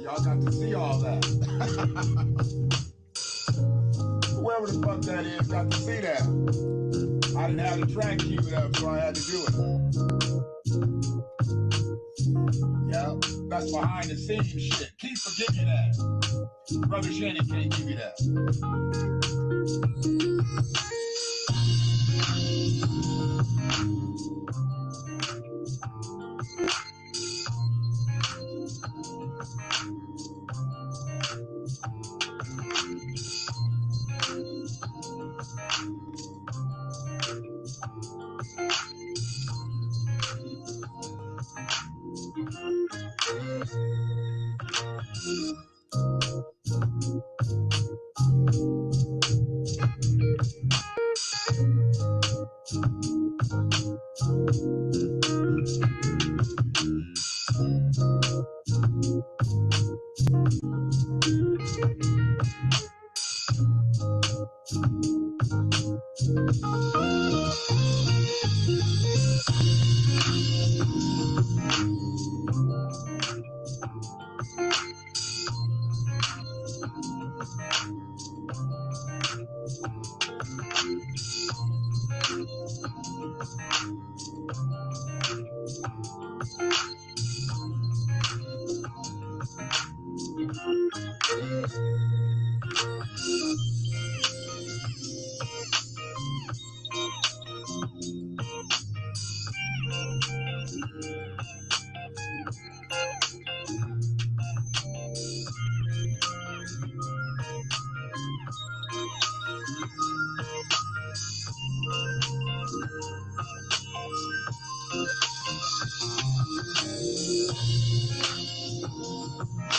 Y'all got to see all that. Whoever the fuck that is got to see that. I didn't have the track queued up, so I had to do it. Yeah, that's behind the scenes shit. Keep forgetting that. Brother Shannon can't give you that.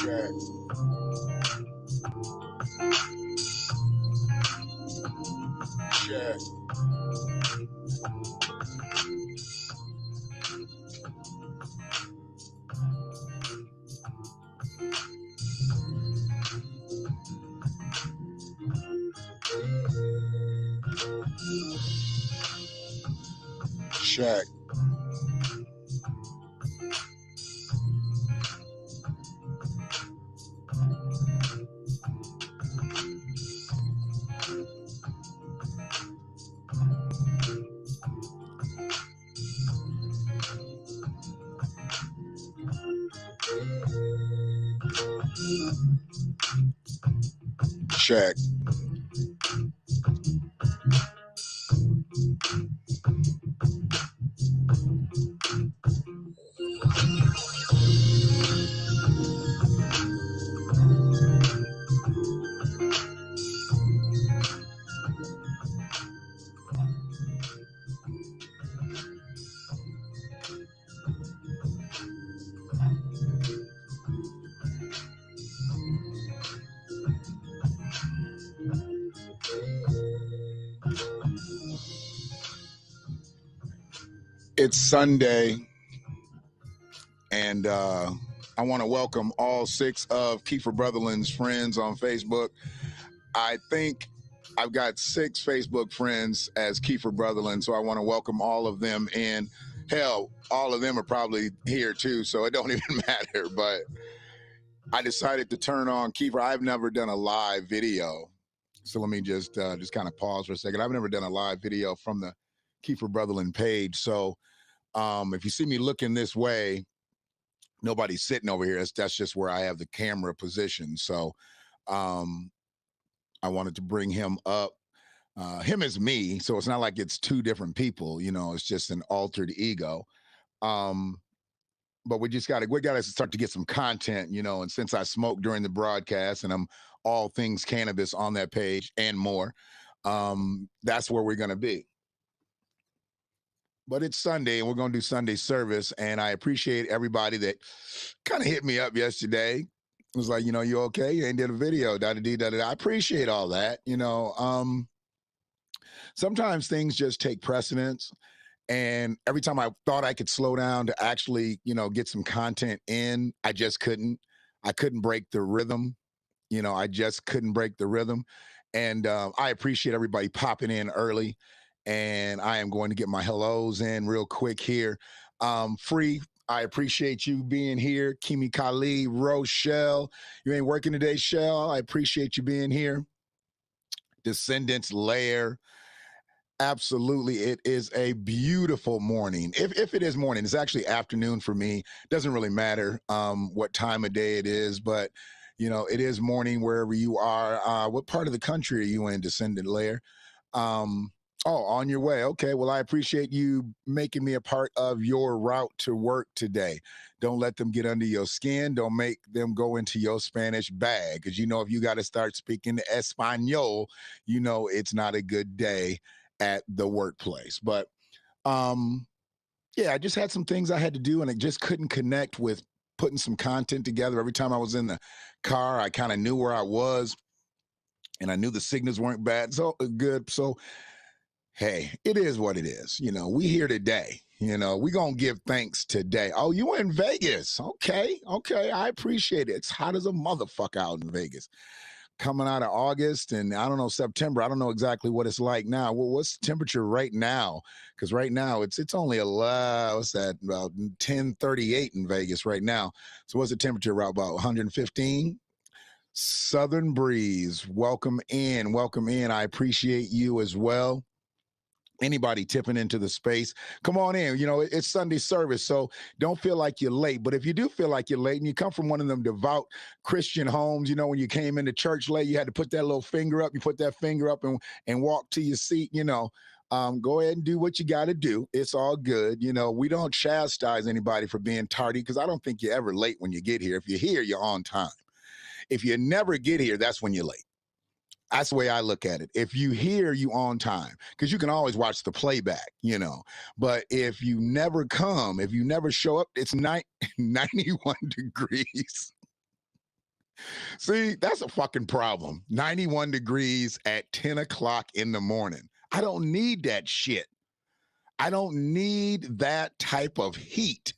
Check. Check. Check. Check. It's Sunday, and I want to welcome all 6 of Kiefer Brotherland's friends on Facebook. I think I've got 6 Facebook friends as Kiefer Brotherland, so I want to welcome all of them in. Hell, all of them are probably here too, so it don't even matter. But I decided to turn on Kiefer. I've never done a live video, so let me just kind of pause for a second. I've never done a live video from the Kiefer Brotherland page, so if you see me looking this way, nobody's sitting over here. That's just where I have the camera position. So um, I wanted to bring him up. Him is me, so it's not like it's two different people. You know, it's just an altered ego. Um, but we gotta start to get some content, you know. And since I smoked during the broadcast, and I'm all things cannabis on that page and more, that's where we're gonna be. But it's Sunday, and we're gonna do Sunday service. And I appreciate everybody that kind of hit me up yesterday. It was like, you know, you okay? You ain't did a video, da da da da. I appreciate all that, you know. Sometimes things just take precedence. And every time I thought I could slow down to actually, you know, get some content in, I just couldn't. I couldn't break the rhythm. You know, I just couldn't break the rhythm. And I appreciate everybody popping in early. And I am going to get my hellos in real quick here. Free, I appreciate you being here. Kimi Kali, Rochelle. You ain't working today, Shell. I appreciate you being here. Descendants Lair. Absolutely. It is a beautiful morning. If it is morning, it's actually afternoon for me. Doesn't really matter what time of day it is, but you know, it is morning wherever you are. What part of the country are you in, Descendant Lair? Oh, on your way. Okay. Well, I appreciate you making me a part of your route to work today. Don't let them get under your skin. Don't make them go into your Spanish bag. Because, you know, if you got to start speaking Espanol, you know, it's not a good day at the workplace. But yeah, I just had some things I had to do, and I just couldn't connect with putting some content together. Every time I was in the car, I kind of knew where I was, and I knew the signals weren't bad. So good. So hey, it is what it is. You know, we here today. You know, we gonna give thanks today. Oh, you in Vegas? Okay, okay. I appreciate it. It's hot as a motherfucker out in Vegas. Coming out of August and I don't know, September. I don't know exactly what it's like now. Well, what's the temperature right now? Because right now it's only what's that, about 10:38 in Vegas right now. So what's the temperature about 115? Southern breeze. Welcome in. Welcome in. I appreciate you as well. Anybody tipping into the space, come on in. You know, it's Sunday service, so don't feel like you're late. But if you do feel like you're late and you come from one of them devout Christian homes, you know, when you came into church late, you had to put that little finger up. You put that finger up and walk to your seat, you know. Go ahead and do what you got to do. It's all good. You know, we don't chastise anybody for being tardy because I don't think you're ever late when you get here. If you're here, you're on time. If you never get here, that's when you're late. That's the way I look at it. If you hear, you on time, because you can always watch the playback, you know. But if you never come, if you never show up, it's 91 degrees. See, that's a fucking problem. 91 degrees at 10 o'clock in the morning. I don't need that shit. I don't need that type of heat.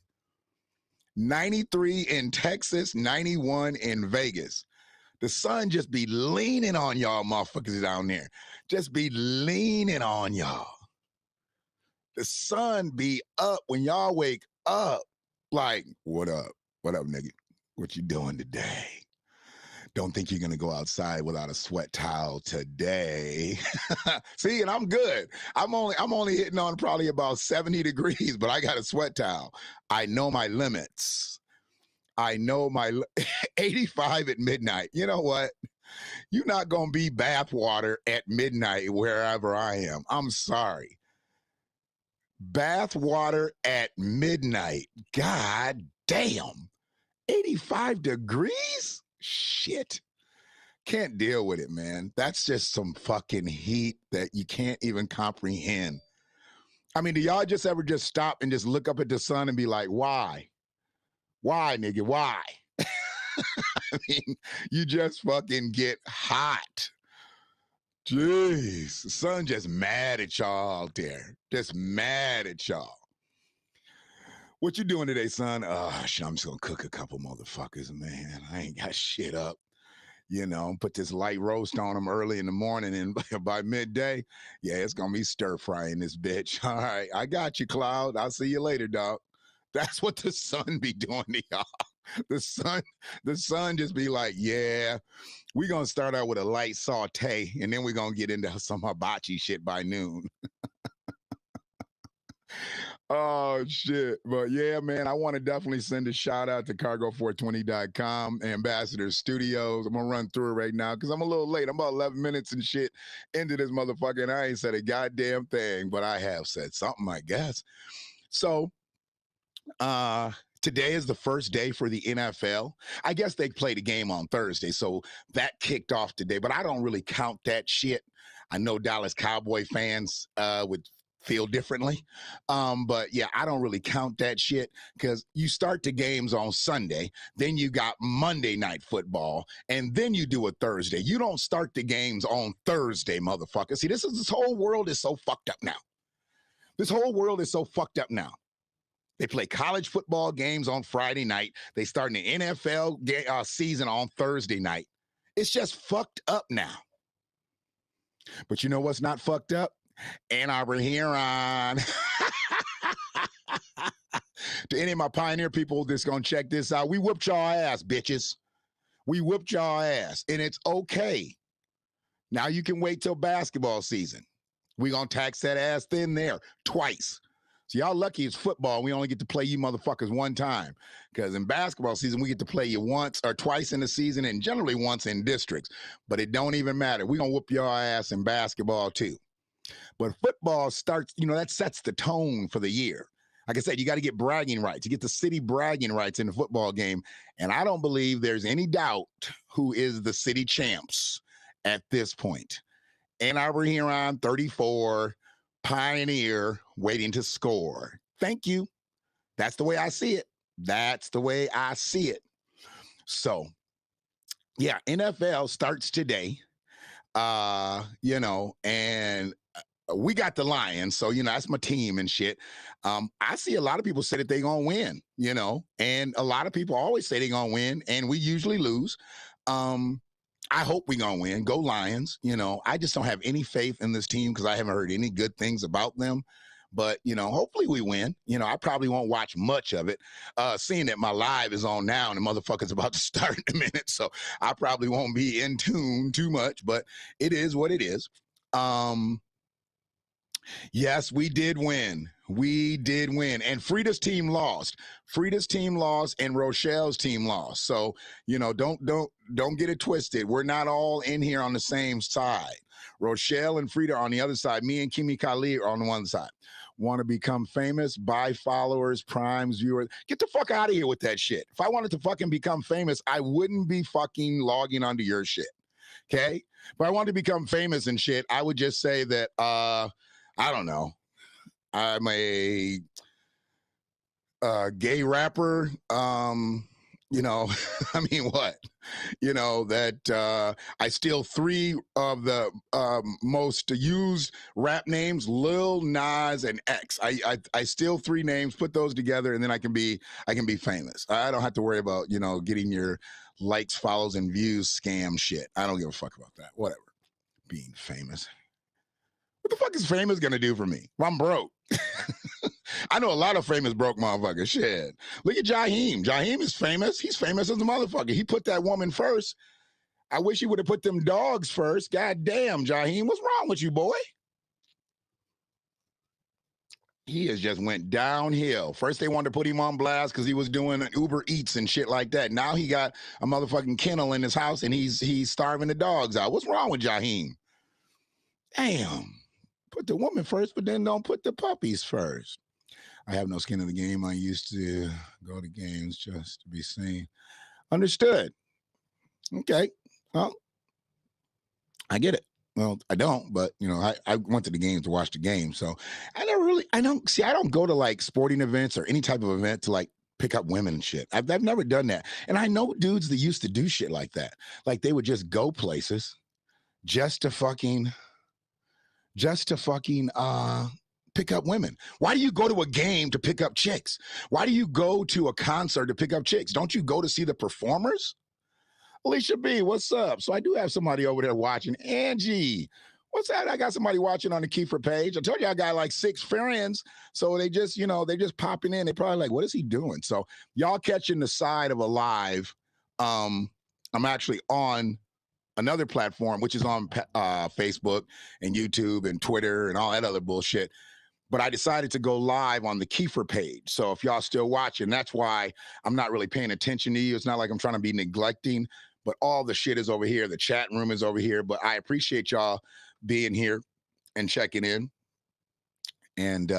93 in Texas, 91 in Vegas. The sun just be leaning on y'all motherfuckers down there. Just be leaning on y'all. The sun be up when y'all wake up. Like, what up? What up, nigga? What you doing today? Don't think you're gonna go outside without a sweat towel today. See, and I'm good. I'm only hitting on probably about 70 degrees, but I got a sweat towel. I know my limits. I know my 85 at midnight. You know what? You're not going to be bathwater at midnight wherever I am. I'm sorry. Bathwater at midnight. God damn. 85 degrees? Shit. Can't deal with it, man. That's just some fucking heat that you can't even comprehend. I mean, do y'all just ever just stop and just look up at the sun and be like, why? Why, nigga? Why? I mean, you just fucking get hot. Jeez, the sun just mad at y'all out there. Just mad at y'all. What you doing today, son? I'm just gonna cook a couple motherfuckers, man. I ain't got shit up. Put this light roast on them early in the morning, and by midday, yeah, it's gonna be stir frying this bitch. All right, I got you, Cloud. I'll see you later, dog. That's what the sun be doing to y'all. The sun just be like, yeah, we're gonna start out with a light saute, and then we're gonna get into some hibachi shit by noon. Oh shit. But yeah, man, I want to definitely send a shout out to cargo420.com, Ambassador Studios. I'm gonna run through it right now because I'm a little late. I'm about 11 minutes and shit into this motherfucker, and I ain't said a goddamn thing, but I have said something, I guess. So today is the first day for the NFL. I guess they played a game on Thursday, so that kicked off today, but I don't really count that shit. I know Dallas Cowboy fans would feel differently. But yeah, I don't really count that shit because you start the games on Sunday, then you got Monday Night Football, and then you do a Thursday. You don't start the games on Thursday, motherfucker. See, this whole world is so fucked up now. This whole world is so fucked up now. They play college football games on Friday night. They start the NFL season on Thursday night. It's just fucked up now. But you know what's not fucked up? Ann Arbor Huron. To any of my Pioneer people that's going to check this out, we whooped y'all ass, bitches. We whooped y'all ass, and it's okay. Now you can wait till basketball season. We're going to tax that ass thin there twice. So y'all lucky it's football. We only get to play you motherfuckers one time. Because in basketball season, we get to play you once or twice in the season and generally once in districts. But it don't even matter. We're going to whoop your ass in basketball too. But football starts, that sets the tone for the year. Like I said, you got to get bragging rights. You get the city bragging rights in the football game. And I don't believe there's any doubt who is the city champs at this point. Ann Arbor Huron, 34, Pioneer, waiting to score. Thank you. That's the way I see it. That's the way I see it. So, yeah, NFL starts today. And we got the Lions, so that's my team and shit. I see a lot of people say that they're gonna win, and a lot of people always say they're gonna win, and we usually lose. I hope we're gonna win. Go Lions. I just don't have any faith in this team because I haven't heard any good things about them. But hopefully we win. I probably won't watch much of it. Seeing that my live is on now and the motherfucker's about to start in a minute, so I probably won't be in tune too much. But it is what it is. Yes, we did win. We did win. And Frida's team lost. Frida's team lost and Rochelle's team lost. So, don't get it twisted. We're not all in here on the same side. Rochelle and Frida are on the other side. Me and Kimi Kali are on the one side. Want to become famous? Buy followers, primes, viewers. Get the fuck out of here with that shit. If I wanted to fucking become famous, I wouldn't be fucking logging onto your shit. Okay? If I wanted to become famous and shit, I would just say that, I don't know. I'm a gay rapper. I mean, what? That I steal 3 of the most used rap names: Lil, Nas, and X. I steal 3 names, put those together, and then I can be famous. I don't have to worry about getting your likes, follows, and views scam shit. I don't give a fuck about that. Whatever. Being famous. What the fuck is famous gonna do for me? Well, I'm broke. I know a lot of famous broke motherfuckers. Shit. Look at Jaheim. Jaheim is famous. He's famous as a motherfucker. He put that woman first. I wish he would have put them dogs first. God damn, Jaheim. What's wrong with you, boy? He has just went downhill. First, they wanted to put him on blast because he was doing Uber Eats and shit like that. Now he got a motherfucking kennel in his house and he's starving the dogs out. What's wrong with Jaheim? Damn. Put the woman first, but then don't put the puppies first. I have no skin in the game. I used to go to games just to be seen. Understood. Okay. Well, I get it. Well, I don't, but I went to the games to watch the game. So I don't go to like sporting events or any type of event to like pick up women and shit. I've never done that. And I know dudes that used to do shit like that. Like they would just go places just to fucking pick up women. Why do you go to a game to pick up chicks? Why do you go to a concert to pick up chicks? Don't you go to see the performers? Alicia B, what's up? So I do have somebody over there watching. Angie, what's that? I got somebody watching on the Kiefer page. I told you I got like 6 friends. So they just, they just popping in. They probably like, what is he doing? So y'all catching the side of a live. I'm actually on another platform, which is on Facebook and YouTube and Twitter and all that other bullshit. But I decided to go live on the Kiefer page. So if y'all still watching, that's why I'm not really paying attention to you. It's not like I'm trying to be neglecting, but all the shit is over here. The chat room is over here. But I appreciate y'all being here and checking in. And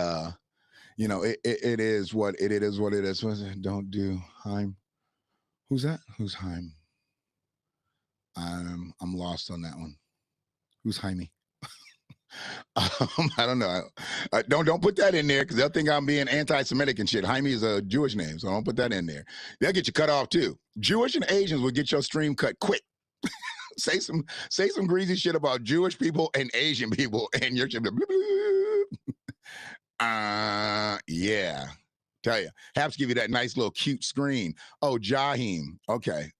it is what it is. What it is. Don't do Heim. Who's that? Who's Heim? I'm lost on that one. Who's Jaime? I don't know. Don't put that in there because they'll think I'm being anti-Semitic and shit. Jaime is a Jewish name, so don't put that in there. They'll get you cut off too. Jewish and Asians will get your stream cut quick. say some greasy shit about Jewish people and Asian people, and your shit. Yeah. Tell you, have to give you that nice little cute screen. Oh, Jaheim. Okay.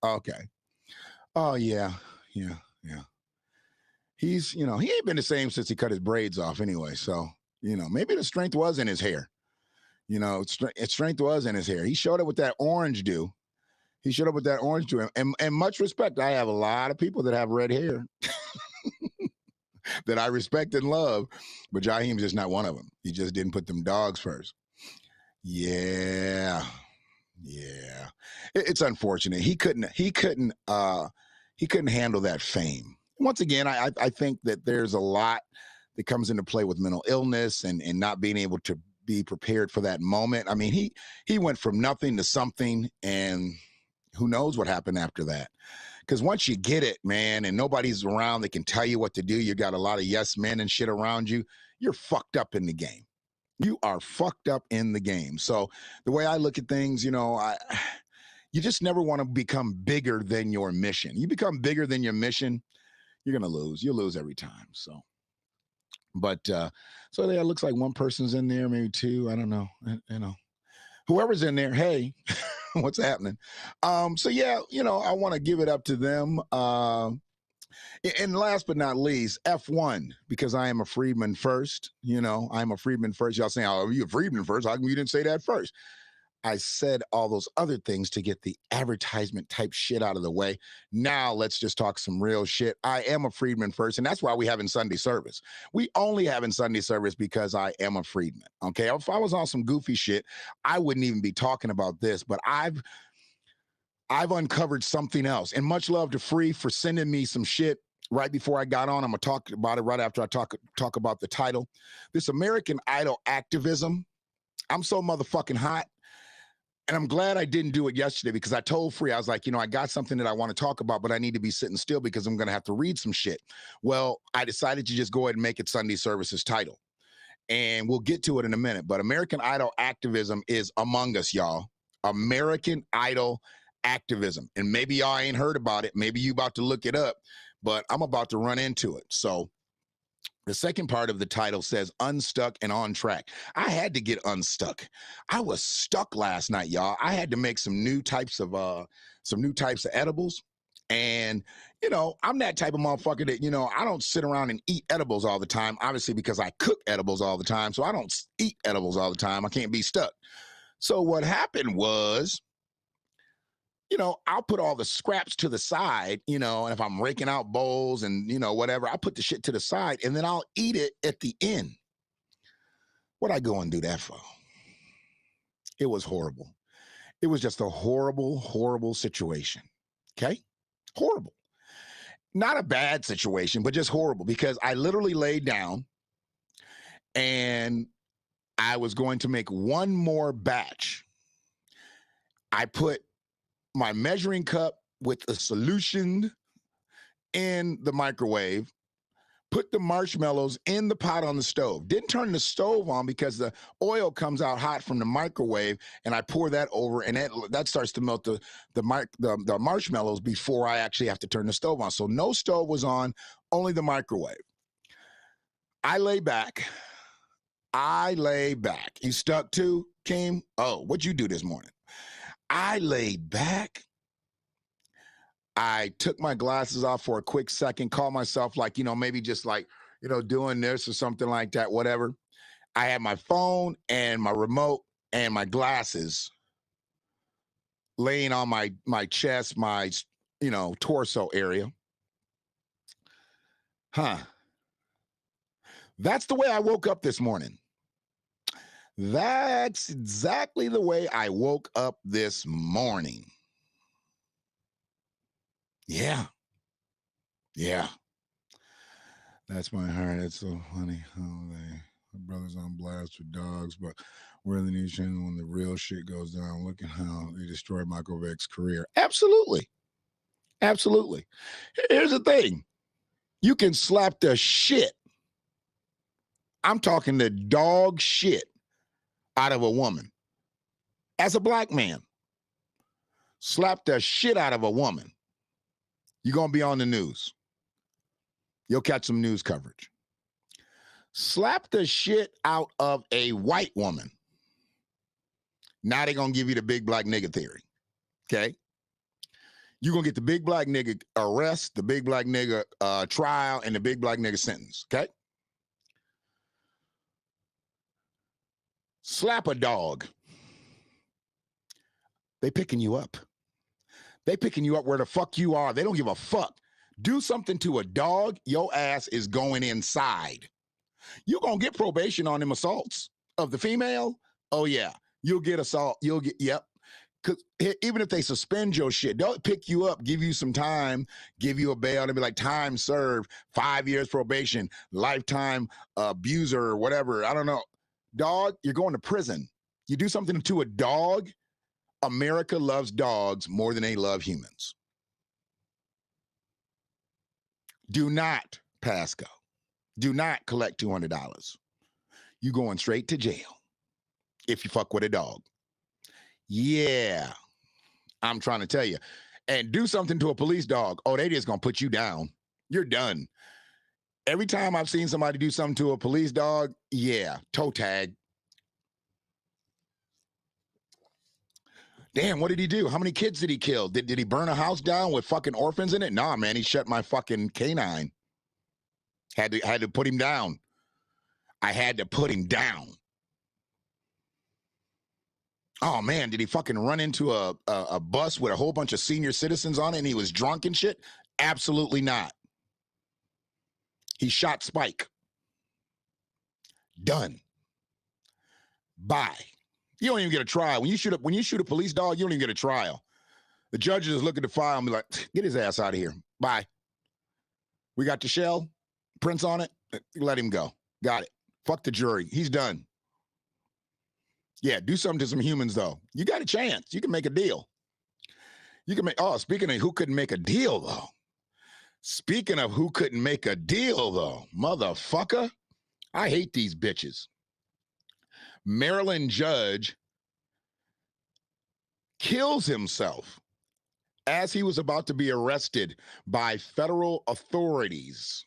Oh yeah. He's, he ain't been the same since he cut his braids off anyway. So, maybe the strength was in his hair. Strength was in his hair. He showed up with that orange dew. And much respect. I have a lot of people that have red hair that I respect and love, but Jaheim's just not one of them. He just didn't put them dogs first. Yeah. It's unfortunate. He couldn't handle that fame. Once again, I think that there's a lot that comes into play with mental illness and not being able to be prepared for that moment. I mean, he went from nothing to something, and who knows what happened after that. Because once you get it, man, and nobody's around that can tell you what to do, you got a lot of yes men and shit around you, you're fucked up in the game. You are fucked up in the game. So the way I look at things, you just never want to become bigger than your mission. You become bigger than your mission, you're going to lose. You'll lose every time. So, but, so yeah, it looks like one person's in there, maybe 2. I don't know. Whoever's in there, hey, what's happening? So yeah, I want to give it up to them. And last but not least, F1, because I am a freedman first. I'm a freedman first. Y'all saying, oh, are you a freedman first? How come you didn't say that first? I said all those other things to get the advertisement type shit out of the way. Now let's just talk some real shit. I am a freedman first, and that's why we have in Sunday service. We only have in Sunday service because I am a freedman. Okay, if I was on some goofy shit, I wouldn't even be talking about this. But I've uncovered something else, and much love to Free for sending me some shit right before I got on. I'm gonna talk about it right after I talk about the title. This American Idol activism. I'm so motherfucking hot. And I'm glad I didn't do it yesterday because I told Free, I was like, I got something that I want to talk about, but I need to be sitting still because I'm going to have to read some shit. Well, I decided to just go ahead and make it Sunday Services title. And we'll get to it in a minute. But American Idol activism is among us, y'all. American Idol activism. And maybe y'all ain't heard about it. Maybe you about to look it up, but I'm about to run into it. So the second part of the title says Unstuck and On Track. I had to get unstuck. I was stuck last night, y'all. I had to make some new types of edibles. And, I'm that type of motherfucker that, I don't sit around and eat edibles all the time, obviously because I cook edibles all the time. So I don't eat edibles all the time. I can't be stuck. So what happened was, I'll put all the scraps to the side, and if I'm raking out bowls and, whatever, I put the shit to the side and then I'll eat it at the end. What'd I go and do that for? It was horrible. It was just a horrible, horrible situation. Okay? Horrible. Not a bad situation, but just horrible because I literally laid down and I was going to make one more batch. I put my measuring cup with a solution in the microwave, put the marshmallows in the pot on the stove. Didn't turn the stove on because the oil comes out hot from the microwave, and I pour that over, and that starts to melt the marshmallows before I actually have to turn the stove on. So no stove was on, only the microwave. I lay back. You stuck too, Kim? Oh, what'd you do this morning? I laid back. I took my glasses off for a quick second, called myself like, maybe just like, doing this or something like that, whatever. I had my phone and my remote and my glasses laying on my chest, my torso area. Huh. That's the way I woke up this morning. That's exactly the way I woke up this morning. Yeah. Yeah. That's my heart. It's so funny how my brothers on blast for dogs, but we're in the news channel when the real shit goes down. Look at how they destroyed Michael Vick's career. Absolutely. Absolutely. Here's the thing. You can slap the shit. I'm talking the dog shit out of a woman. As a black man, slap the shit out of a woman. You're going to be on the news. You'll catch some news coverage. Slap the shit out of a white woman. Now they're going to give you the big black nigga theory. Okay? You're going to get the big black nigga arrest, the big black nigga trial, and the big black nigga sentence. Okay? Slap a dog. They picking you up. They picking you up where the fuck you are. They don't give a fuck. Do something to a dog, your ass is going inside. You're going to get probation on them assaults of the female. Oh, yeah. You'll get assault. You'll get, yep. Because even if they suspend your shit, they'll pick you up, give you some time, give you a bail, and be like, time served, 5 years probation, lifetime abuser or whatever. I don't know. Dog, you're going to prison. You do something to a dog, America loves dogs more than they love humans. Do not pass go. Do not collect $200. You going straight to jail if you fuck with a dog. Yeah, I'm trying to tell you. And do something to a police dog. Oh, they just going to put you down. You're done. Every time I've seen somebody do something to a police dog, yeah, toe tag. Damn, what did he do? How many kids did he kill? Did he burn a house down with fucking orphans in it? Nah, man, he shut my fucking canine. Had to put him down. I had to put him down. Oh man, did he fucking run into a bus with a whole bunch of senior citizens on it and he was drunk and shit? Absolutely not. He shot Spike. Done. Bye. You don't even get a trial. When you shoot a police dog, you don't even get a trial. The judge is looking at the file and be like, get his ass out of here. Bye. We got the shell, prints on it. Let him go. Got it. Fuck the jury. He's done. Yeah, do something to some humans, though. You got a chance. You can make a deal. You can make, speaking of who couldn't make a deal, though. Speaking of who couldn't make a deal, though, motherfucker, I hate these bitches. Maryland judge kills himself as he was about to be arrested by federal authorities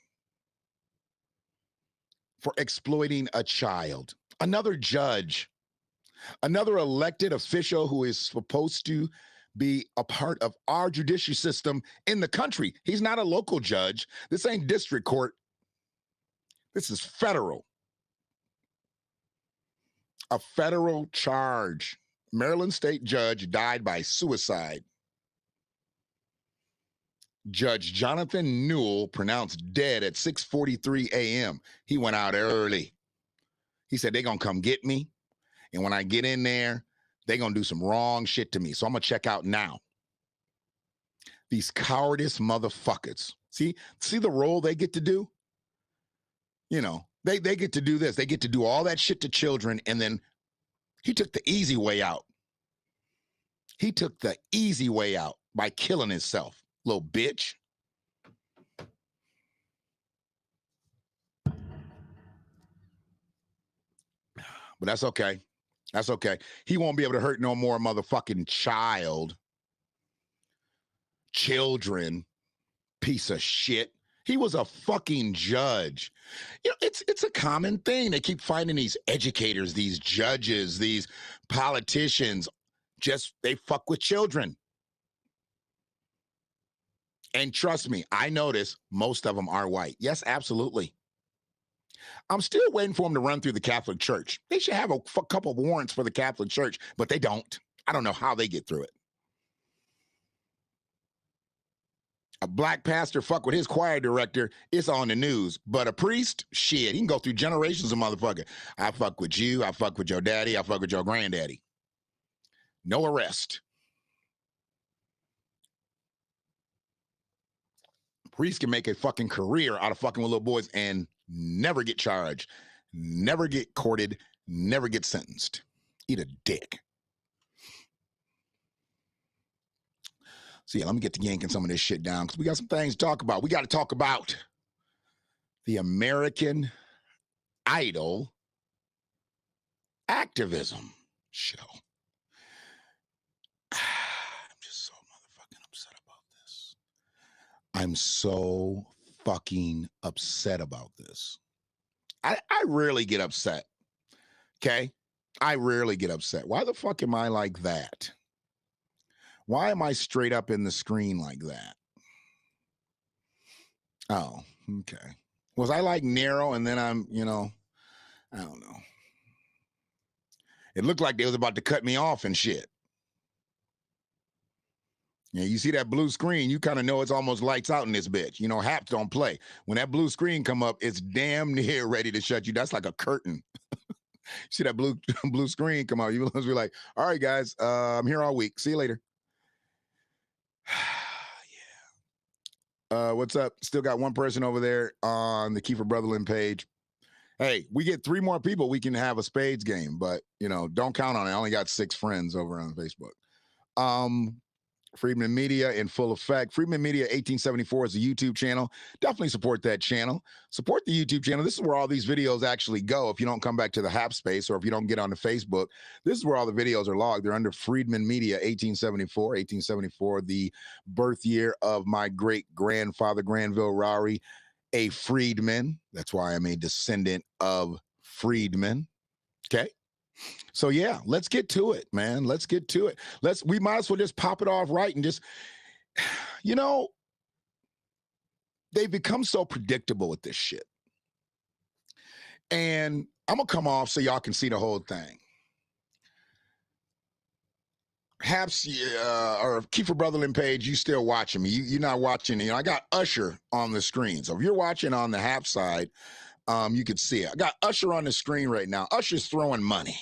for exploiting a child. Another judge, another elected official who is supposed to be a part of our judicial system in the country. He's not a local judge. This ain't district court. This is federal. A federal charge. Maryland state judge died by suicide. Judge Jonathan Newell pronounced dead at 6:43 a.m. He went out early. He said, they're going to come get me. And when I get in there, they're going to do some wrong shit to me. So I'm going to check out now. These cowardice motherfuckers. See the role they get to do? You know, they get to do this. They get to do all that shit to children. And then he took the easy way out. He took the easy way out by killing himself. Little bitch. But that's okay. That's okay. He won't be able to hurt no more motherfucking children. Piece of shit. He was a fucking judge. You know, it's a common thing. They keep finding these educators, these judges, these politicians. They fuck with children. And trust me, I notice most of them are white. Yes, absolutely. I'm still waiting for them to run through the Catholic Church. They should have a couple of warrants for the Catholic Church, but they don't. I don't know how they get through it. A black pastor fuck with his choir director, it's on the news. But a priest, shit, he can go through generations of motherfucker. I fuck with you, I fuck with your daddy, I fuck with your granddaddy. No arrest. Priests can make a fucking career out of fucking with little boys and never get charged, never get courted, never get sentenced. Eat a dick. So yeah, let me get to yanking some of this shit down because we got some things to talk about. We got to talk about the American Idol Activism show. I'm just so motherfucking upset about this. I'm so fucking upset about this. I rarely get upset. Okay? I rarely get upset. Why the fuck am I like that? Why am I straight up in the screen like that? Oh, okay. Was I like narrow and then I'm, I don't know. It looked like they was about to cut me off and shit. Yeah, you see that blue screen, you kind of know it's almost lights out in this bitch. Haps don't play. When that blue screen come up, it's damn near ready to shut you. That's like a curtain. See that blue screen come out, you must be like, all right, guys, I'm here all week. See you later. Yeah. What's up? Still got one person over there on the Kiefer Brotherland page. Hey, we get 3 more people, we can have a spades game, but don't count on it. I only got 6 friends over on Facebook. Friedman Media in full effect. Friedman Media 1874 is a YouTube channel. Definitely support that channel. Support the YouTube channel. This is where all these videos actually go. If you don't come back to the Hap space or if you don't get onto Facebook, this is where all the videos are logged. They're under Friedman Media 1874. 1874, the birth year of my great-grandfather, Granville Rowry, a freedman. That's why I'm a descendant of freedmen. Okay? So yeah, let's get to it, man. Let's get to it. We might as well just pop it off right and just, they've become so predictable with this shit. And I'm gonna come off so y'all can see the whole thing. Haps or Kiefer Brotherland page, you still watching me. You're not watching, I got Usher on the screen. So if you're watching on the Hap side, you can see it. I got Usher on the screen right now. Usher's throwing money.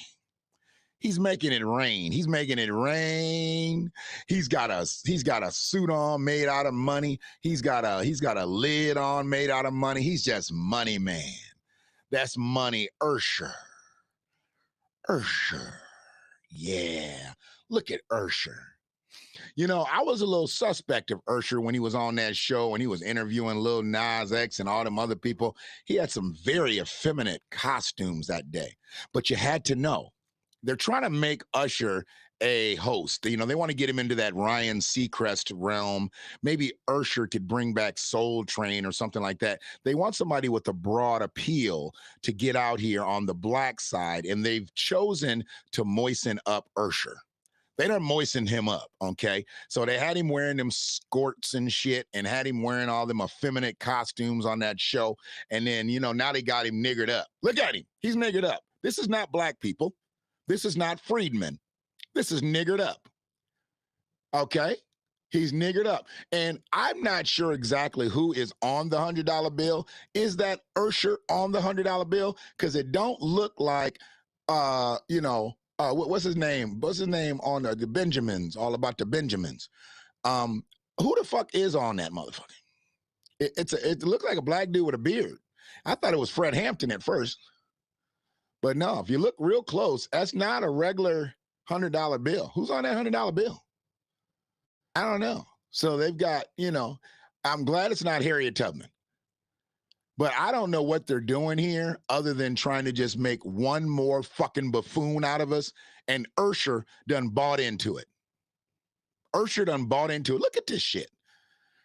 He's making it rain. He's making it rain. He's got a suit on made out of money. He's got a lid on made out of money. He's just money man. That's money Usher. Usher. Yeah. Look at Usher. I was a little suspect of Usher when he was on that show and he was interviewing Lil Nas X and all them other people. He had some very effeminate costumes that day. But you had to know, they're trying to make Usher a host. They want to get him into that Ryan Seacrest realm. Maybe Usher could bring back Soul Train or something like that. They want somebody with a broad appeal to get out here on the black side, and they've chosen to moisten up Usher. They done moistened him up, okay? So they had him wearing them skirts and shit and had him wearing all them effeminate costumes on that show. And then, now they got him niggered up. Look at him. He's niggered up. This is not black people. This is not freedmen. This is niggered up. Okay? He's niggered up. And I'm not sure exactly who is on the $100 bill. Is that Usher on the $100 bill? Because it don't look like, what's his name? What's his name on the Benjamins? All about the Benjamins. Who the fuck is on that motherfucker? It looks like a black dude with a beard. I thought it was Fred Hampton at first. But no, if you look real close, that's not a regular $100 bill. Who's on that $100 bill? I don't know. So they've got, I'm glad it's not Harriet Tubman. But I don't know what they're doing here other than trying to just make one more fucking buffoon out of us. And Usher done bought into it. Usher done bought into it. Look at this shit.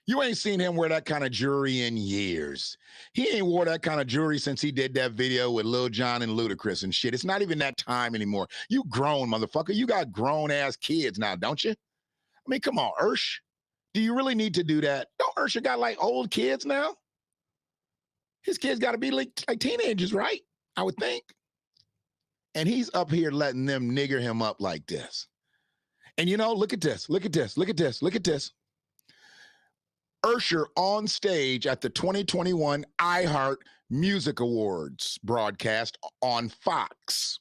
You ain't seen him wear that kind of jewelry in years. He ain't wore that kind of jewelry since he did that video with Lil Jon and Ludacris and shit. It's not even that time anymore. You grown, motherfucker. You got grown-ass kids now, don't you? I mean, come on, Ursh. Do you really need to do that? Don't Usher got like old kids now? His kids got to be like teenagers, right? I would think. And he's up here letting them nigger him up like this. And you know, look at this, look at this, look at this, look at this. Usher on stage at the 2021 iHeart Music Awards broadcast on Fox.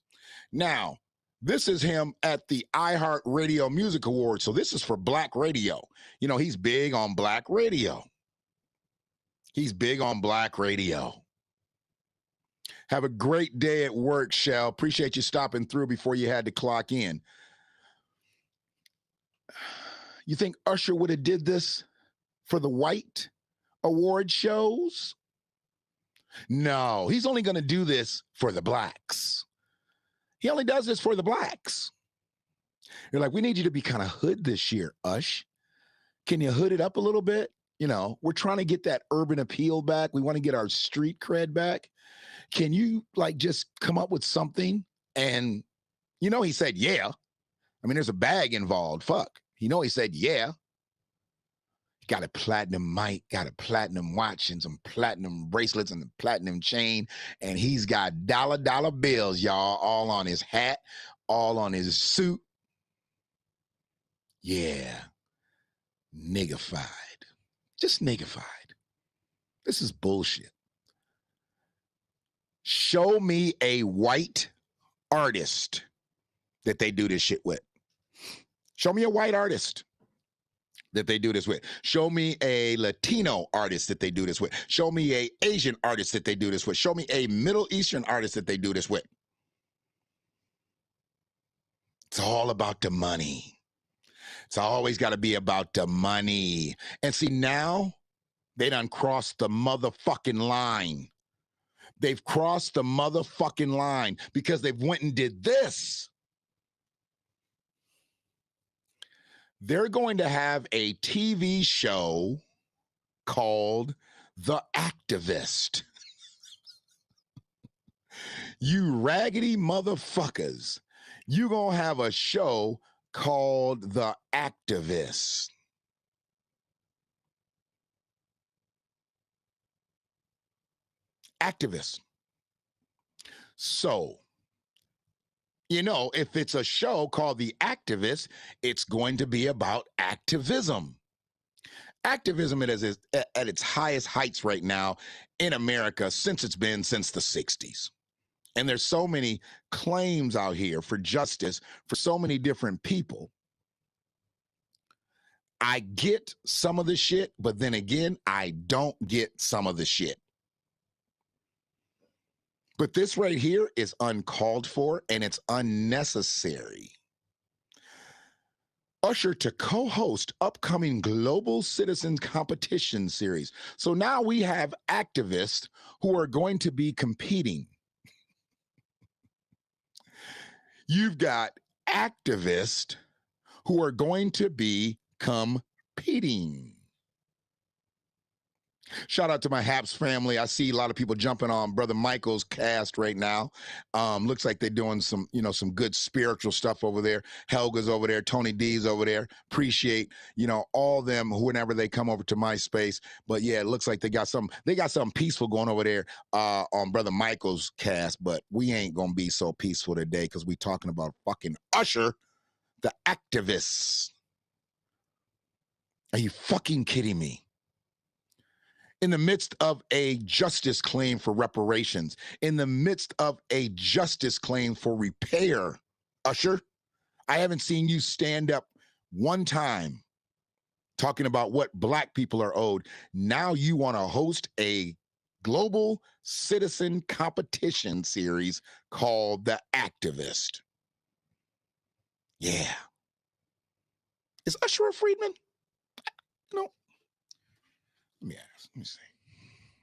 Now, this is him at the iHeart Radio Music Awards. So this is for Black radio. You know, he's big on Black radio. He's big on Black radio. Have a great day at work, Shell. Appreciate you stopping through before you had to clock in. You think Usher would have did this for the white award shows? No, he's only going to do this for the blacks. He only does this for the blacks. You're like, we need you to be kind of hood this year, Ush. Can you hood it up a little bit? You know, we're trying to get that urban appeal back. We want to get our street cred back. Can you like just come up with something? And, you know, he said, yeah. I mean, there's a bag involved. Fuck. You know, he said, yeah. Got a platinum mic, got a platinum watch and some platinum bracelets and a platinum chain. And he's got dollar bills, y'all, all on his hat, all on his suit. Yeah. Niggified. Just niggified. This is bullshit. Show me a white artist that they do this shit with. Show me a white artist that they do this with. Show me a Latino artist that they do this with. Show me a Asian artist that they do this with. Show me a Middle Eastern artist that they do this with. It's all about the money. It's always got to be about the money. And see, now they done crossed the motherfucking line. They've crossed the motherfucking line because they've went and did this. They're going to have a TV show called The Activist. You raggedy motherfuckers. You gonna have a show called The Activist. Activist. So, you know, if it's a show called The Activist, it's going to be about activism. Activism is at its highest heights right now in America since the 60s. And there's so many claims out here for justice for so many different people. I get some of the shit, but then again, I don't get some of the shit. But this right here is uncalled for and it's unnecessary. Usher to co-host upcoming Global Citizen Competition Series. So now we have activists who are going to be competing. You've got activists who are going to be competing. Shout out to my Haps family. I see a lot of people jumping on Brother Michael's cast right now. Looks like they're doing some, you know, some good spiritual stuff over there. Helga's over there. Tony D's over there. Appreciate, you know, all them whenever they come over to my space. But yeah, it looks like they got something peaceful going over there on Brother Michael's cast. But we ain't gonna be so peaceful today because we talking about fucking Usher, the activists. Are you fucking kidding me? In the midst of a justice claim for reparations, in the midst of a justice claim for repair, Usher, I haven't seen you stand up one time talking about what black people are owed. Now you want to host a global citizen competition series called The Activist. Yeah. Is Usher a freedman? No. Let me ask. Let me see.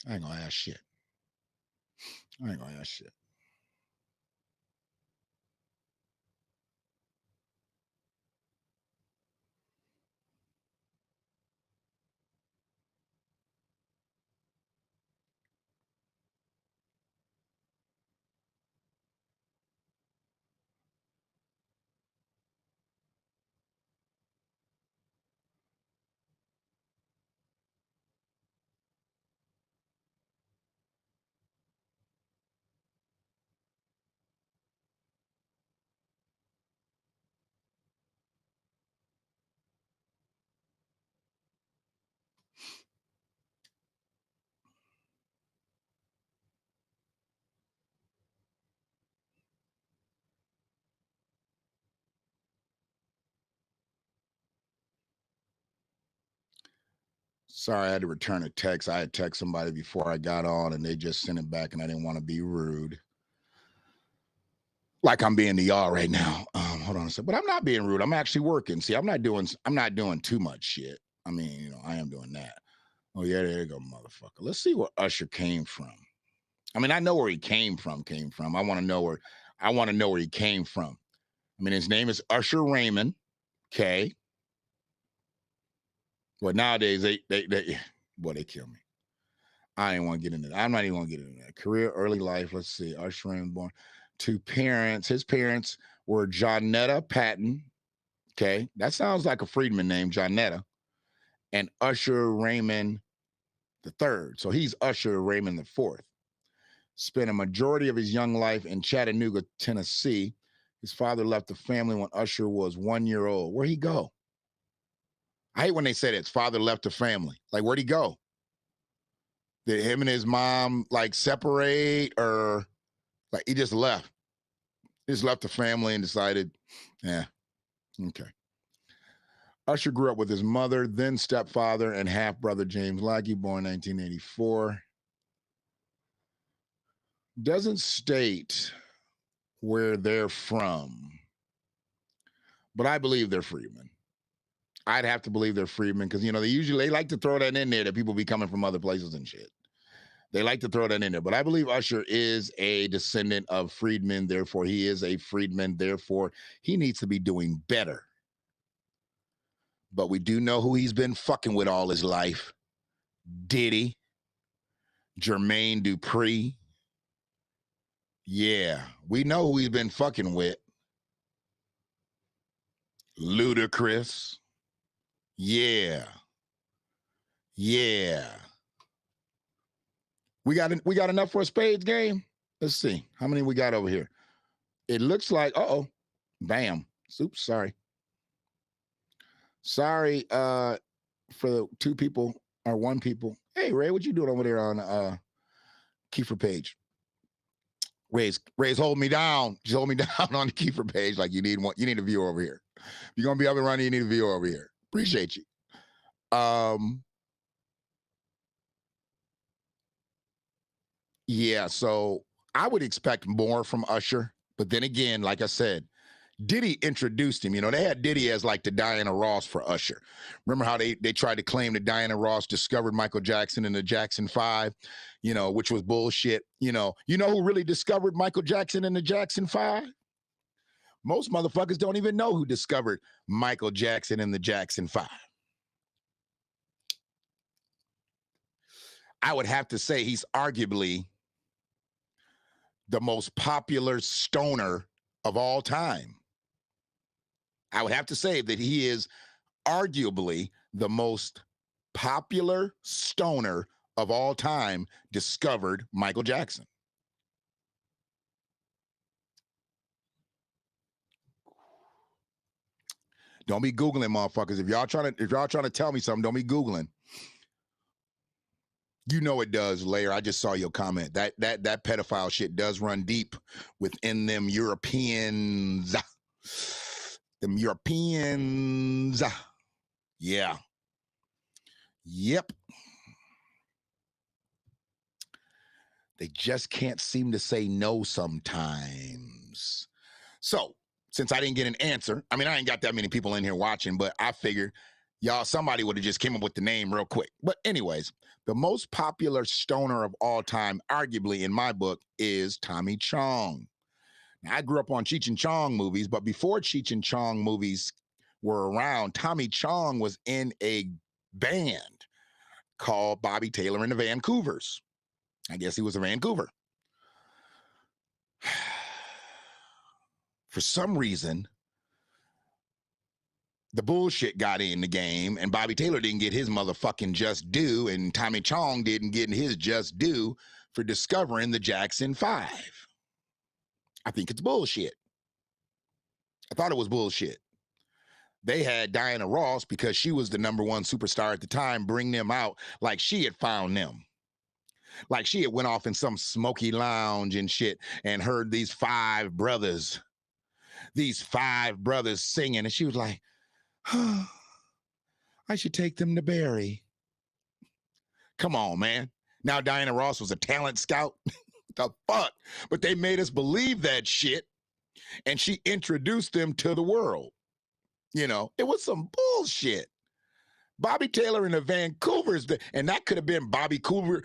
I ain't gonna ask shit. Sorry, I had to return a text. I had texted somebody before I got on, and they just sent it back, and I didn't want to be rude. Like I'm being to y'all right now. Hold on a second. But I'm not being rude. I'm actually working. See, I'm not doing too much shit. I mean, I am doing that. Oh, yeah, there you go, motherfucker. Let's see where Usher came from. I mean, I know where he came from. I want to know where he came from. I mean, his name is Usher Raymond. Okay. Well, nowadays they kill me. I ain't want to get into that. I'm not even going to get into that. Career, early life. Let's see. Usher Raymond born to parents. His parents were Johnetta Patton. Okay. That sounds like a freedman name, Johnetta. And Usher Raymond the third. So he's Usher Raymond the fourth. Spent a majority of his young life in Chattanooga, Tennessee. His father left the family when Usher was 1 year old. Where'd he go? I hate when they say that his father left the family. Like, where'd he go? Did him and his mom like separate, or like he just left? He just left the family and decided, yeah, okay. Usher grew up with his mother, then stepfather, and half-brother James Lackey, born 1984. Doesn't state where they're from, but I believe they're freedmen. I'd have to believe they're freedmen because, they like to throw that in there that people be coming from other places and shit. They like to throw that in there. But I believe Usher is a descendant of freedmen. Therefore, he is a freedman. Therefore, he needs to be doing better. But we do know who he's been fucking with all his life. Diddy. Jermaine Dupri. Yeah, we know who he's been fucking with. Ludacris. Yeah. Yeah. We got enough for a spades game? Let's see. How many we got over here? It looks like, bam. Oops, sorry. Sorry for the two people or one people. Hey, Ray, what you doing over there on Kiefer page? Ray's hold me down. Just hold me down on the Kiefer page like you need a viewer over here. If you're going to be up and running, you need a viewer over here. Appreciate you. Yeah, so I would expect more from Usher. But then again, like I said, Diddy introduced him. They had Diddy as like the Diana Ross for Usher. Remember how they tried to claim that Diana Ross discovered Michael Jackson in the Jackson 5, which was bullshit. You know who really discovered Michael Jackson in the Jackson 5? Most motherfuckers don't even know who discovered Michael Jackson in the Jackson 5. I would have to say he's arguably the most popular stoner of all time. I would have to say that he is arguably the most popular stoner of all time discovered Michael Jackson. Don't be Googling, motherfuckers. If y'all trying to tell me something, don't be Googling. You know it does, Lair. I just saw your comment. That pedophile shit does run deep within them Europeans. Them Europeans. Yeah. Yep. They just can't seem to say no sometimes. So, since I didn't get an answer, I mean, I ain't got that many people in here watching, but I figured somebody would have just came up with the name real quick. But anyways, the most popular stoner of all time, arguably in my book, is Tommy Chong. Now, I grew up on Cheech and Chong movies, but before Cheech and Chong movies were around, Tommy Chong was in a band called Bobby Taylor and the Vancouvers. I guess he was a Vancouver. For some reason, the bullshit got in the game, and Bobby Taylor didn't get his motherfucking just due, and Tommy Chong didn't get his just due for discovering the Jackson 5. I think it's bullshit. I thought it was bullshit. They had Diana Ross, because she was the number one superstar at the time, bring them out like she had found them. Like she had went off in some smoky lounge and shit and heard these five brothers singing, and she was like, oh, I should take them to Barry. Come on, man. Now Diana Ross was a talent scout. The fuck? But they made us believe that shit, and she introduced them to the world. You know, it was some bullshit. Bobby Taylor and the Vancouver's, and that could have been Bobby Taylor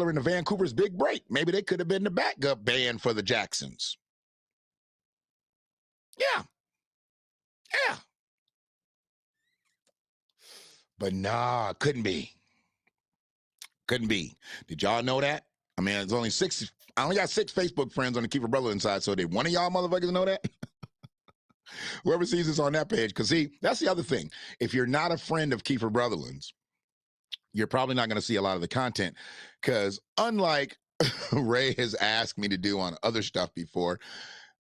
and the Vancouver's big break. Maybe they could have been the backup band for the Jacksons. Yeah. Yeah. But nah, couldn't be. Couldn't be. Did y'all know that? I mean, there's only 6. I only got 6 Facebook friends on the Kiefer Brother inside. So did one of y'all motherfuckers know that? Whoever sees this on that page, because see, that's the other thing. If you're not a friend of Kiefer Brotherland's, you're probably not going to see a lot of the content, because unlike Ray has asked me to do on other stuff before,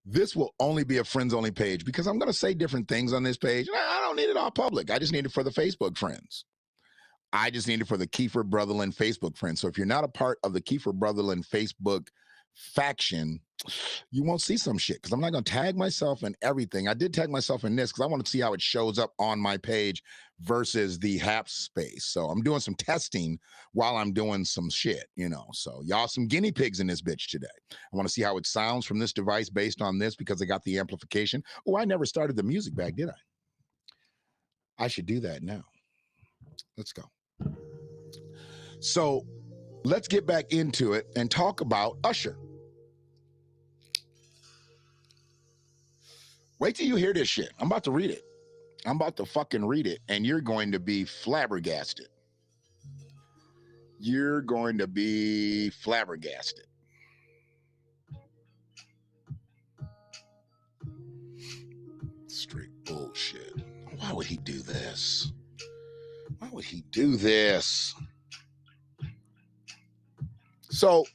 this will only be a friends only page, because I'm going to say different things on this page. I don't need it all public. I just need it for the Facebook friends. I just need it for the Kiefer Brotherland Facebook friends. So if you're not a part of the Kiefer Brotherland Facebook faction, you won't see some shit, because I'm not going to tag myself in everything. I did tag myself in this because I want to see how it shows up on my page versus the Haps space. So I'm doing some testing while I'm doing some shit, you know. So y'all some guinea pigs in this bitch today. I want to see how it sounds from this device based on this, because I got the amplification. Oh, I never started the music back, did I? I should do that now. Let's go. So let's get back into it and talk about Usher. Wait till you hear this shit. I'm about to read it. I'm about to fucking read it, and you're going to be flabbergasted. You're going to be flabbergasted. Straight bullshit. Why would he do this? Why would he do this? So,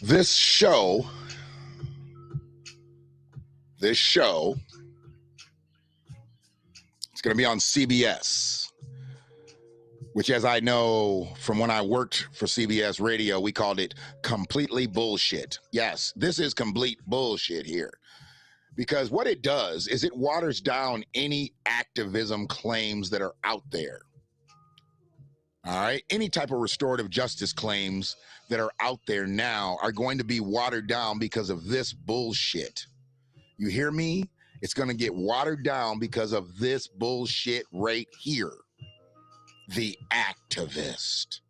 this show, it's going to be on CBS, which, as I know from when I worked for CBS Radio, we called it completely bullshit. Yes, this is complete bullshit here, because what it does is it waters down any activism claims that are out there. All right, any type of restorative justice claims that are out there now are going to be watered down because of this bullshit. You hear me? It's going to get watered down because of this bullshit right here. The activist.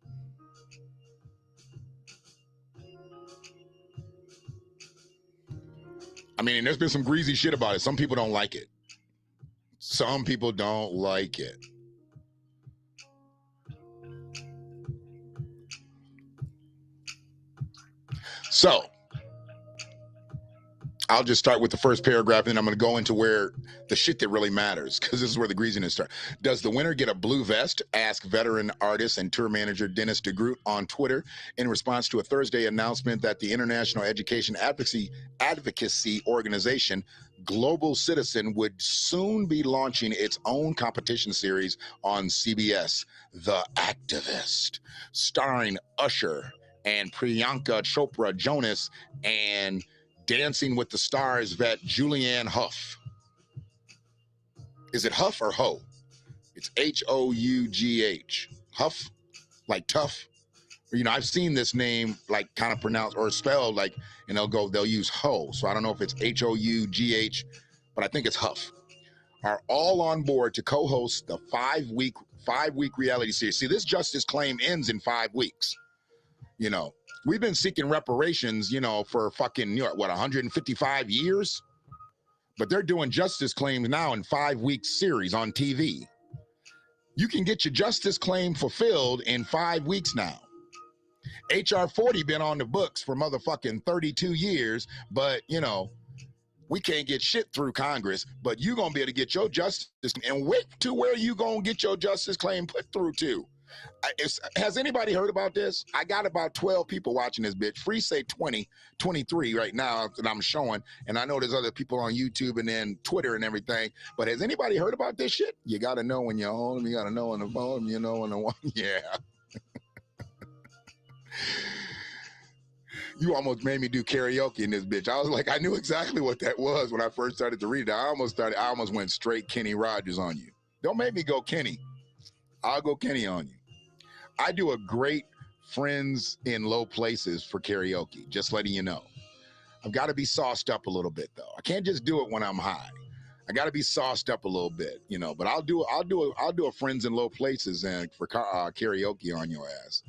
I mean, there's been some greasy shit about it. Some people don't like it. Some people don't like it. So, I'll just start with the first paragraph, and then I'm going to go into where the shit that really matters, because this is where the greasiness starts. Does the winner get a blue vest? Asked veteran artist and tour manager Dennis DeGroot on Twitter in response to a Thursday announcement that the International Education Advocacy Organization Global Citizen would soon be launching its own competition series on CBS, The Activist, starring Usher and Priyanka Chopra Jonas and Dancing with the Stars vet Julianne Hough. Is it Huff or Ho? It's Hough. Huff, like tough. You know, I've seen this name like kind of pronounced or spelled like, and they'll use Ho. So I don't know if it's Hough, but I think it's Huff. Are all on board to co-host the 5-week reality series. See, this justice claim ends in 5 weeks. You know, we've been seeking reparations, you know, for fucking, 155 years? But they're doing justice claims now in 5-week series on TV. You can get your justice claim fulfilled in 5 weeks now. HR 40 been on the books for motherfucking 32 years, but, you know, we can't get shit through Congress, but you gonna be able to get your justice, and wait to where you gonna get your justice claim put through to. Has anybody heard about this? I got about 12 people watching this bitch. Free say 20, 23 right now that I'm showing. And I know there's other people on YouTube and then Twitter and everything. But has anybody heard about this shit? You got to know when you're home. You got to know on the phone. You know on the one. Yeah. You almost made me do karaoke in this bitch. I was like, I knew exactly what that was when I first started to read it. I almost went straight Kenny Rogers on you. Don't make me go Kenny. I'll go Kenny on you. I do a great friends in low places for karaoke. Just letting you know. I've got to be sauced up a little bit though. I can't just do it when I'm high. I got to be sauced up a little bit, you know. But I'll do a friends in low places and for karaoke on your ass.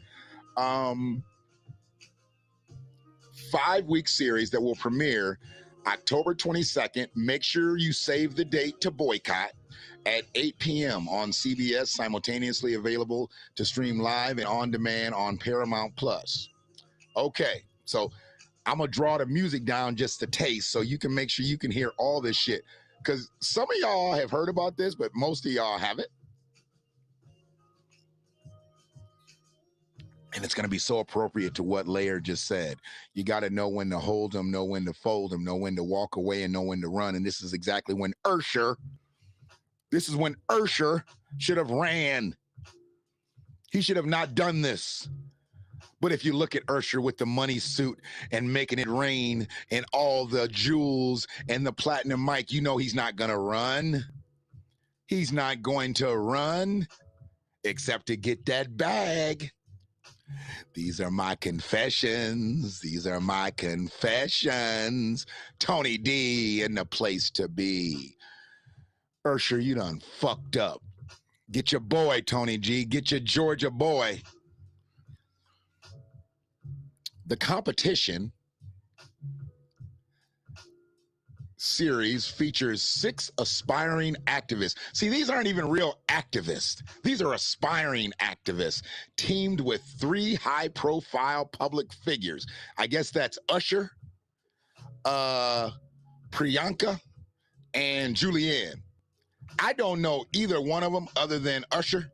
5-week series that will premiere October 22nd. Make sure you save the date to boycott at 8 p.m. on CBS, simultaneously available to stream live and on demand on Paramount Plus. Okay, so I'm gonna draw the music down just a taste so you can make sure you can hear all this shit. Because some of y'all have heard about this, but most of y'all haven't. And it's going to be so appropriate to what Lair just said. You got to know when to hold them, know when to fold them, know when to walk away, and know when to run. And this is exactly when Usher should have ran. He should have not done this. But if you look at Usher with the money suit and making it rain and all the jewels and the platinum mic, you know he's not going to run. He's not going to run except to get that bag. These are my confessions. These are my confessions. Tony D in the place to be. Usher, you done fucked up. Get your boy, Tony G. Get your Georgia boy. The competition series features 6 aspiring activists. See, these aren't even real activists. These are aspiring activists teamed with 3 high-profile public figures. I guess that's Usher, Priyanka, and Julianne. I don't know either one of them other than Usher.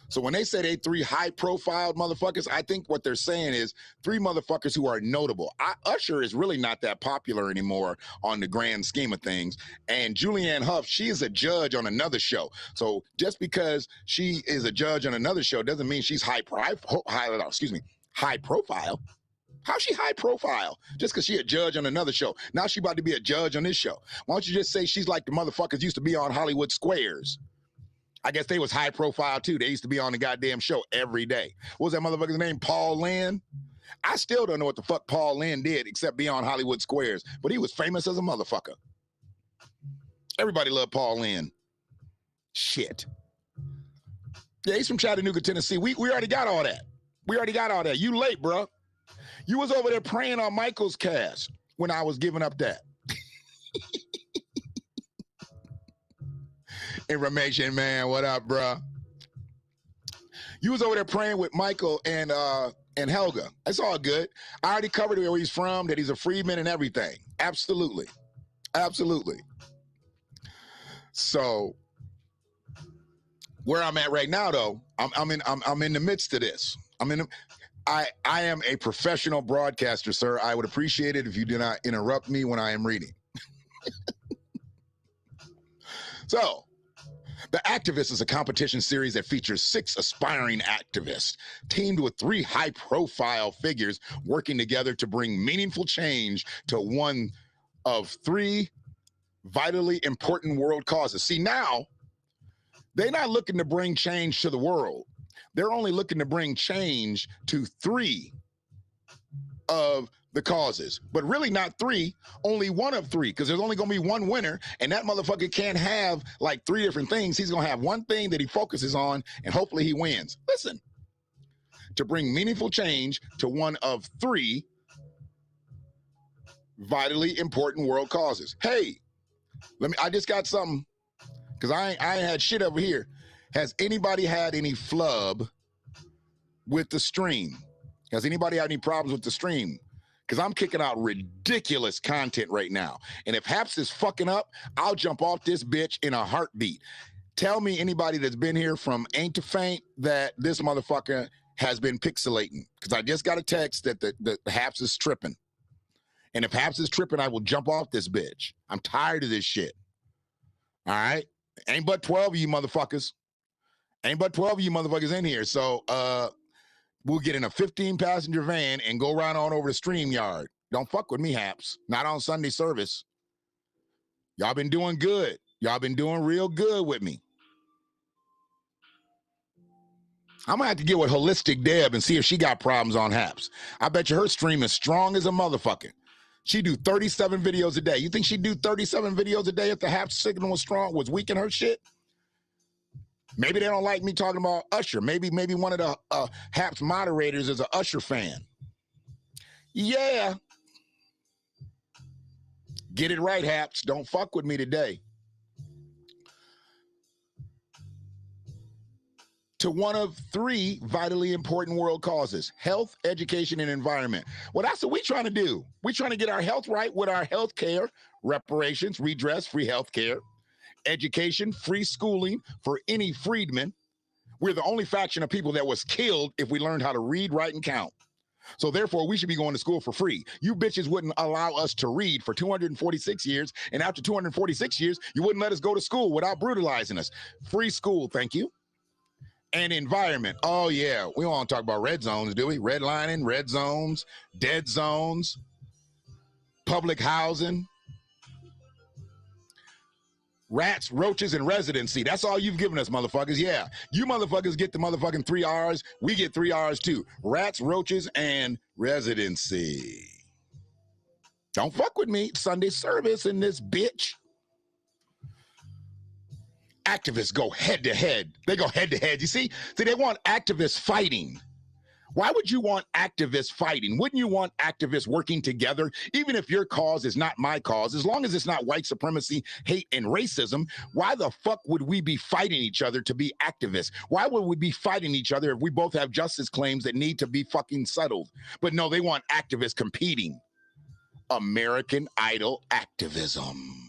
So when they say they 3 high-profile motherfuckers, I think what they're saying is 3 motherfuckers who are notable. Usher is really not that popular anymore on the grand scheme of things. And Julianne Hough, she is a judge on another show. So just because she is a judge on another show doesn't mean she's high profile. How's she high profile? Just because she a judge on another show. Now she about to be a judge on this show. Why don't you just say she's like the motherfuckers used to be on Hollywood Squares? I guess they was high profile too. They used to be on the goddamn show every day. What was that motherfucker's name? Paul Lynde? I still don't know what the fuck Paul Lynde did except be on Hollywood Squares, but he was famous as a motherfucker. Everybody loved Paul Lynde. Shit. Yeah, he's from Chattanooga, Tennessee. We already got all that. We already got all that. You late, bro. You was over there praying on Michael's cast when I was giving up that. Information, man. What up, bro? You was over there praying with Michael and Helga. That's all good. I already covered where he's from, that he's a freedman and everything. Absolutely. Absolutely. So where I'm at right now, though, I'm in the midst of this. I am a professional broadcaster, sir. I would appreciate it if you do not interrupt me when I am reading. So, The Activist is a competition series that features 6 aspiring activists teamed with 3 high-profile figures working together to bring meaningful change to one of 3 vitally important world causes. See, now, they're not looking to bring change to the world. They're only looking to bring change to 3 of the causes, but really not 3, only 1 of 3, because there's only going to be 1 winner, and that motherfucker can't have like 3 different things. He's going to have 1 thing that he focuses on, and hopefully he wins. Listen, to bring meaningful change to one of 3 vitally important world causes. Hey, I just got something, because I ain't had shit over here. Has anybody had any flub with the stream? Has anybody had any problems with the stream? Because I'm kicking out ridiculous content right now. And if Haps is fucking up, I'll jump off this bitch in a heartbeat. Tell me anybody that's been here from Ain't to Faint that this motherfucker has been pixelating. Because I just got a text that the Haps is tripping. And if Haps is tripping, I will jump off this bitch. I'm tired of this shit. All right? Ain't but 12 of you motherfuckers. Ain't but 12 of you motherfuckers in here. So, we'll get in a 15-passenger van and go right on over to StreamYard. Don't fuck with me, Haps. Not on Sunday service. Y'all been doing good. Y'all been doing real good with me. I'm gonna have to get with Holistic Deb and see if she got problems on Haps. I bet you her stream is strong as a motherfucker. She do 37 videos a day. You think she'd do 37 videos a day if the Haps signal was strong, was weak in her shit? Maybe they don't like me talking about Usher. Maybe one of the Haps moderators is an Usher fan. Yeah. Get it right, Haps. Don't fuck with me today. To one of 3 vitally important world causes: health, education, and environment. Well, that's what we're trying to do. We're trying to get our health right with our health care, reparations, redress, free health care, education, free schooling for any freedman. We're the only faction of people that was killed if we learned how to read, write, and count. So therefore, we should be going to school for free. You bitches wouldn't allow us to read for 246 years, and after 246 years, you wouldn't let us go to school without brutalizing us. Free school, thank you. And environment. Oh, yeah. We don't want to talk about red zones, do we? Redlining, red zones, dead zones, public housing, rats, roaches, and residency. That's all you've given us, motherfuckers. Yeah. You motherfuckers get the motherfucking 3 R's. We get 3 R's too. Rats, roaches, and residency. Don't fuck with me. Sunday service in this bitch. Activists go head to head. They go head to head. You see, they want activists fighting. Why would you want activists fighting? Wouldn't you want activists working together? Even if your cause is not my cause, as long as it's not white supremacy, hate, and racism, why the fuck would we be fighting each other to be activists? Why would we be fighting each other if we both have justice claims that need to be fucking settled? But no, they want activists competing. American Idol activism.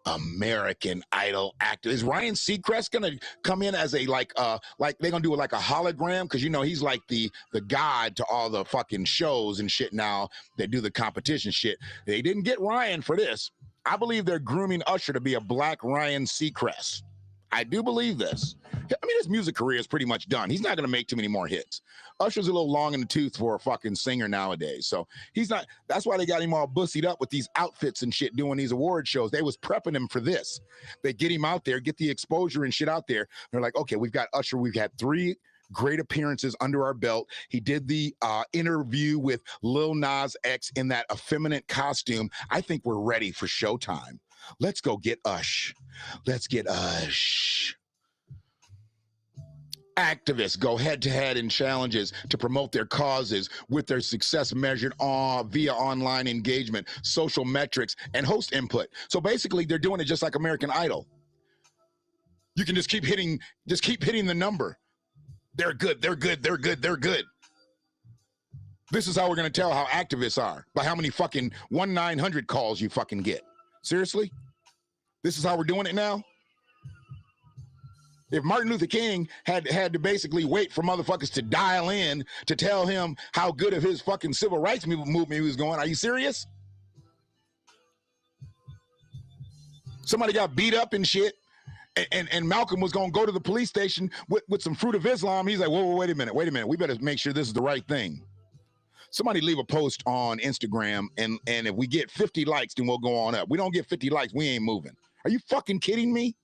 American Idol actor. Is Ryan Seacrest gonna come in as a like they're gonna do like a hologram? Because you know he's like the god to all the fucking shows and shit now that do the competition shit. They didn't get Ryan for this. I believe they're grooming Usher to be a black Ryan Seacrest. I do believe this. I mean, his music career is pretty much done. He's not going to make too many more hits. Usher's a little long in the tooth for a fucking singer nowadays. So he's not, that's why they got him all bussied up with these outfits and shit doing these award shows. They was prepping him for this. They get him out there, get the exposure and shit out there. They're like, okay, we've got Usher. We've had 3 great appearances under our belt. He did the interview with Lil Nas X in that effeminate costume. I think we're ready for showtime. Let's go get Ush. Let's get Ush. Activists go head-to-head in challenges to promote their causes with their success measured via online engagement, social metrics, and host input. So basically, they're doing it just like American Idol. You can just keep hitting the number. They're good, they're good, they're good, they're good. This is how we're going to tell how activists are, by how many fucking 1-900 calls you fucking get. Seriously? This is how we're doing it now? If Martin Luther King had to basically wait for motherfuckers to dial in to tell him how good of his fucking civil rights movement he was going, are you serious? Somebody got beat up and shit, and Malcolm was going to go to the police station with some Fruit of Islam. He's like, whoa, wait a minute. We better make sure this is the right thing. Somebody leave a post on Instagram, and if we get 50 likes, then we'll go on up. We don't get 50 likes, we ain't moving. Are you fucking kidding me?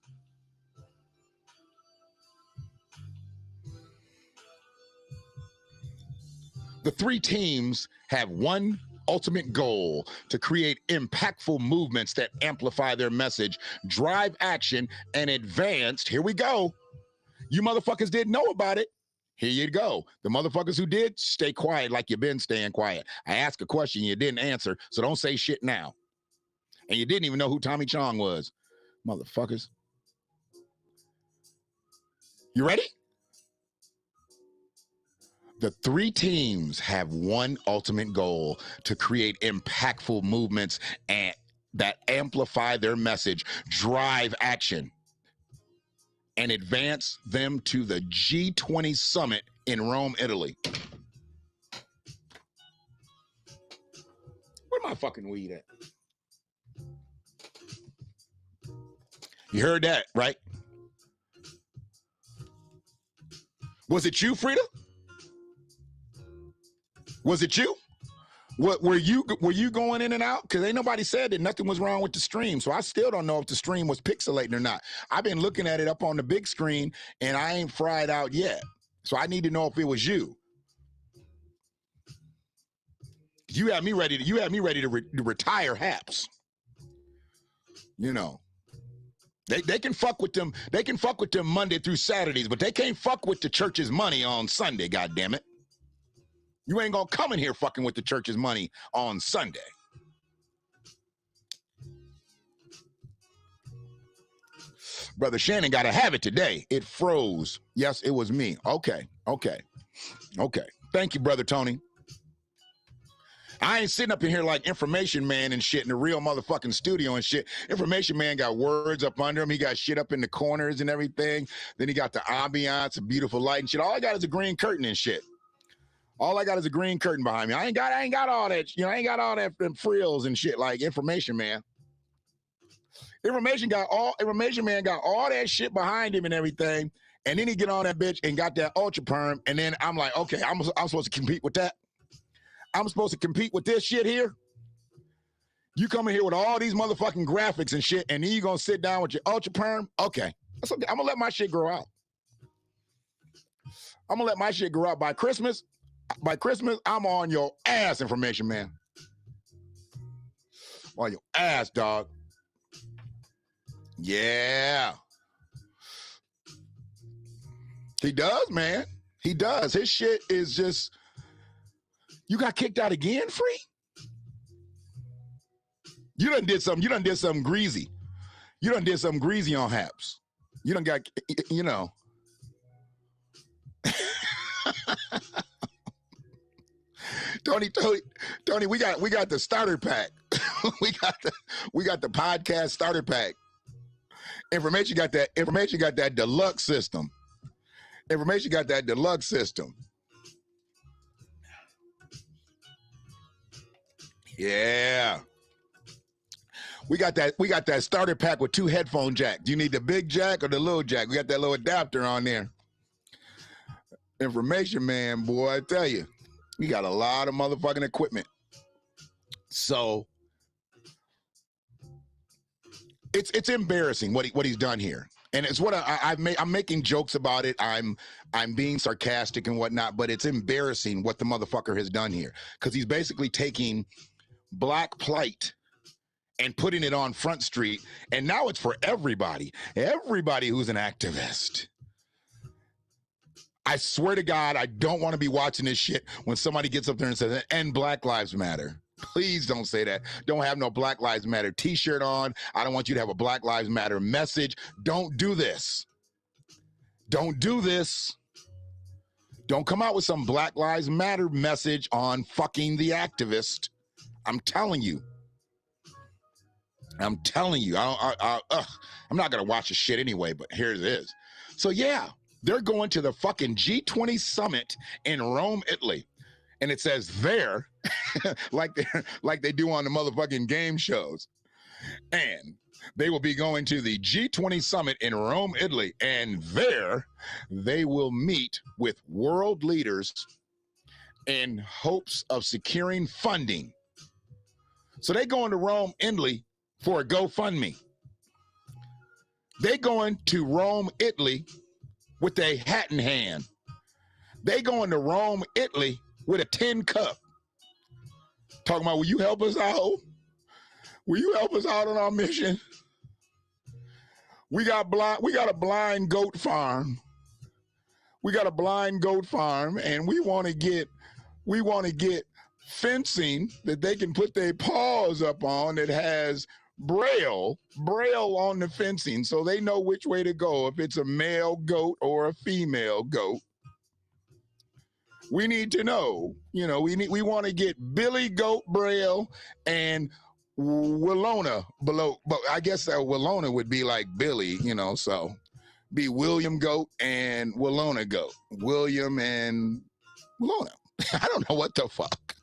The 3 teams have one ultimate goal: to create impactful movements that amplify their message, drive action, and advance. Here we go. You motherfuckers didn't know about it. Here you go. The motherfuckers who did, stay quiet like you've been staying quiet. I asked a question, you didn't answer, so don't say shit now. And you didn't even know who Tommy Chong was. Motherfuckers. You ready? The 3 teams have one ultimate goal: to create impactful movements that amplify their message, drive action, and advance them to the G20 summit in Rome, Italy. Where my fucking weed at? You heard that, right? Was it you, Frida? Was it you? What were you going in and out? Because ain't nobody said that nothing was wrong with the stream. So I still don't know if the stream was pixelating or not. I've been looking at it up on the big screen and I ain't fried out yet. So I need to know if it was you. You had me ready to retire Haps. You know. They can fuck with them. They can fuck with them Monday through Saturdays, but they can't fuck with the church's money on Sunday, goddammit. You ain't gonna come in here fucking with the church's money on Sunday. Brother Shannon got to have it today. It froze. Yes, it was me. Okay. Thank you, Brother Tony. I ain't sitting up in here like Information Man and shit in the real motherfucking studio and shit. Information Man got words up under him. He got shit up in the corners and everything. Then he got the ambiance, a beautiful light and shit. All I got is a green curtain and shit. All I got is a green curtain behind me. I ain't got all that, I ain't got all that frills and shit like Information Man. Information Man got all that shit behind him and everything. And then he get on that bitch and got that ultra perm. And then I'm like, okay, I'm supposed to compete with that. I'm supposed to compete with this shit here. You come in here with all these motherfucking graphics and shit, and then you gonna sit down with your ultra perm? Okay. That's okay. I'm gonna let my shit grow out. I'm gonna let my shit grow out. By Christmas, I'm on your ass, Information Man. On your ass, dog. Yeah. He does, man. He does. His shit is just, you got kicked out again, Free? You done did something greasy. You done did something greasy on Haps. You done got, Tony, we got the starter pack. we got the podcast starter pack. Information got that deluxe system. Information got that deluxe system. Yeah. We got that starter pack with 2 headphone jacks. Do you need the big jack or the little jack? We got that little adapter on there. Information Man, boy, I tell you, we got a lot of motherfucking equipment. So it's embarrassing what he's done here. And it's what I'm making jokes about it. I'm being sarcastic and whatnot, but it's embarrassing what the motherfucker has done here. Because he's basically taking black plight and putting it on Front Street, and now it's for everybody who's an activist. I swear to God, I don't want to be watching this shit when somebody gets up there and says, and Black Lives Matter. Please don't say that. Don't have no Black Lives Matter t-shirt on. I don't want you to have a Black Lives Matter message. Don't do this. Don't do this. Don't come out with some Black Lives Matter message on fucking the activist. I'm telling you. I'm not going to watch the shit anyway, but here it is. So yeah, they're going to the fucking G20 summit in Rome, Italy. And it says there, like they do on the motherfucking game shows. And they will be going to the G20 summit in Rome, Italy. And there they will meet with world leaders in hopes of securing funding. So they going to Rome, Italy for a GoFundMe. They going to Rome, Italy with a hat in hand. They going to Rome, Italy with a tin cup. Talking about, will you help us out? Will you help us out on our mission? We got a blind goat farm. We got a blind goat farm, and we want to get fencing that they can put their paws up on that has braille on the fencing, so they know which way to go, if it's a male goat or a female goat. We need to know, we want to get Billy Goat braille and Willona below, but I guess Willona would be like Billy, so be William Goat and Willona Goat. William and Willona. I don't know what the fuck.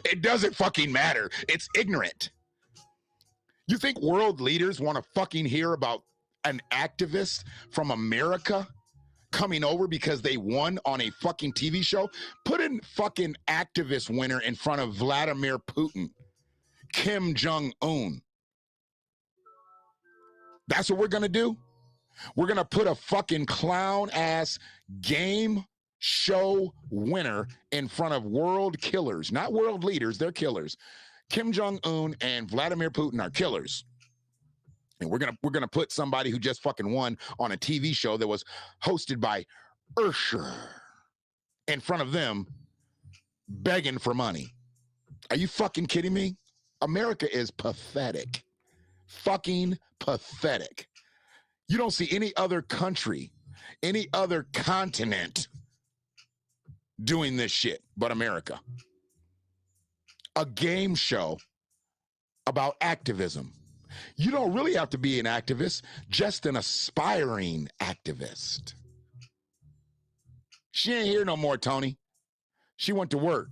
It doesn't fucking matter. It's ignorant. You think world leaders want to fucking hear about an activist from America coming over because they won on a fucking TV show? Put a fucking activist winner in front of Vladimir Putin, Kim Jong-un. That's what we're going to do? We're going to put a fucking clown ass game show winner in front of world killers, not world leaders, they're killers. Kim Jong-un and Vladimir Putin are killers. And we're gonna put somebody who just fucking won on a TV show that was hosted by Ursher in front of them begging for money. Are you fucking kidding me? America is pathetic. Fucking pathetic. You don't see any other country, any other continent doing this shit but America. A game show about activism. You don't really have to be an activist, just an aspiring activist. She ain't here no more, Tony. She went to work.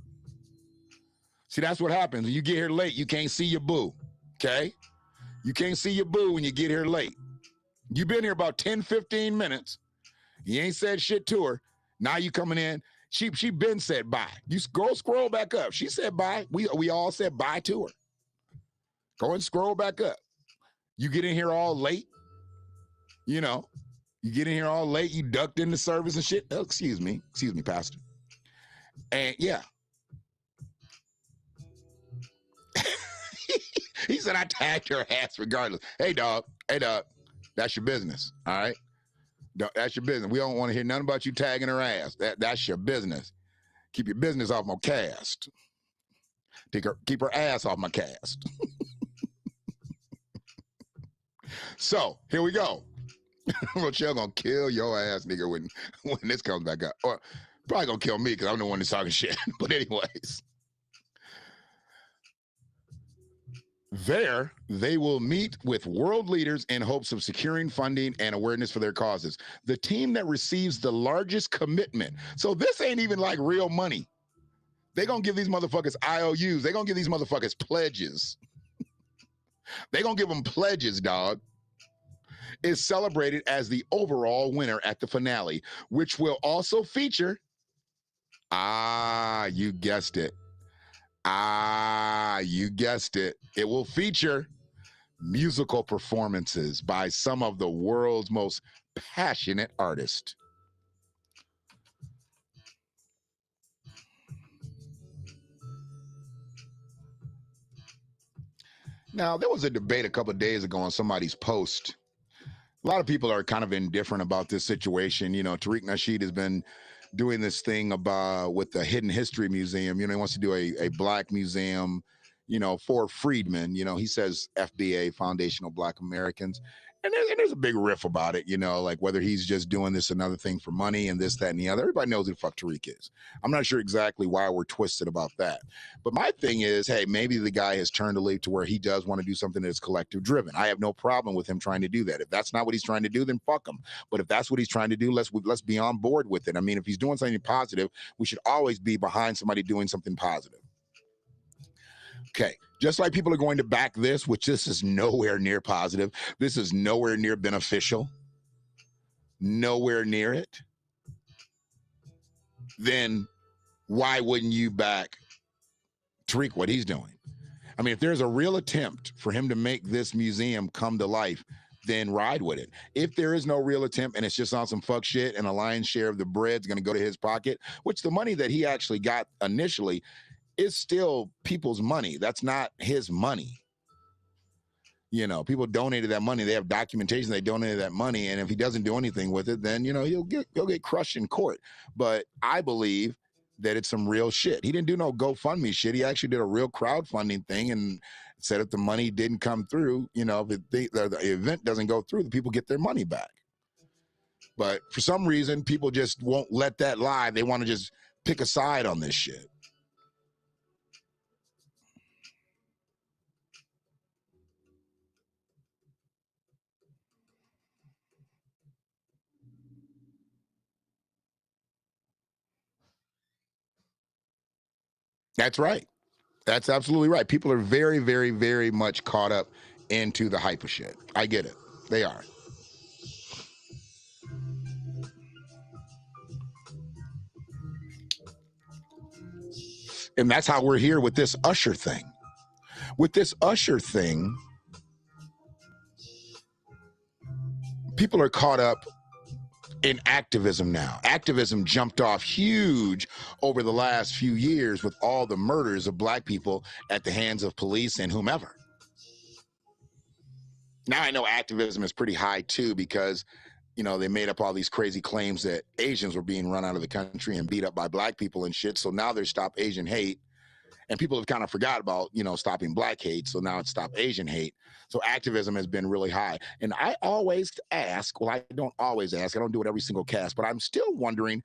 See, that's what happens. When you get here late, you can't see your boo, okay? You can't see your boo when you get here late. You've been here about 10, 15 minutes. You ain't said shit to her. Now you coming in. She been said bye. You scroll back up. She said bye. We all said bye to her. Go and scroll back up. You get in here all late. You know, you get in here all late. You ducked in the service and shit. Oh, excuse me, Pastor. And yeah. He said I tagged her ass regardless. Hey, dog. That's your business. All right. That's your business. We don't want to hear nothing about you tagging her ass. That's your business. Keep your business off my cast. Keep her ass off my cast. So here we go. Rochelle gonna kill your ass, nigga, when this comes back up. Or probably gonna kill me because I'm the one that's talking shit. But anyways. There, they will meet with world leaders in hopes of securing funding and awareness for their causes. The team that receives the largest commitment. So this ain't even like real money. They gonna give these motherfuckers IOUs. They gonna give these motherfuckers pledges. They gonna give them pledges, dog. Is celebrated as the overall winner at the finale, which will also feature, you guessed it. You guessed it. It will feature musical performances by some of the world's most passionate artists. Now, there was a debate a couple of days ago on somebody's post. A lot of people are kind of indifferent about this situation. You know, Tariq Nasheed has been doing this thing about with the Hidden History Museum. You know, he wants to do a black museum, you know, for freedmen. You know, he says FBA, Foundational Black Americans. And there's a big riff about it, you know, like whether he's just doing this another thing for money and this, that, and the other. Everybody knows who the fuck Tariq is. I'm not sure exactly why we're twisted about that. But my thing is, hey, maybe the guy has turned a leaf to where he does want to do something that's collective driven. I have no problem with him trying to do that. If that's not what he's trying to do, then fuck him. But if that's what he's trying to do, let's be on board with it. I mean, if he's doing something positive, we should always be behind somebody doing something positive. Okay, just like people are going to back this, which this is nowhere near positive. This is nowhere near beneficial. Nowhere near it. Then why wouldn't you back Tariq, what he's doing? I mean, if there's a real attempt for him to make this museum come to life, then ride with it. If there is no real attempt and it's just on some fuck shit and a lion's share of the bread's going to go to his pocket, which the money that he actually got initially is still people's money. That's not his money. You know, people donated that money. They have documentation they donated that money. And if he doesn't do anything with it, then, you know, he'll get crushed in court. But I believe that it's some real shit. He didn't do no GoFundMe shit. He actually did a real crowdfunding thing and said if the money didn't come through, you know, if the event doesn't go through, the people get their money back. But for some reason, people just won't let that lie. They want to just pick a side on this shit. That's right. That's absolutely right. People are very, very, very much caught up into the hype of shit. I get it. They are. And that's how we're here with this Usher thing. With this Usher thing, people are caught up in activism now. Activism jumped off huge over the last few years with all the murders of black people at the hands of police and whomever. Now I know activism is pretty high too, because they made up all these crazy claims that Asians were being run out of the country and beat up by black people and shit. So now they're Stop Asian Hate. And people have kind of forgot about, stopping black hate. So now it's Stop Asian Hate. So activism has been really high. And I always ask, well, I don't always ask, I don't do it every single cast, but I'm still wondering,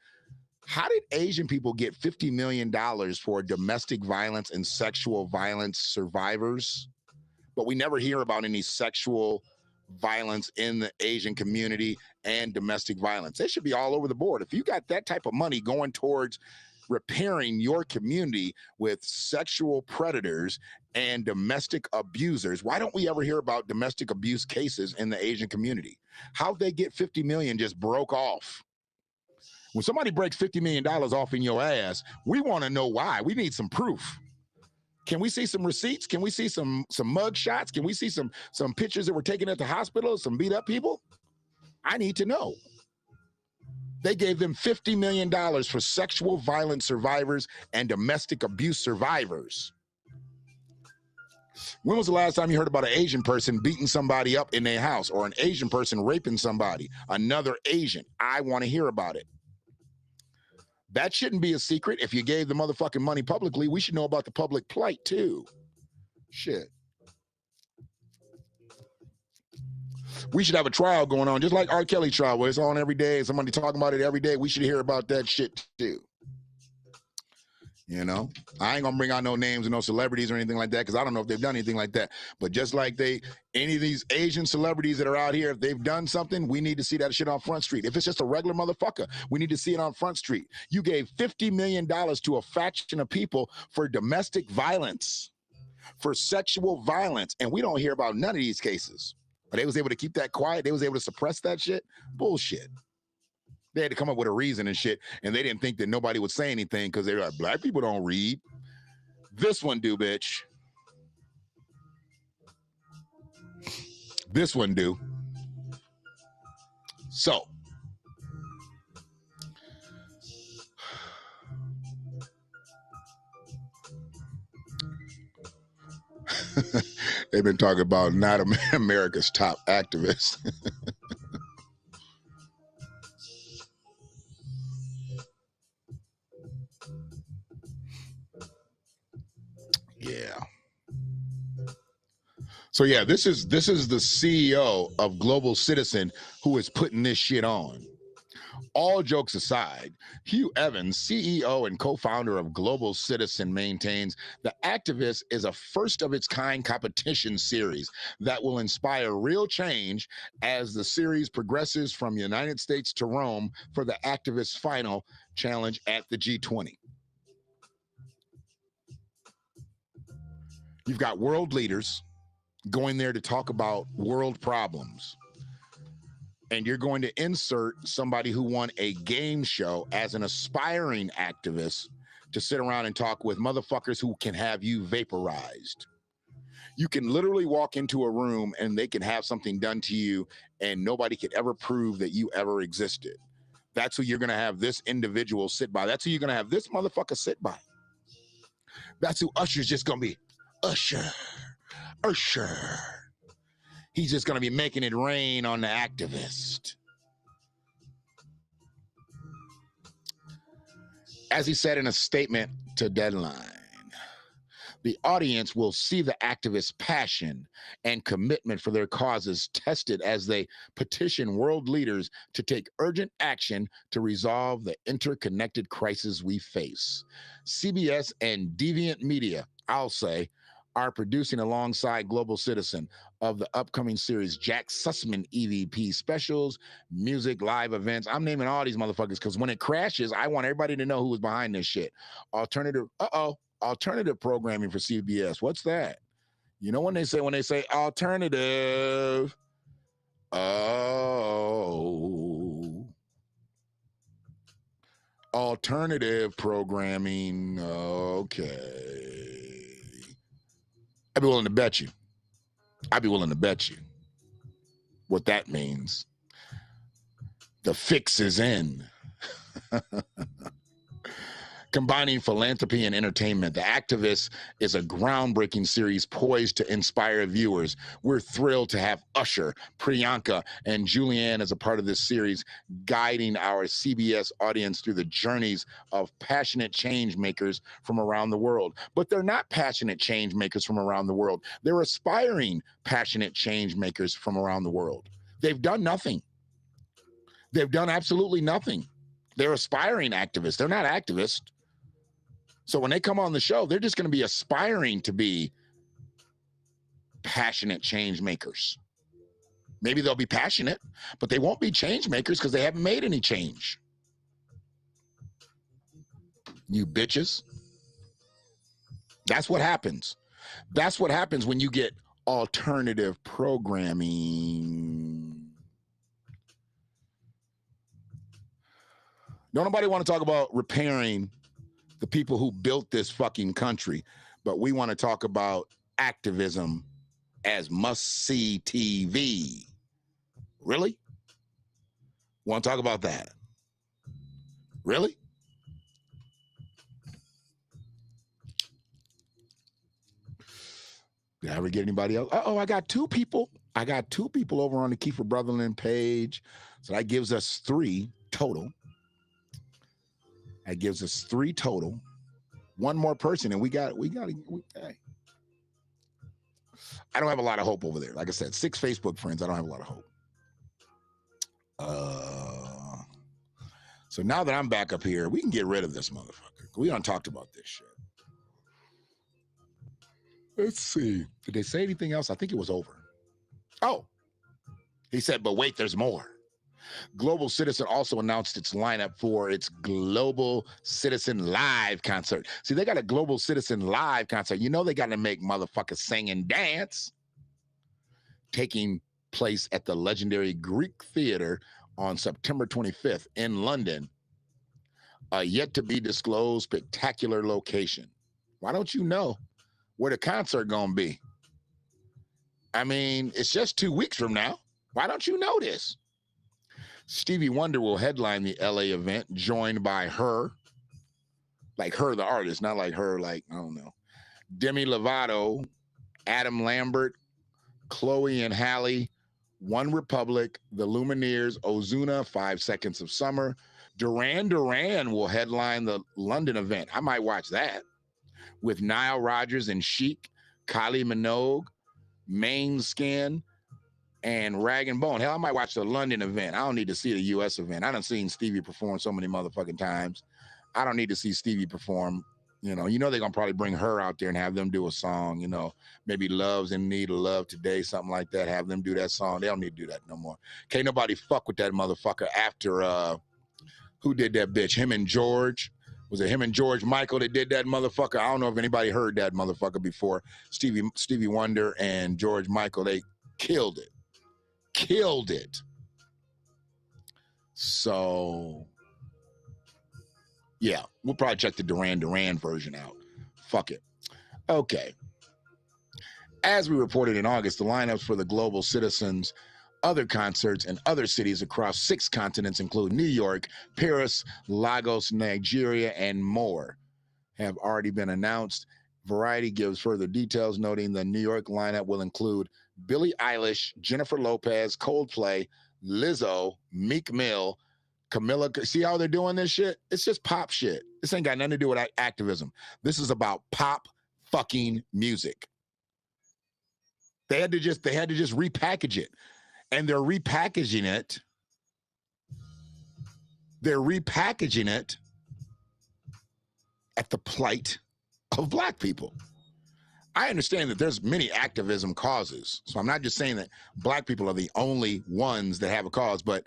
how did Asian people get $50 million for domestic violence and sexual violence survivors? But we never hear about any sexual violence in the Asian community and domestic violence. They should be all over the board. If you got that type of money going towards repairing your community with sexual predators and domestic abusers, why don't we ever hear about domestic abuse cases in the Asian community? How'd they get 50 million just broke off? When somebody breaks $50 million off in your ass, we want to know why. We need some proof. Can we see some receipts? Can we see some mug shots? Can we see some pictures that were taken at the hospital, some beat up people? I need to know. They gave them $50 million for sexual violence survivors and domestic abuse survivors. When was the last time you heard about an Asian person beating somebody up in their house, or an Asian person raping somebody, another Asian? I want to hear about it. That shouldn't be a secret. If you gave the motherfucking money publicly, we should know about the public plight too. Shit. We should have a trial going on, just like R. Kelly trial, where it's on every day. Somebody talking about it every day. We should hear about that shit too. I ain't gonna bring out no names and no celebrities or anything like that, because I don't know if they've done anything like that. But just like any of these Asian celebrities that are out here, if they've done something, we need to see that shit on Front Street. If it's just a regular motherfucker, we need to see it on Front Street. You gave $50 million to a faction of people for domestic violence, for sexual violence, and we don't hear about none of these cases. But they was able to keep that quiet. They was able to suppress that shit. Bullshit. They had to come up with a reason and shit, and they didn't think that nobody would say anything because they were like, black people don't read. This one do, bitch. This one do. So, they've been talking about not America's top activists. Yeah. So yeah, this is the CEO of Global Citizen who is putting this shit on. All jokes aside, Hugh Evans, CEO and co-founder of Global Citizen, maintains The Activist is a first-of-its-kind competition series that will inspire real change as the series progresses from the United States to Rome for the Activist final challenge at the G20. You've got world leaders going there to talk about world problems. And you're going to insert somebody who won a game show as an aspiring activist to sit around and talk with motherfuckers who can have you vaporized. You can literally walk into a room and they can have something done to you and nobody could ever prove that you ever existed. That's who you're going to have this individual sit by. That's who you're going to have this motherfucker sit by. That's who Usher's just going to be. Usher. He's just going to be making it rain on the activist. As he said in a statement to Deadline, the audience will see the activists' passion and commitment for their causes tested as they petition world leaders to take urgent action to resolve the interconnected crisis we face. CBS and Deviant Media, I'll say, are producing alongside Global Citizen of the upcoming series Jack Sussman EVP specials, music, live events. I'm naming all these motherfuckers because when it crashes, I want everybody to know who was behind this shit. Alternative programming for CBS. What's that? You know when they say alternative. Oh. Alternative programming. Okay. I'd be willing to bet you what that means. The fix is in. Combining philanthropy and entertainment, The Activist is a groundbreaking series poised to inspire viewers. We're thrilled to have Usher, Priyanka, and Julianne as a part of this series, guiding our CBS audience through the journeys of passionate change makers from around the world. But they're not passionate change makers from around the world. They're aspiring passionate change makers from around the world. They've done nothing. They've done absolutely nothing. They're aspiring activists. They're not activists. So when they come on the show, they're just going to be aspiring to be passionate change makers. Maybe they'll be passionate, but they won't be change makers because they haven't made any change. You bitches. That's what happens. That's what happens when you get alternative programming. Don't nobody want to talk about repairing the people who built this fucking country, but we want to talk about activism as must-see TV. Really? Want to talk about that? Really? Did I ever get anybody else? Uh-oh, I got two people. I got two people over on the Kiefer Brotherland page. So that gives us 3 total. That gives us 3 total. One more person, and we got. Hey. I don't have a lot of hope over there. Like I said, 6 Facebook friends. I don't have a lot of hope. So now that I'm back up here, we can get rid of this motherfucker. We done talked about this shit. Let's see. Did they say anything else? I think it was over. Oh, he said, but wait, there's more. Global Citizen also announced its lineup for its Global Citizen Live concert. See, they got a Global Citizen Live concert. You know they got to make motherfuckers sing and dance. Taking place at the legendary Greek Theater on September 25th in London. A yet-to-be-disclosed spectacular location. Why don't you know where the concert gonna be? I mean, it's just 2 weeks from now. Why don't you know this? Stevie Wonder will headline the LA event, joined by her, like her, the artist, not like her, like, I don't know, Demi Lovato, Adam Lambert, Chloe and Halle, One Republic, The Lumineers, Ozuna, 5 Seconds of Summer. Duran Duran will headline the London event. I might watch that. With Nile Rodgers and Chic, Kylie Minogue, Main Skin, and Rag and Bone. Hell, I might watch the London event. I don't need to see the US event. I done seen Stevie perform so many motherfucking times. I don't need to see Stevie perform. You know they're gonna probably bring her out there and have them do a song, maybe Love's in Need of Love Today, something like that. Have them do that song. They don't need to do that no more. Can't nobody fuck with that motherfucker after who did that bitch? Him and George. Was it him and George Michael that did that motherfucker? I don't know if anybody heard that motherfucker before. Stevie Wonder and George Michael, they killed it. Killed it. So, yeah, we'll probably check the Duran Duran version out. Fuck it. Okay. As we reported in August, the lineups for the Global Citizens' other concerts in other cities across 6 continents include New York, Paris, Lagos, Nigeria, and more have already been announced. Variety gives further details, noting the New York lineup will include Billie Eilish, Jennifer Lopez, Coldplay, Lizzo, Meek Mill, Camila. See how they're doing this shit? It's just pop shit. This ain't got nothing to do with activism. This is about pop fucking music. They had to just repackage it. And they're repackaging it. They're repackaging it at the plight of Black people. I understand that there's many activism causes. So I'm not just saying that Black people are the only ones that have a cause, but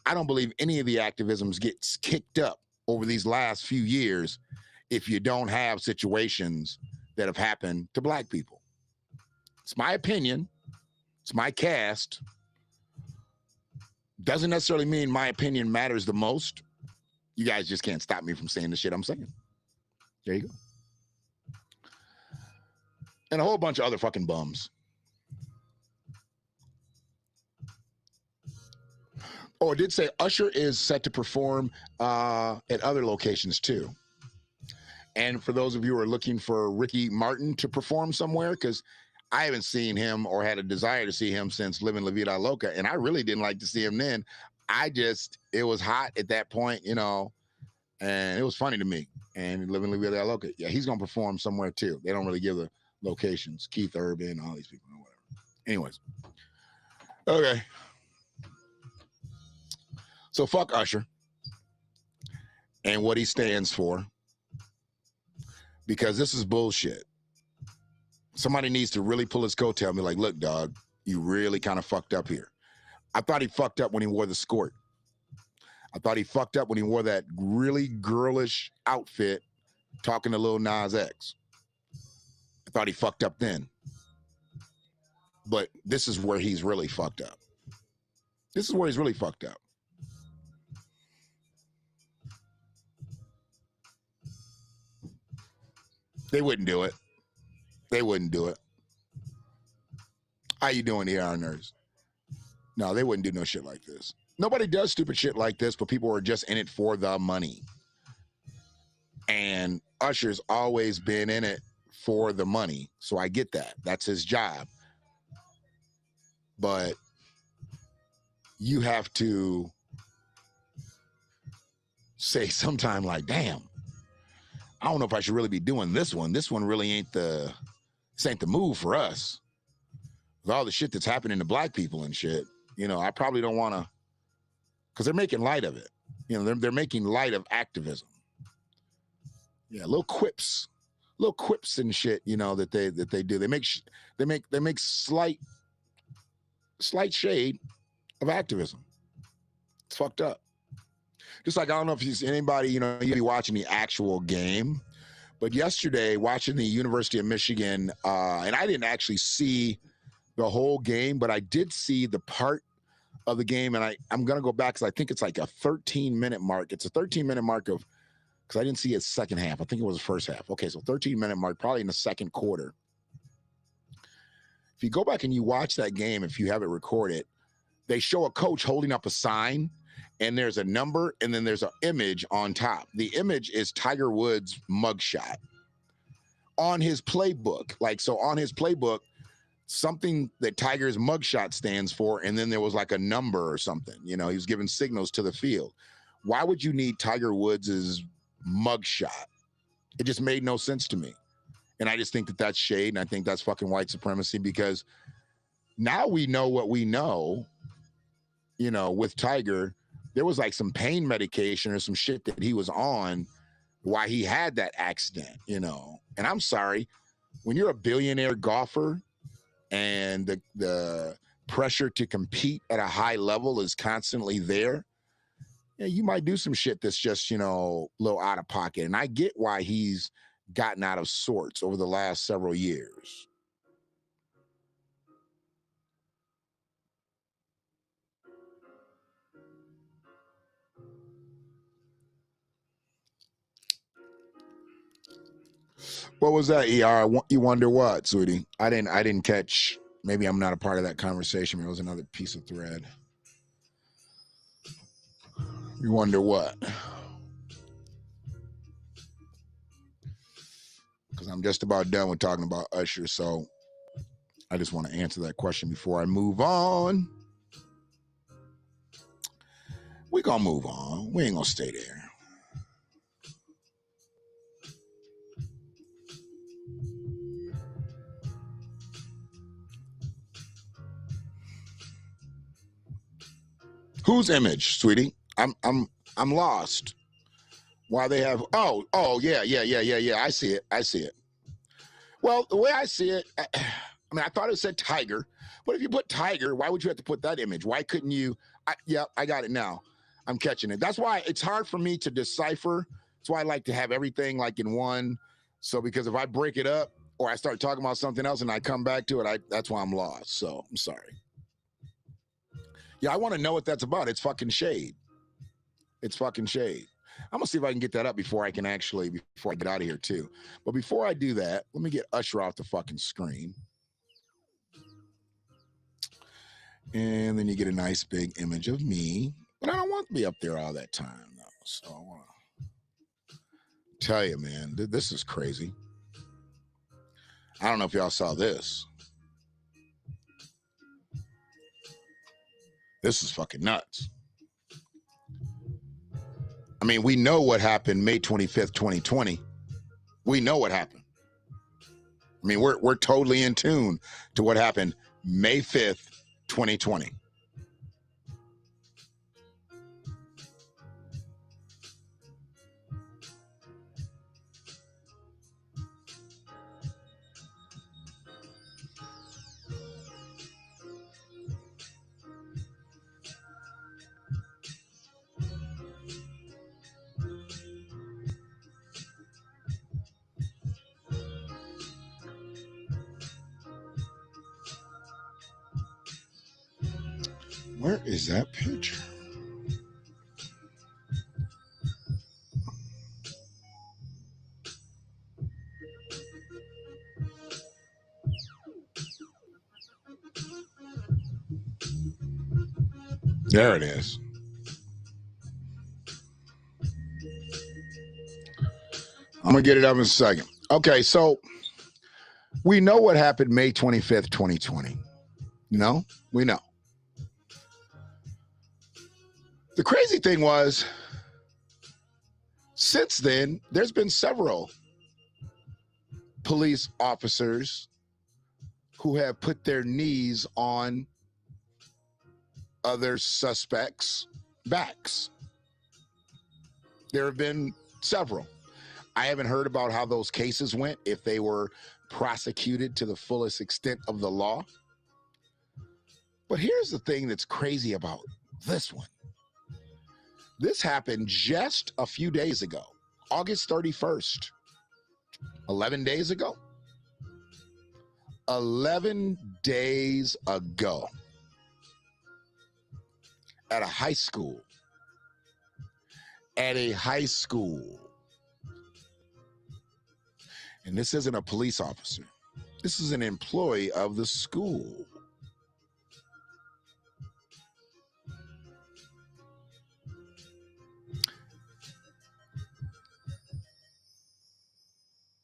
I don't believe any of the activisms gets kicked up over these last few years if you don't have situations that have happened to Black people. It's my opinion. It's my cast. Doesn't necessarily mean my opinion matters the most. You guys just can't stop me from saying the shit I'm saying. There you go. And a whole bunch of other fucking bums. Oh, it did say Usher is set to perform at other locations too. And for those of you who are looking for Ricky Martin to perform somewhere, because I haven't seen him or had a desire to see him since Living La Vida Loca, and I really didn't like to see him then. It was hot at that point, you know, and it was funny to me. And Living La Vida Loca, yeah, he's gonna perform somewhere too. They don't really give the locations. Keith Urban, all these people, or whatever. Anyways, okay. So fuck Usher and what he stands for, because this is bullshit. Somebody needs to really pull his coattail and be like, look, dog, you really kind of fucked up here. I thought he fucked up when he wore the skirt. I thought he fucked up when he wore that really girlish outfit talking to Lil Nas X. I thought he fucked up then. But this is where he's really fucked up. This is where he's really fucked up. They wouldn't do it. They wouldn't do it. How you doing here, our nerds? No, they wouldn't do no shit like this. Nobody does stupid shit like this, but people are just in it for the money. And Usher's always been in it for the money. So I get that. That's his job. But you have to say sometime like, damn, I don't know if I should really be doing this one. This one really ain't the move for us. With all the shit that's happening to black people and shit, you know, I probably don't want to, because they're making light of it. You know, they're making light of activism. Yeah, little quips and shit, you know, that they do. They make slight shade of activism. It's fucked up. Just like, I don't know if anybody, you know, you'd be watching the actual game, but yesterday watching the University of Michigan, and I didn't actually see the whole game, but I did see the part of the game, and I'm going to go back because I think it's like a 13-minute mark. It's a 13-minute mark of, because I didn't see his second half. I think it was the first half. Okay, so 13-minute mark, probably in the second quarter. If you go back and you watch that game, if you have it recorded, they show a coach holding up a sign, and there's a number, and then there's an image on top. The image is Tiger Woods' mugshot on his playbook. Like, so on his playbook, something that Tiger's mugshot stands for, and then there was like a number or something. You know, he was giving signals to the field. Why would you need Tiger Woods' mugshot? It just made no sense to me. And I just think that that's shade, and I think that's fucking white supremacy, because now we know what we know, you know, with Tiger. There was like some pain medication or some shit that he was on why he had that accident, you know. And I'm sorry, when you're a billionaire golfer and the pressure to compete at a high level is constantly there, yeah, you might do some shit that's just, you know, a little out of pocket. And I get why he's gotten out of sorts over the last several years. What was that, ER? You wonder what, sweetie? I didn't catch. Maybe I'm not a part of that conversation. It was another piece of thread. You wonder what? Because I'm just about done with talking about Usher, so I just want to answer that question before I move on. We're going to move on. We ain't going to stay there. Whose image, sweetie? I'm lost. Why they have? Oh yeah. I see it. Well, the way I see it, I mean, I thought it said Tiger, but if you put Tiger, why would you have to put that image? Why couldn't you? I got it now. I'm catching it. That's why it's hard for me to decipher. That's why I like to have everything like in one. So because if I break it up or I start talking about something else and I come back to it, that's why I'm lost. So I'm sorry. Yeah, I want to know what that's about. It's fucking shade. It's fucking shade. I'm gonna see if I can get that up before I get out of here too. But before I do that, let me get Usher off the fucking screen. And then you get a nice big image of me. But I don't want to be up there all that time, though. So I want to tell you, man, this is crazy. I don't know if y'all saw this. This is fucking nuts. I mean, we know what happened May 25th, 2020. We know what happened. I mean, we're totally in tune to what happened May 5th, 2020. Where is that picture? There it is. I'm going to get it up in a second. Okay, so we know what happened May 25th, 2020. No, we know. The crazy thing was, since then, there's been several police officers who have put their knees on other suspects' backs. There have been several. I haven't heard about how those cases went, if they were prosecuted to the fullest extent of the law. But here's the thing that's crazy about this one. This happened just a few days ago, August 31st, 11 days ago. 11 days ago at a high school. At a high school. And this isn't a police officer. This is an employee of the school.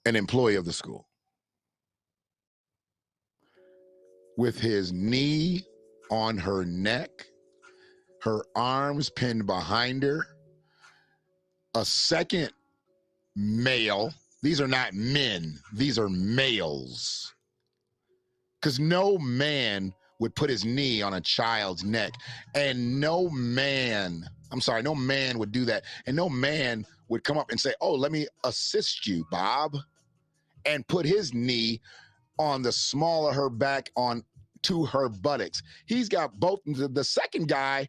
An employee of the school. With his knee on her neck, her arms pinned behind her, a second male. These are not men. These are males. Because no man would put his knee on a child's neck. And no man would do that. And no man would come up and say, oh, let me assist you, Bob. And put his knee on the small of her back to her buttocks. He's got both. The second guy,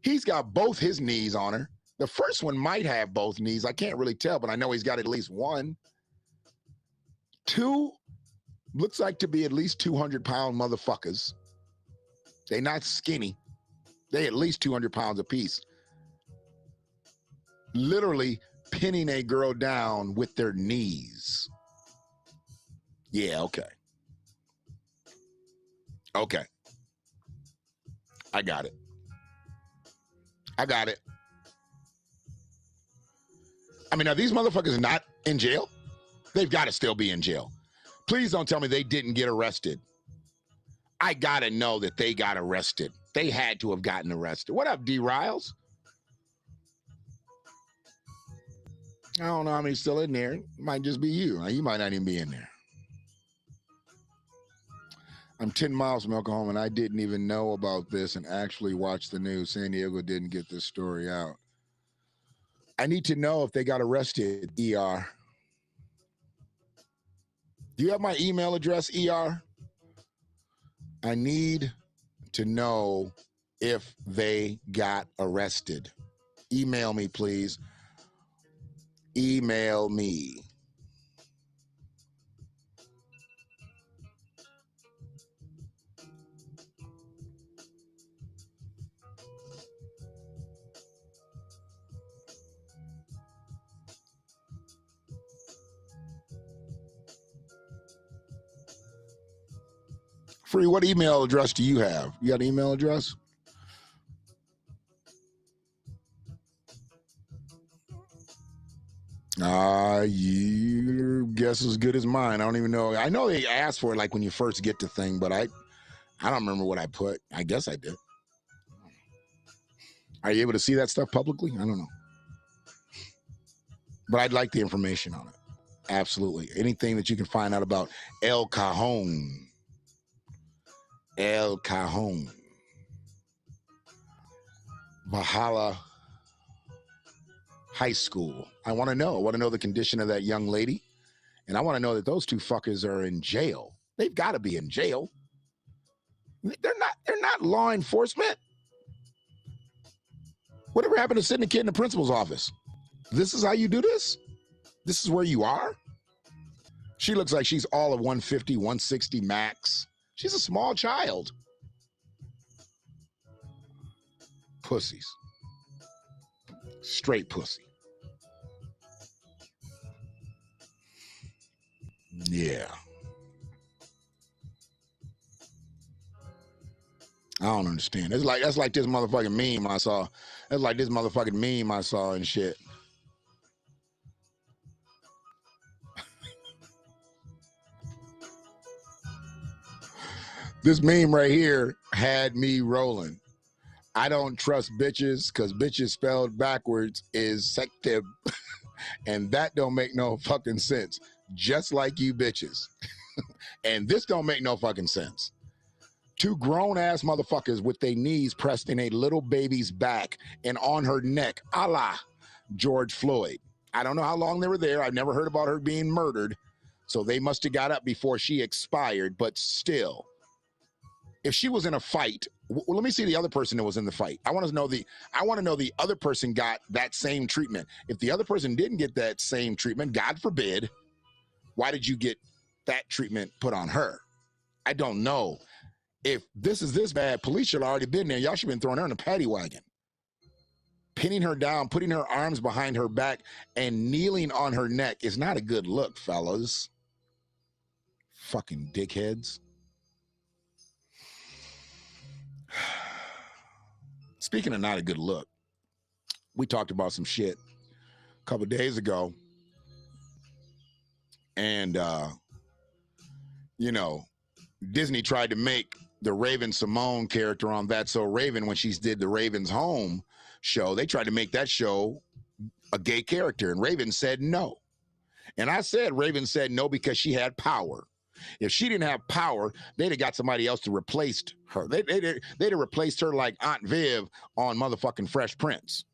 he's got both his knees on her. The first one might have both knees. I can't really tell, but I know he's got at least one. Two looks like to be at least 200-pound motherfuckers. They not skinny. They at least 200 pounds apiece. Literally pinning a girl down with their knees. Yeah, okay. Okay. I got it. I mean, are these motherfuckers not in jail? They've got to still be in jail. Please don't tell me they didn't get arrested. I got to know that they got arrested. They had to have gotten arrested. What up, D. Riles? I don't know how many's still in there. It might just be you. You might not even be in there. I'm 10 miles from Oklahoma, and I didn't even know about this and actually watched the news. San Diego didn't get this story out. I need to know if they got arrested, ER. Do you have my email address, ER? I need to know if they got arrested. Email me, please. Email me. Free, what email address do you have? You got an email address? Your guess is as good as mine. I don't even know. I know they asked for it like when you first get the thing, but I don't remember what I put. I guess I did. Are you able to see that stuff publicly? I don't know. But I'd like the information on it. Absolutely. Anything that you can find out about El Cajon. El Cajon. Valhalla High School. I want to know. I want to know the condition of that young lady. And I want to know that those two fuckers are in jail. They've got to be in jail. They're not law enforcement. Whatever happened to sitting a kid in the principal's office? This is how you do this? This is where you are? She looks like she's all of 150, 160 max. She's a small child. Pussies. Straight pussy. Yeah. I don't understand. That's like this motherfucking meme I saw. That's like this motherfucking meme I saw and shit. This meme right here had me rolling. I don't trust bitches because bitches spelled backwards is sective. And that don't make no fucking sense. Just like you bitches. And this don't make no fucking sense. Two grown-ass motherfuckers with their knees pressed in a little baby's back and on her neck, a la George Floyd. I don't know how long they were there. I've never heard about her being murdered. So they must have got up before she expired. But still, if she was in a fight, let me see the other person that was in the fight. I want to know the other person got that same treatment. If the other person didn't get that same treatment, God forbid, why did you get that treatment put on her? I don't know. If this is this bad, police should have already been there. Y'all should have been throwing her in a paddy wagon. Pinning her down, putting her arms behind her back, and kneeling on her neck is not a good look, fellas. Fucking dickheads. Speaking of not a good look, we talked about some shit a couple of days ago. And, Disney tried to make the Raven Simone character on That's So Raven when she did the Raven's Home show. They tried to make that show a gay character, and Raven said no. And I said Raven said no because she had power. If she didn't have power, they'd have got somebody else to replace her. They'd have replaced her like Aunt Viv on motherfucking Fresh Prince.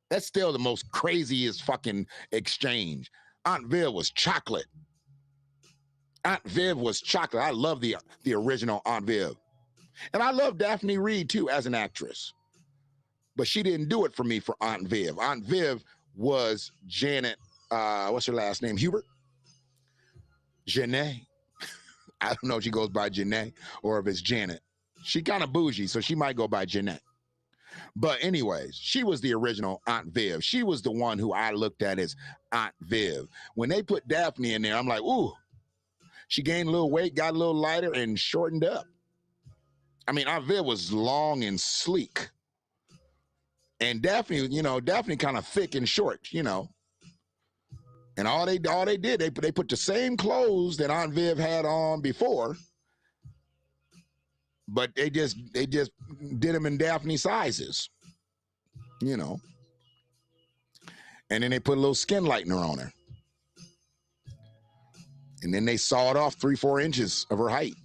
That's still the most craziest fucking exchange. Aunt Viv was chocolate. Aunt Viv was chocolate. I love the original Aunt Viv. And I love Daphne Reed, too, as an actress. But she didn't do it for me for Aunt Viv. Aunt Viv was Janet, what's her last name? Hubert? Janae. I don't know if she goes by Janae or if it's Janet. She kind of bougie, so she might go by Janae. But anyways, she was the original Aunt Viv. She was the one who I looked at as Aunt Viv. When they put Daphne in there, I'm like, ooh. She gained a little weight, got a little lighter, and shortened up. I mean, Aunt Viv was long and sleek. And Daphne, Daphne kind of thick and short, And all they did, they put the same clothes that Aunt Viv had on before, but they just did them in Daphne sizes, And then they put a little skin lightener on her. And then they sawed off 3-4 inches of her height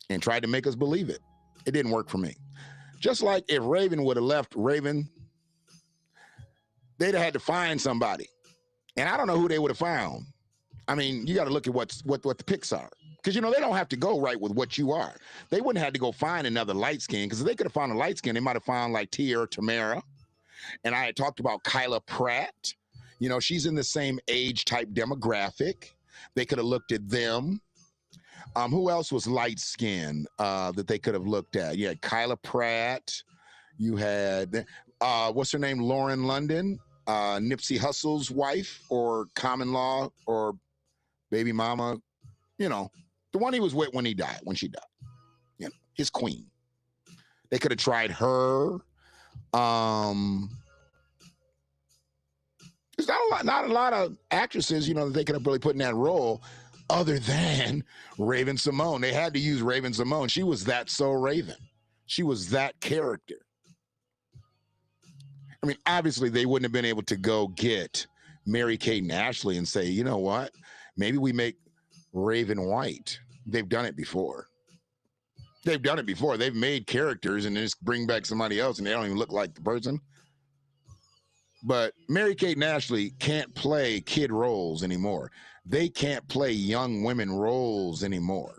and tried to make us believe it. It didn't work for me. Just like if Raven would have left Raven, they'd have had to find somebody. And I don't know who they would have found. I mean, you got to look at what the picks are. Because, they don't have to go right with what you are. They wouldn't have to go find another light skin. Because if they could have found a light skin, they might have found like Tia or Tamara. And I had talked about Kyla Pratt. She's in the same age type demographic. They could have looked at them. Who else was light skinned that they could have looked at? You had Kyla Pratt. You had, what's her name? Lauren London, Nipsey Hussle's wife, or Common Law, or baby mama, the one he was with when she died, his queen. They could have tried her. I not a lot of actresses, you know, that they could have really put in that role, other than Raven Simone. They had to use Raven Simone. She was that so Raven. She was that character. I mean, obviously, they wouldn't have been able to go get Mary-Kate and Ashley and say, you know what? Maybe we make Raven white. They've done it before. They've done it before. They've made characters and just bring back somebody else and they don't even look like the person. But Mary-Kate and Ashley can't play kid roles anymore. They can't play young women roles anymore.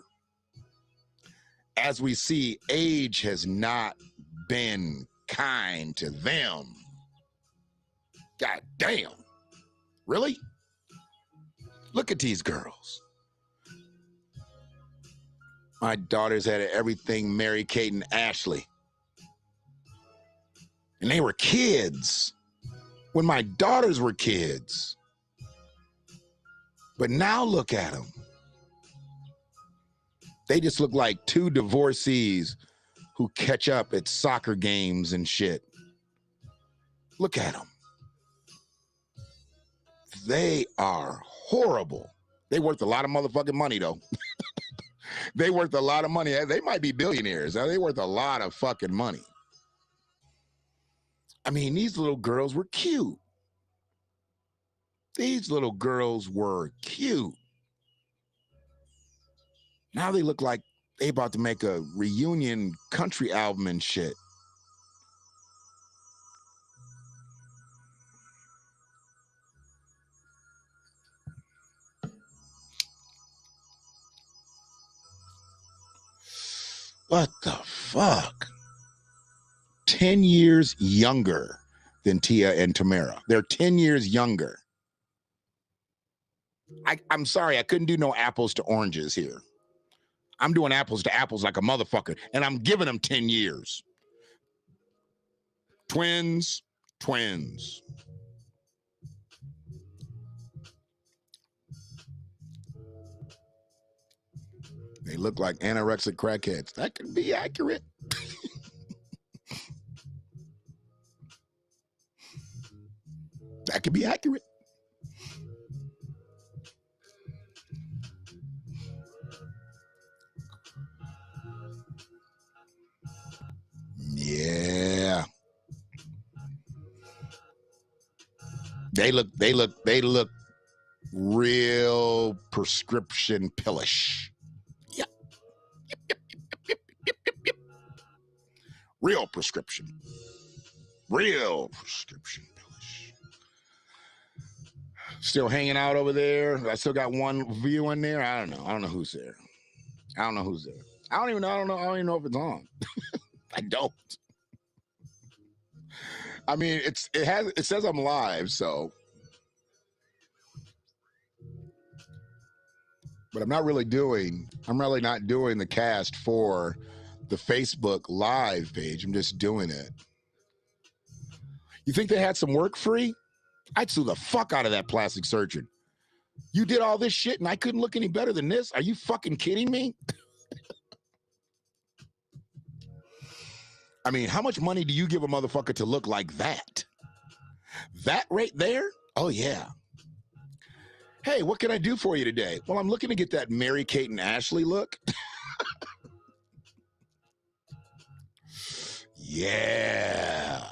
As we see, age has not been kind to them. God damn. Really? Look at these girls. My daughters had everything Mary-Kate and Ashley. And they were kids when my daughters were kids. But now look at them. They just look like two divorcees who catch up at soccer games and shit. Look at them. They are horrible. They worth a lot of motherfucking money, though. They worth a lot of money. They might be billionaires. They worth a lot of fucking money. I mean, these little girls were cute. These little girls were cute. Now they look like they about to make a reunion country album and shit. What the fuck? 10 years younger than Tia and Tamara. They're 10 years younger. I'm sorry, I couldn't do no apples to oranges here. I'm doing apples to apples like a motherfucker, and I'm giving them 10 years. Twins. They look like anorexic crackheads. That could be accurate. That could be accurate. Yeah. They look real prescription pillish. Yep. Yep. Real prescription pillish. Still hanging out over there. I still got one view in there. I don't know who's there. I don't even know if it's on. I don't. I mean, it says I'm live, so. But I'm really not doing the cast for the Facebook live page. I'm just doing it. You think they had some work free? I'd sue the fuck out of that plastic surgeon. You did all this shit and I couldn't look any better than this? Are you fucking kidding me? I mean, how much money do you give a motherfucker to look like that? That right there? Oh, yeah. Hey, what can I do for you today? Well, I'm looking to get that Mary-Kate and Ashley look. Yeah.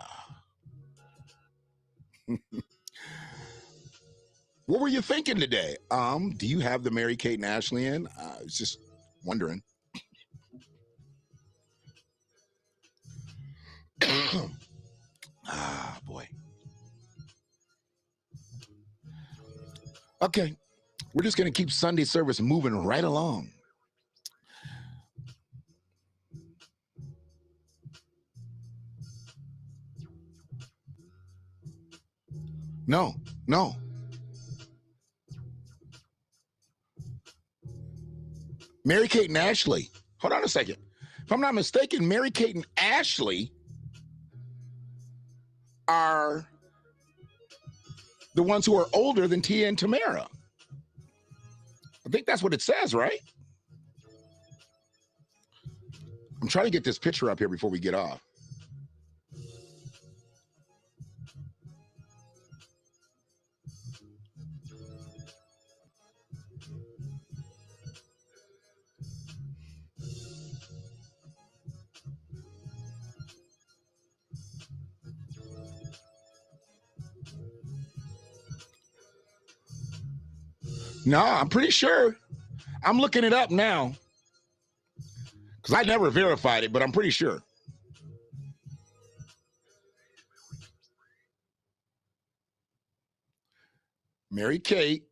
What were you thinking today? Do you have the Mary-Kate and Ashley in? I was just wondering. Ah, boy. Okay. We're just going to keep Sunday service moving right along. No. Mary-Kate and Ashley. Hold on a second. If I'm not mistaken, Mary-Kate and Ashley are the ones who are older than Tia and Tamara. I think that's what it says, right? I'm trying to get this picture up here before we get off. No, I'm pretty sure. I'm looking it up now because I never verified it, but I'm pretty sure. Mary Kate.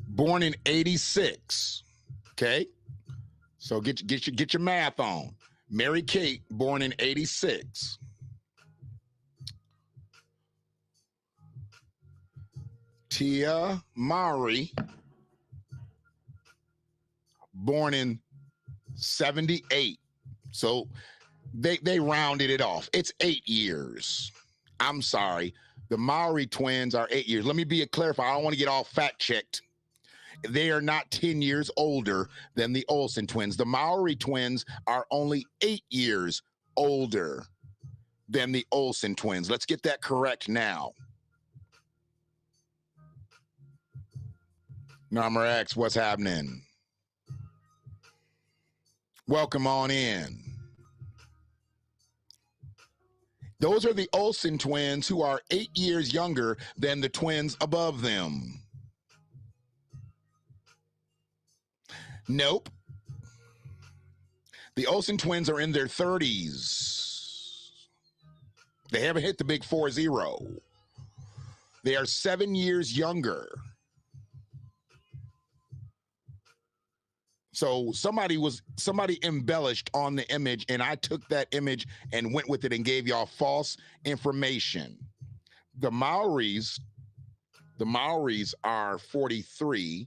Born in 86. Okay. So get your math on. Mary Kate, born in 86. Tia Mowry, born in 78. So they rounded it off. It's 8 years. I'm sorry. The Mowry twins are 8 years. Let me be a clarifier. I don't want to get all fact checked. They are not 10 years older than the Olsen twins. The Mowry twins are only 8 years older than the Olsen twins. Let's get that correct now. Number X, what's happening? Welcome on in. Those are the Olsen twins who are 8 years younger than the twins above them. Nope. The Olsen twins are in their 30s. They haven't hit the big 4-0. They are 7 years younger. So somebody embellished on the image, and I took that image and went with it and gave y'all false information. The Mowrys are 43,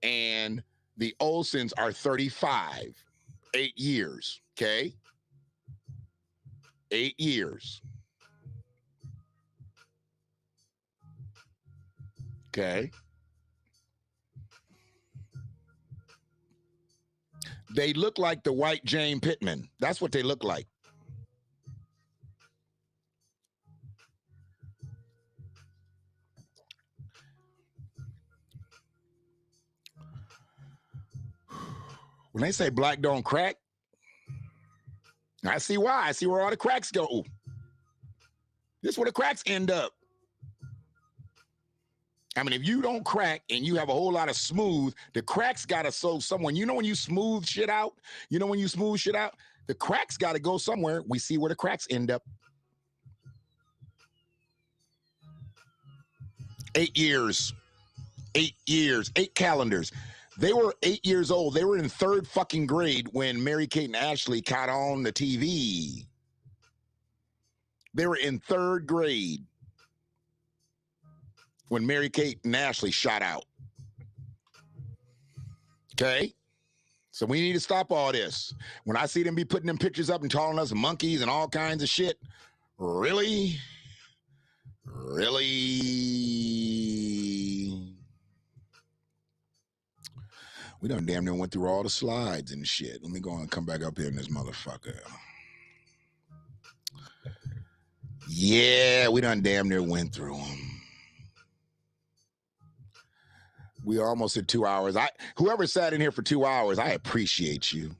and the Olsens are 35. 8 years, okay? 8 years. Okay. They look like the white Jane Pittman. That's what they look like. When they say black don't crack, I see why. I see where all the cracks go. This is where the cracks end up. I mean, if you don't crack and you have a whole lot of smooth, the cracks got to show someone. You know when you smooth shit out? The cracks got to go somewhere. We see where the cracks end up. 8 years. 8 years. 8 calendars. They were 8 years old. They were in 3rd fucking grade when Mary Kate and Ashley caught on the TV. They were in 3rd grade when Mary Kate and Ashley shot out. Okay? So we need to stop all this. When I see them be putting them pictures up and calling us monkeys and all kinds of shit, really? We done damn near went through all the slides and shit. Let me go and come back up here in this motherfucker. Yeah, we done damn near went through them. We are almost at 2 hours. Whoever sat in here for 2 hours, I appreciate you.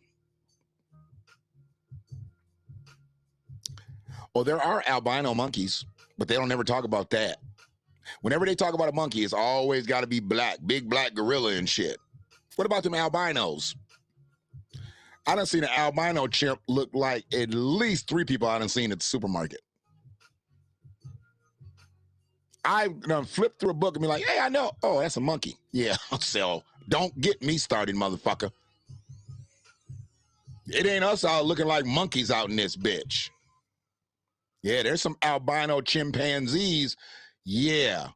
Well, there are albino monkeys, but they don't never talk about that. Whenever they talk about a monkey, it's always got to be black, big black gorilla and shit. What about them albinos? I done seen an albino chimp look like at least 3 people I done seen at the supermarket. I done flipped through a book and be like, hey, I know. Oh, that's a monkey. Yeah, so don't get me started, motherfucker. It ain't us all looking like monkeys out in this bitch. Yeah, there's some albino chimpanzees. Yeah.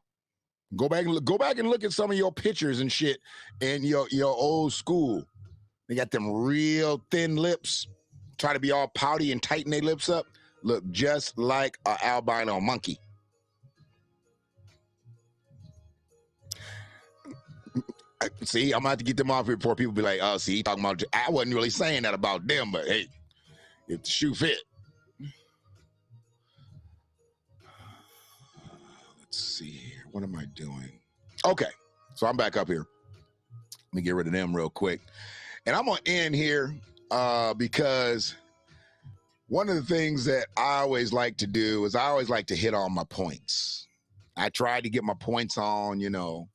Go back and look at some of your pictures and shit in your old school. They got them real thin lips. Try to be all pouty and tighten their lips up. Look just like an albino monkey. See, I'm gonna have to get them off here before people be like, oh, see, talking about, I wasn't really saying that about them, but hey, if the shoe fit. Let's see here. What am I doing? Okay, so I'm back up here. Let me get rid of them real quick. And I'm going to end here because one of the things that I always like to do is I always like to hit on my points. I tried to get my points on, you know,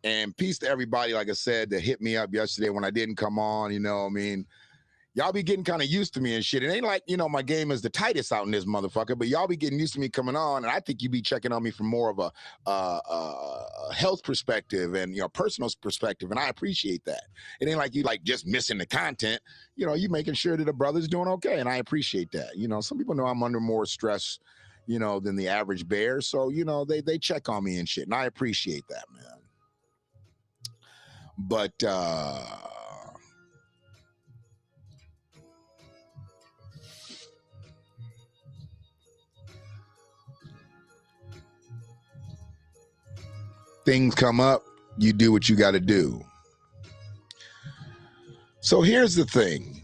and peace to everybody, like I said, that hit me up yesterday when I didn't come on, you know, I mean, y'all be getting kind of used to me and shit. It ain't like, you know, my game is the tightest out in this motherfucker, but y'all be getting used to me coming on, and I think you be checking on me from more of a health perspective and, you know, personal perspective, and I appreciate that. It ain't like you like just missing the content. You know, you making sure that the brother's doing okay, and I appreciate that. You know, some people know I'm under more stress, you know, than the average bear, so, you know, they check on me and shit, and I appreciate that, man. But things come up, you do what you got to do. So here's the thing.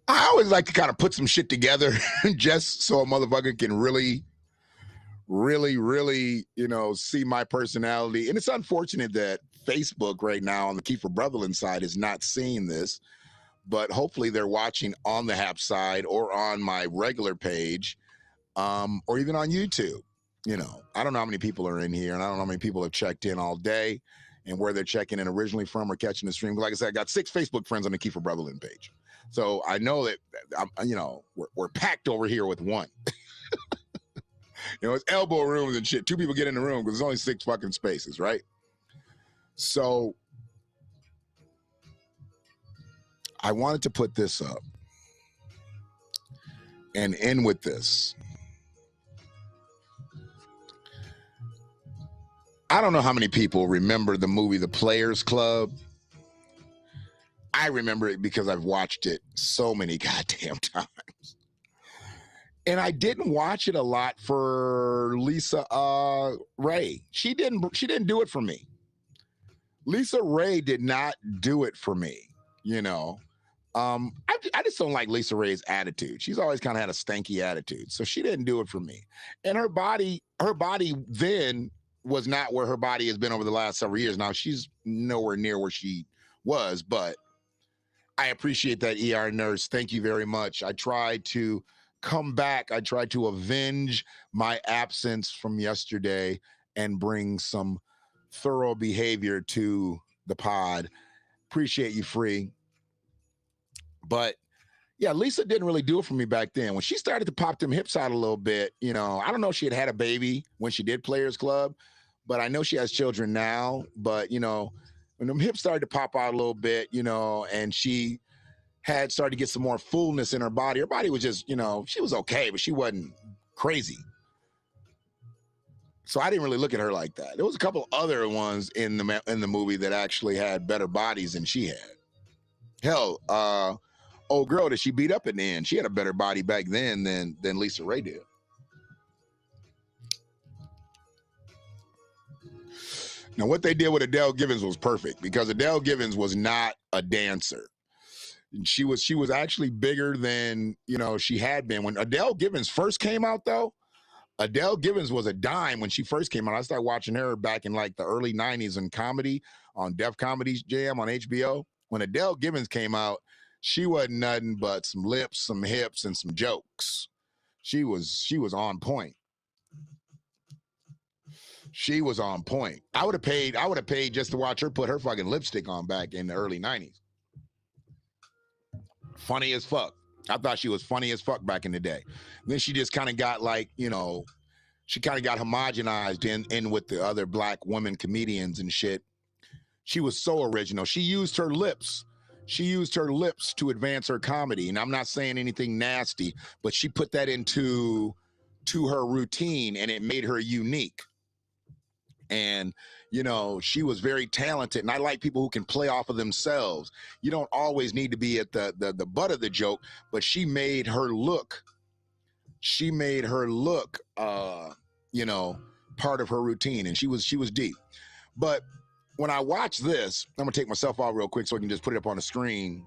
I always like to kind of put some shit together just so a motherfucker can really, you know, see my personality. And it's unfortunate that Facebook right now on the Kiefer Brotherland side is not seeing this, but hopefully they're watching on the Hap side or on my regular page, or even on YouTube. You know, I don't know how many people are in here, and I don't know how many people have checked in all day and where they're checking in originally from or catching the stream. Like I said, I got 6 Facebook friends on the Kiefer Brotherland page. So I know that, you know, we're packed over here with one. You know, it's elbow rooms and shit. 2 people get in the room because there's only 6 fucking spaces, right? So I wanted to put this up and end with this. I don't know how many people remember the movie The Players Club. I remember it because I've watched it so many goddamn times. And I didn't watch it a lot for Lisa Ray. She didn't do it for me. Lisa Ray did not do it for me, you know. I just don't like Lisa Ray's attitude. She's always kind of had a stanky attitude. So she didn't do it for me. And her body then was not where her body has been over the last several years. Now she's nowhere near where she was, but I appreciate that, ER nurse. Thank you very much. I tried to come back. I tried to avenge my absence from yesterday and bring some thorough behavior to the pod. Appreciate you, Free. But yeah, Lisa didn't really do it for me back then. When she started to pop them hips out a little bit, you know, I don't know if she had a baby when she did Players Club, but I know she has children now. But, you know, when them hips started to pop out a little bit, you know, and she had started to get some more fullness in her body was just, you know, she was okay, but she wasn't crazy. So I didn't really look at her like that. There was a couple other ones in the movie that actually had better bodies than she had. Hell, old girl that she beat up in the end, she had a better body back then than Lisa Ray did. Now, what they did with Adele Givens was perfect because Adele Givens was not a dancer. She was actually bigger than, you know, she had been. When Adele Givens first came out, though, Adele Givens was a dime when she first came out. I started watching her back in like the early 90s in comedy on Def Comedy Jam on HBO. When Adele Givens came out, she wasn't nothing but some lips, some hips, and some jokes. She was on point. She was on point. I would have paid just to watch her put her fucking lipstick on back in the early 90s. Funny as fuck. I thought she was funny as fuck back in the day. Then she just kind of got like, you know, she kind of got homogenized in with the other black women comedians and shit. She was so original. She used her lips. She used her lips to advance her comedy. And I'm not saying anything nasty, but she put that into her routine and it made her unique. And, you know, she was very talented. And I like people who can play off of themselves. You don't always need to be at the butt of the joke, but she made her look, you know, part of her routine. And she was deep. But when I watch this, I'm going to take myself out real quick so I can just put it up on the screen.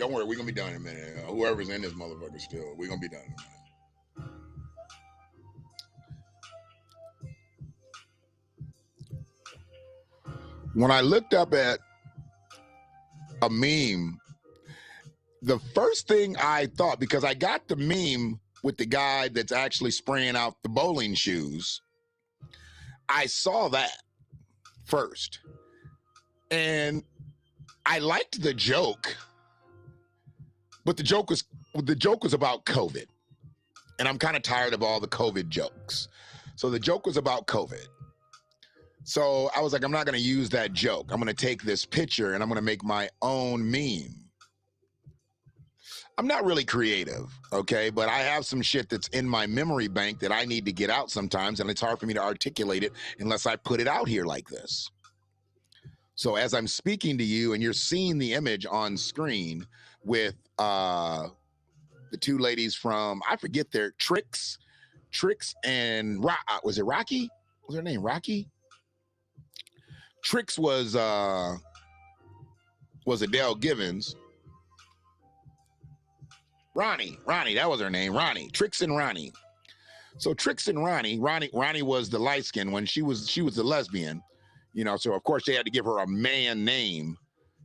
Don't worry, we're gonna be done in a minute. Whoever's in this motherfucker still, we're gonna be done in a minute. When I looked up at a meme, the first thing I thought, because I got the meme with the guy that's actually spraying out the bowling shoes, I saw that first. And I liked the joke, but the joke was about COVID. And I'm kind of tired of all the COVID jokes. So the joke was about COVID. So I was like, I'm not going to use that joke. I'm going to take this picture and I'm going to make my own meme. I'm not really creative, okay? But I have some shit that's in my memory bank that I need to get out sometimes, and it's hard for me to articulate it unless I put it out here like this. So as I'm speaking to you and you're seeing the image on screen with the two ladies from, I forget their Tricks and was it Rocky? Was her name Rocky? Tricks was Adele Givens. Ronnie, that was her name, Ronnie. Tricks and Ronnie. So Tricks and Ronnie was the light skin when she was a lesbian, you know. So of course they had to give her a man name,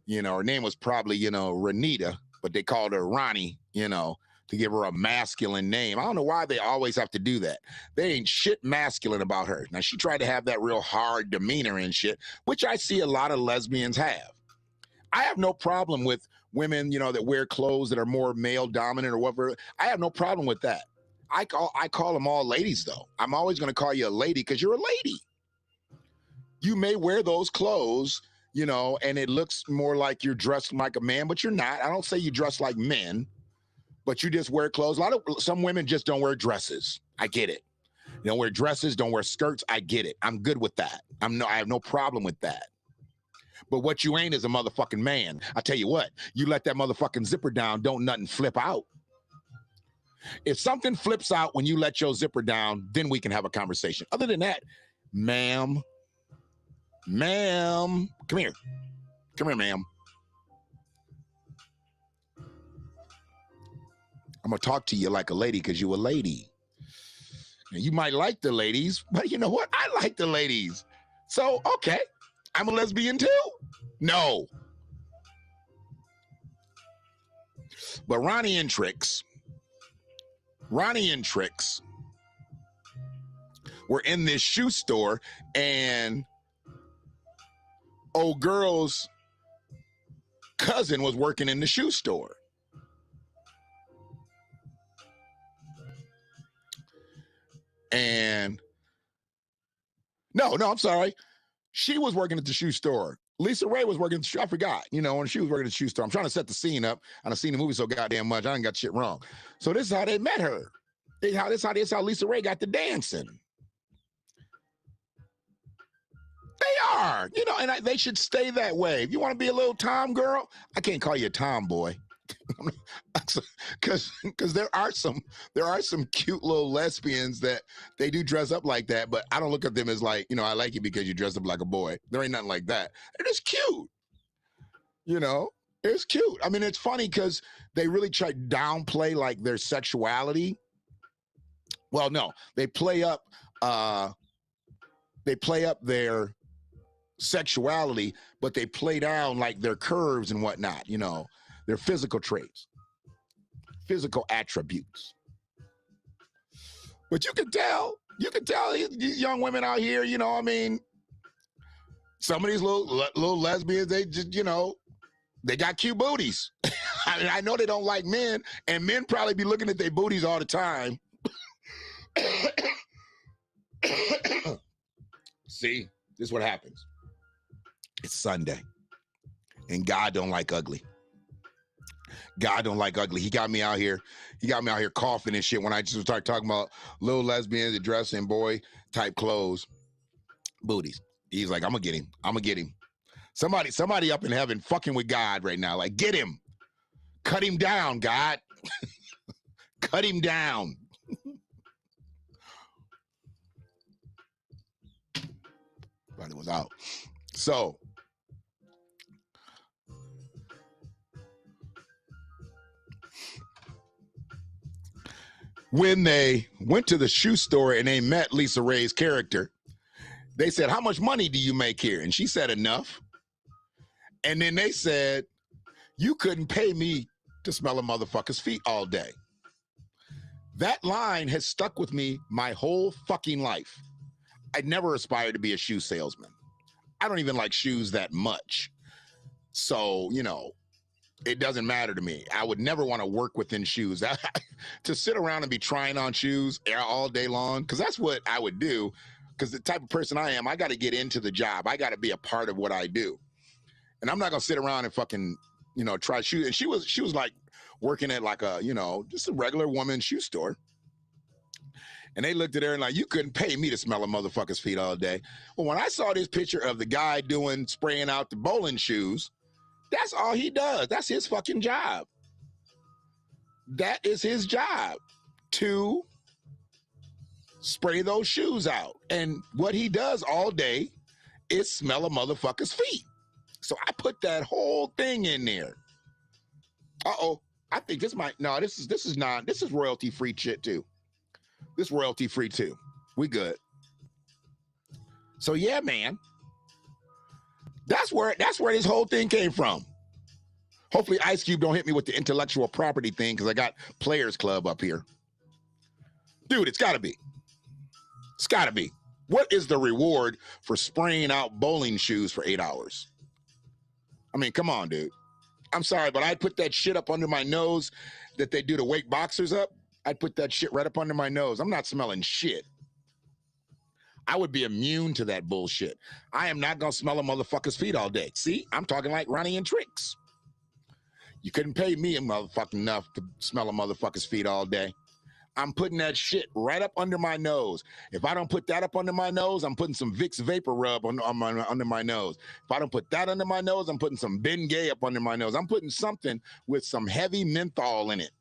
you know. Her name was probably, you know, Renita, but they called her Ronnie, you know, to give her a masculine name. I don't know why they always have to do that. They ain't shit masculine about her. Now she tried to have that real hard demeanor and shit, which I see a lot of lesbians have. I have no problem with women, you know, that wear clothes that are more male dominant or whatever. I have no problem with that. I call them all ladies, though. I'm always going to call you a lady because you're a lady. You may wear those clothes, you know, and it looks more like you're dressed like a man, but you're not. I don't say you dress like men, but you just wear clothes. Some women just don't wear dresses. I get it. You don't wear dresses, don't wear skirts. I get it. I'm good with that. I have no problem with that. But what you ain't is a motherfucking man. I tell you what, you let that motherfucking zipper down, don't nothing flip out. If something flips out when you let your zipper down, then we can have a conversation. Other than that, ma'am, come here, ma'am. I'm gonna talk to you like a lady because you a lady. Now, you might like the ladies, but you know what? I like the ladies. So, okay, I'm a lesbian too? No. But Ronnie and Tricks were in this shoe store, and old girl's cousin was working in the shoe store. And no, I'm sorry. She was working at the shoe store. Lisa Ray was working at the shoe. I forgot, you know, when she was working at the shoe store. I'm trying to set the scene up. And I've seen the movie so goddamn much. I done got shit wrong. So this is how they met her. This is how Lisa Ray got to dancing. They are, you know, and they should stay that way. If you want to be a little tom girl, I can't call you a tomboy. because there are some cute little lesbians that they do dress up like that, but I don't look at them as like, you know, I like you because you dress up like a boy. There ain't nothing like that. They're just cute, you know. It's cute. I mean, it's funny because they really try to downplay like their sexuality. Well, no, they play up their sexuality, but they play down like their curves and whatnot, you know, their physical traits, physical attributes. But you can tell these young women out here, you know, I mean, some of these little lesbians, they just, you know, they got cute booties. I mean, I know they don't like men, and men probably be looking at their booties all the time. See, this is what happens. It's Sunday, and God don't like ugly. God don't like ugly. He got me out here coughing and shit when I just start talking about little lesbians that dress in boy type clothes, booties. He's like, I'm gonna get him. Somebody up in heaven fucking with God right now. Like, get him. Cut him down, God. Cut him down. But it was out. So when they went to the shoe store and they met Lisa Ray's character, they said, how much money do you make here? And she said, enough. And then they said, you couldn't pay me to smell a motherfucker's feet all day. That line has stuck with me my whole fucking life. I never aspired to be a shoe salesman. I don't even like shoes that much. So, you know, it doesn't matter to me. I would never want to work within shoes. To sit around and be trying on shoes all day long, because that's what I would do. Because the type of person I am, I got to get into the job. I got to be a part of what I do. And I'm not going to sit around and fucking, you know, try shoes. And she was like working at like a, you know, just a regular woman's shoe store. And they looked at her and like, you couldn't pay me to smell a motherfucker's feet all day. Well, when I saw this picture of the guy spraying out the bowling shoes, that's all he does. That's his fucking job. That is his job, to spray those shoes out. And what he does all day is smell a motherfucker's feet. So I put that whole thing in there. Uh-oh. I think this might, no, this is royalty free shit too. This royalty free too. We good. So yeah, man. That's where this whole thing came from. Hopefully Ice Cube don't hit me with the intellectual property thing, because I got Players Club up here. Dude, it's gotta be. It's gotta be. What is the reward for spraying out bowling shoes for 8 hours? I mean, come on, dude. I'm sorry, but I'd put that shit up under my nose that they do to wake boxers up. I'd put that shit right up under my nose. I'm not smelling shit. I would be immune to that bullshit. I am not going to smell a motherfucker's feet all day. See, I'm talking like Ronnie and Tricks. You couldn't pay me a motherfucking enough to smell a motherfucker's feet all day. I'm putting that shit right up under my nose. If I don't put that up under my nose, I'm putting some Vicks Vapor Rub under my nose. If I don't put that under my nose, I'm putting some Bengay up under my nose. I'm putting something with some heavy menthol in it.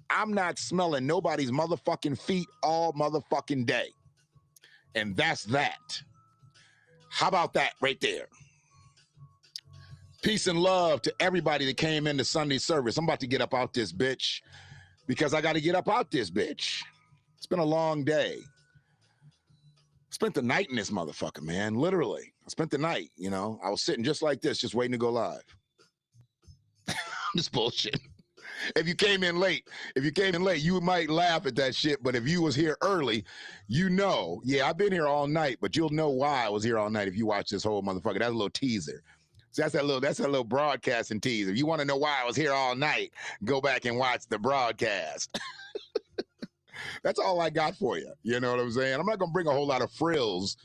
I'm not smelling nobody's motherfucking feet all motherfucking day. And that's that. How about that right there? Peace and love to everybody that came into Sunday service. I'm about to get up out this bitch, because I got to get up out this bitch. It's been a long day. Spent the night in this motherfucker, man. Literally. I spent the night, you know. I was sitting just like this, just waiting to go live. This bullshit. If you came in late, you might laugh at that shit. But if you was here early, you know, yeah, I've been here all night, but you'll know why I was here all night if you watch this whole motherfucker. That's a little teaser. So that's that little broadcasting teaser. If you want to know why I was here all night, go back and watch the broadcast. That's all I got for you. You know what I'm saying? I'm not going to bring a whole lot of frills.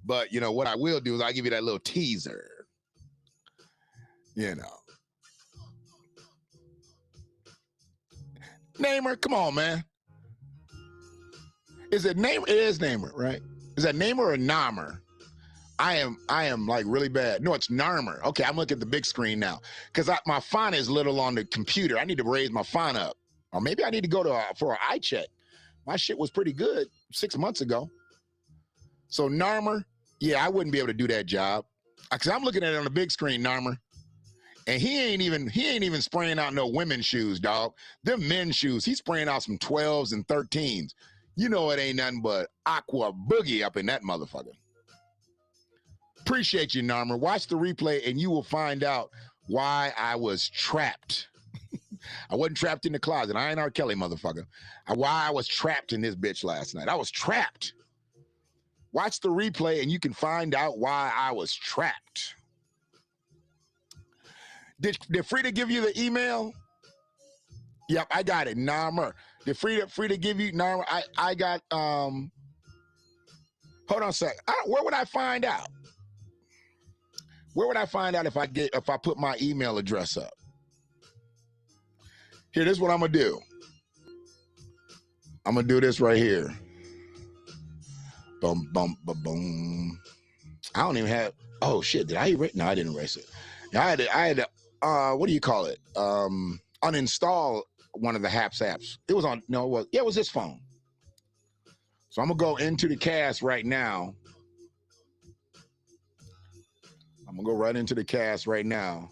But, you know, what I will do is I'll give you that little teaser. You know. Namer, come on, man. Is it Namer? It is Namer, right? Is that Namer or Namer? I am like really bad. No, it's Narmer. Okay, I'm looking at the big screen now, because my font is little on the computer. I need to raise my font up, or maybe I need to go to for an eye check. My shit was pretty good 6 months ago. So Narmer, yeah, I wouldn't be able to do that job, because I'm looking at it on the big screen, Narmer, and he ain't even spraying out no women's shoes, dog. Them men's shoes. He's spraying out some 12s and 13s. You know it ain't nothing but aqua boogie up in that motherfucker. Appreciate you, Narmer. Watch the replay and you will find out why I was trapped. I wasn't trapped in the closet. I ain't R. Kelly, motherfucker. Why I was trapped in this bitch last night. I was trapped. Watch the replay and you can find out why I was trapped. Did Frida give you the email? Yep, I got it. Narmer. Did Frida give you Narmer? I got hold on a sec. Where would I find out? Where would I find out if I put my email address up? Here, this is what I'm gonna do. I'm gonna do this right here. Boom, boom, boom, boom. I don't even have. Oh shit! Did I erase? No, I didn't erase it. I had to. What do you call it? Uninstall one of the Haps apps. It was on. No, it was this phone. So I'm gonna go into the cast right now. I'm gonna go right into the cast right now.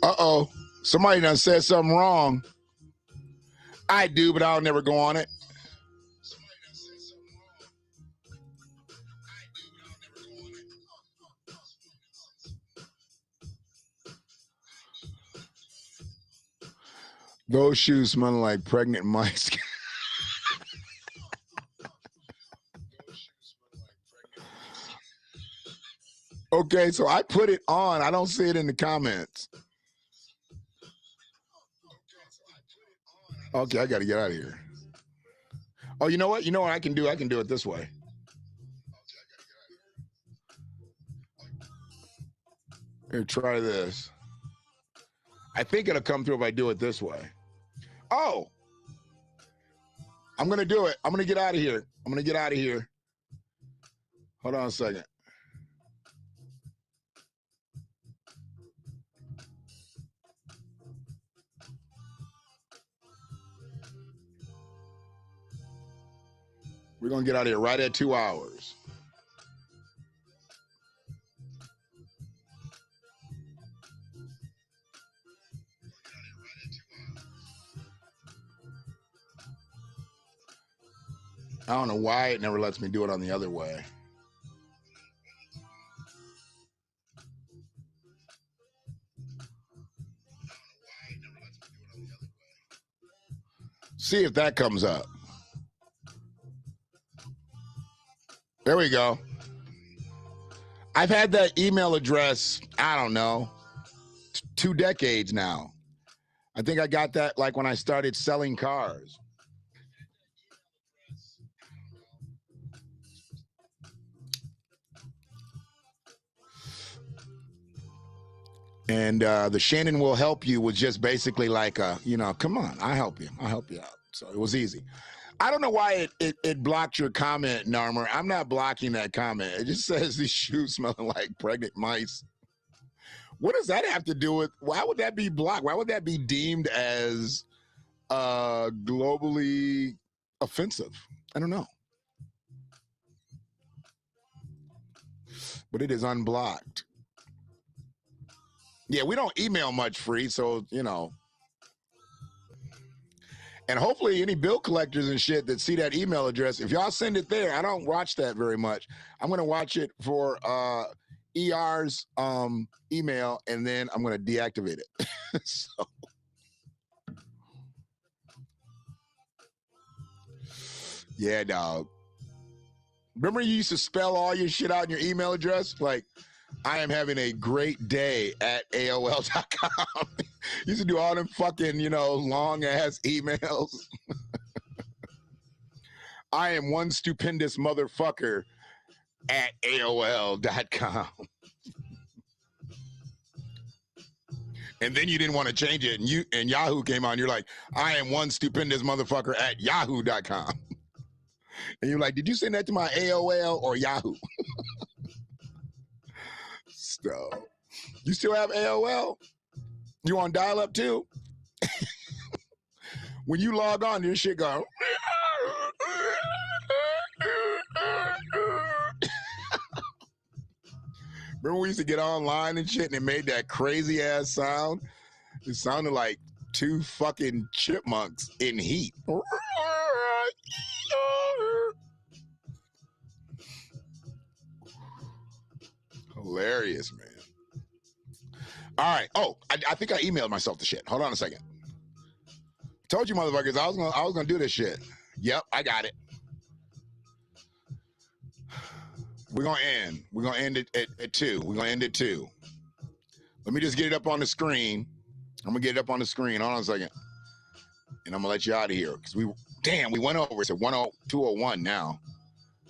Uh-oh. Somebody done said something wrong. I do, but I'll never go on it. Those shoes smell like pregnant mice. Okay, so I put it on. I don't see it in the comments. Okay, I got to get out of here. Oh, you know what? You know what I can do? I can do it this way. Here, try this. I think it'll come through if I do it this way. Oh, I'm going to do it. I'm going to get out of here. I'm going to get out of here. Hold on a second. We're going to get out of here right at 2 hours. I don't know why it never lets me do it on the other way. See if that comes up. There we go. I've had that email address, I don't know, 2 decades now. I think I got that like when I started selling cars. And the Shannon will help you was just basically like, come on, I'll help you. I'll help you out. So it was easy. I don't know why it blocked your comment, Narmer. I'm not blocking that comment. It just says these shoes smelling like pregnant mice. What does that have to do with, why would that be blocked? Why would that be deemed as globally offensive? I don't know. But it is unblocked. Yeah, we don't email much free, so, and hopefully any bill collectors and shit that see that email address, if y'all send it there, I don't watch that very much. I'm going to watch it for ER's email, and then I'm going to deactivate it. So. Yeah, dog. Remember you used to spell all your shit out in your email address? Like, I am having a great day at AOL.com. Used to do all them fucking, long ass emails. I am one stupendous motherfucker at AOL.com. And then you didn't want to change it, and Yahoo came on. You're like, I am one stupendous motherfucker at Yahoo.com. And you're like, did you send that to my AOL or Yahoo? So, you still have AOL? You on dial-up too? When you log on, your shit go. Remember we used to get online and shit, and it made that crazy ass sound? It sounded like 2 fucking chipmunks in heat. Hilarious, man. All right. Oh, I think I emailed myself the shit. Hold on a second. Told you motherfuckers I was gonna do this shit. Yep, I got it. We're gonna end it at 2. We're gonna end at 2. Let me just get it up on the screen. I'm gonna get it up on the screen. Hold on a second. And I'm gonna let you out of here. Because we went over. It's at 201 now.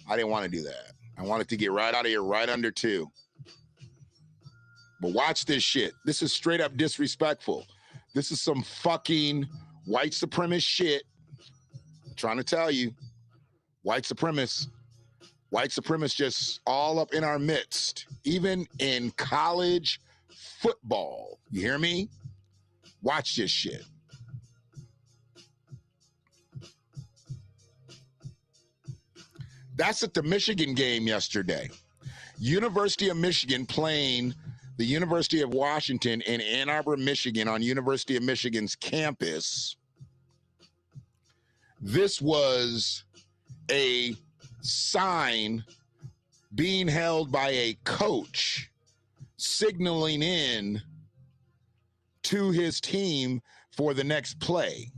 I didn't want to do that. I wanted to get right out of here, right under 2. But watch this shit. This is straight up disrespectful. This is some fucking white supremacist shit. I'm trying to tell you. White supremacists just all up in our midst. Even in college football. You hear me? Watch this shit. That's at the Michigan game yesterday. University of Michigan playing the University of Washington in Ann Arbor, Michigan, on University of Michigan's campus. This was a sign being held by a coach signaling in to his team for the next play.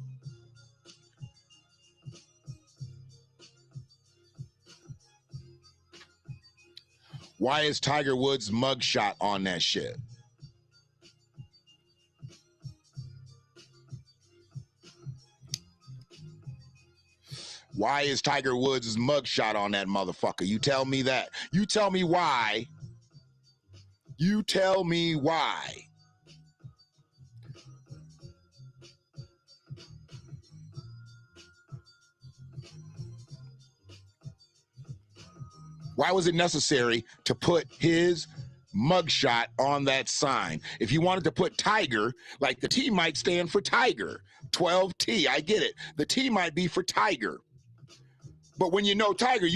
Why is Tiger Woods' mugshot on that shit? Why is Tiger Woods' mugshot on that motherfucker? You tell me that. You tell me why. You tell me why. Why was it necessary to put his mugshot on that sign? If you wanted to put Tiger, like the T might stand for Tiger, 12T, I get it. The T might be for Tiger. But when you know Tiger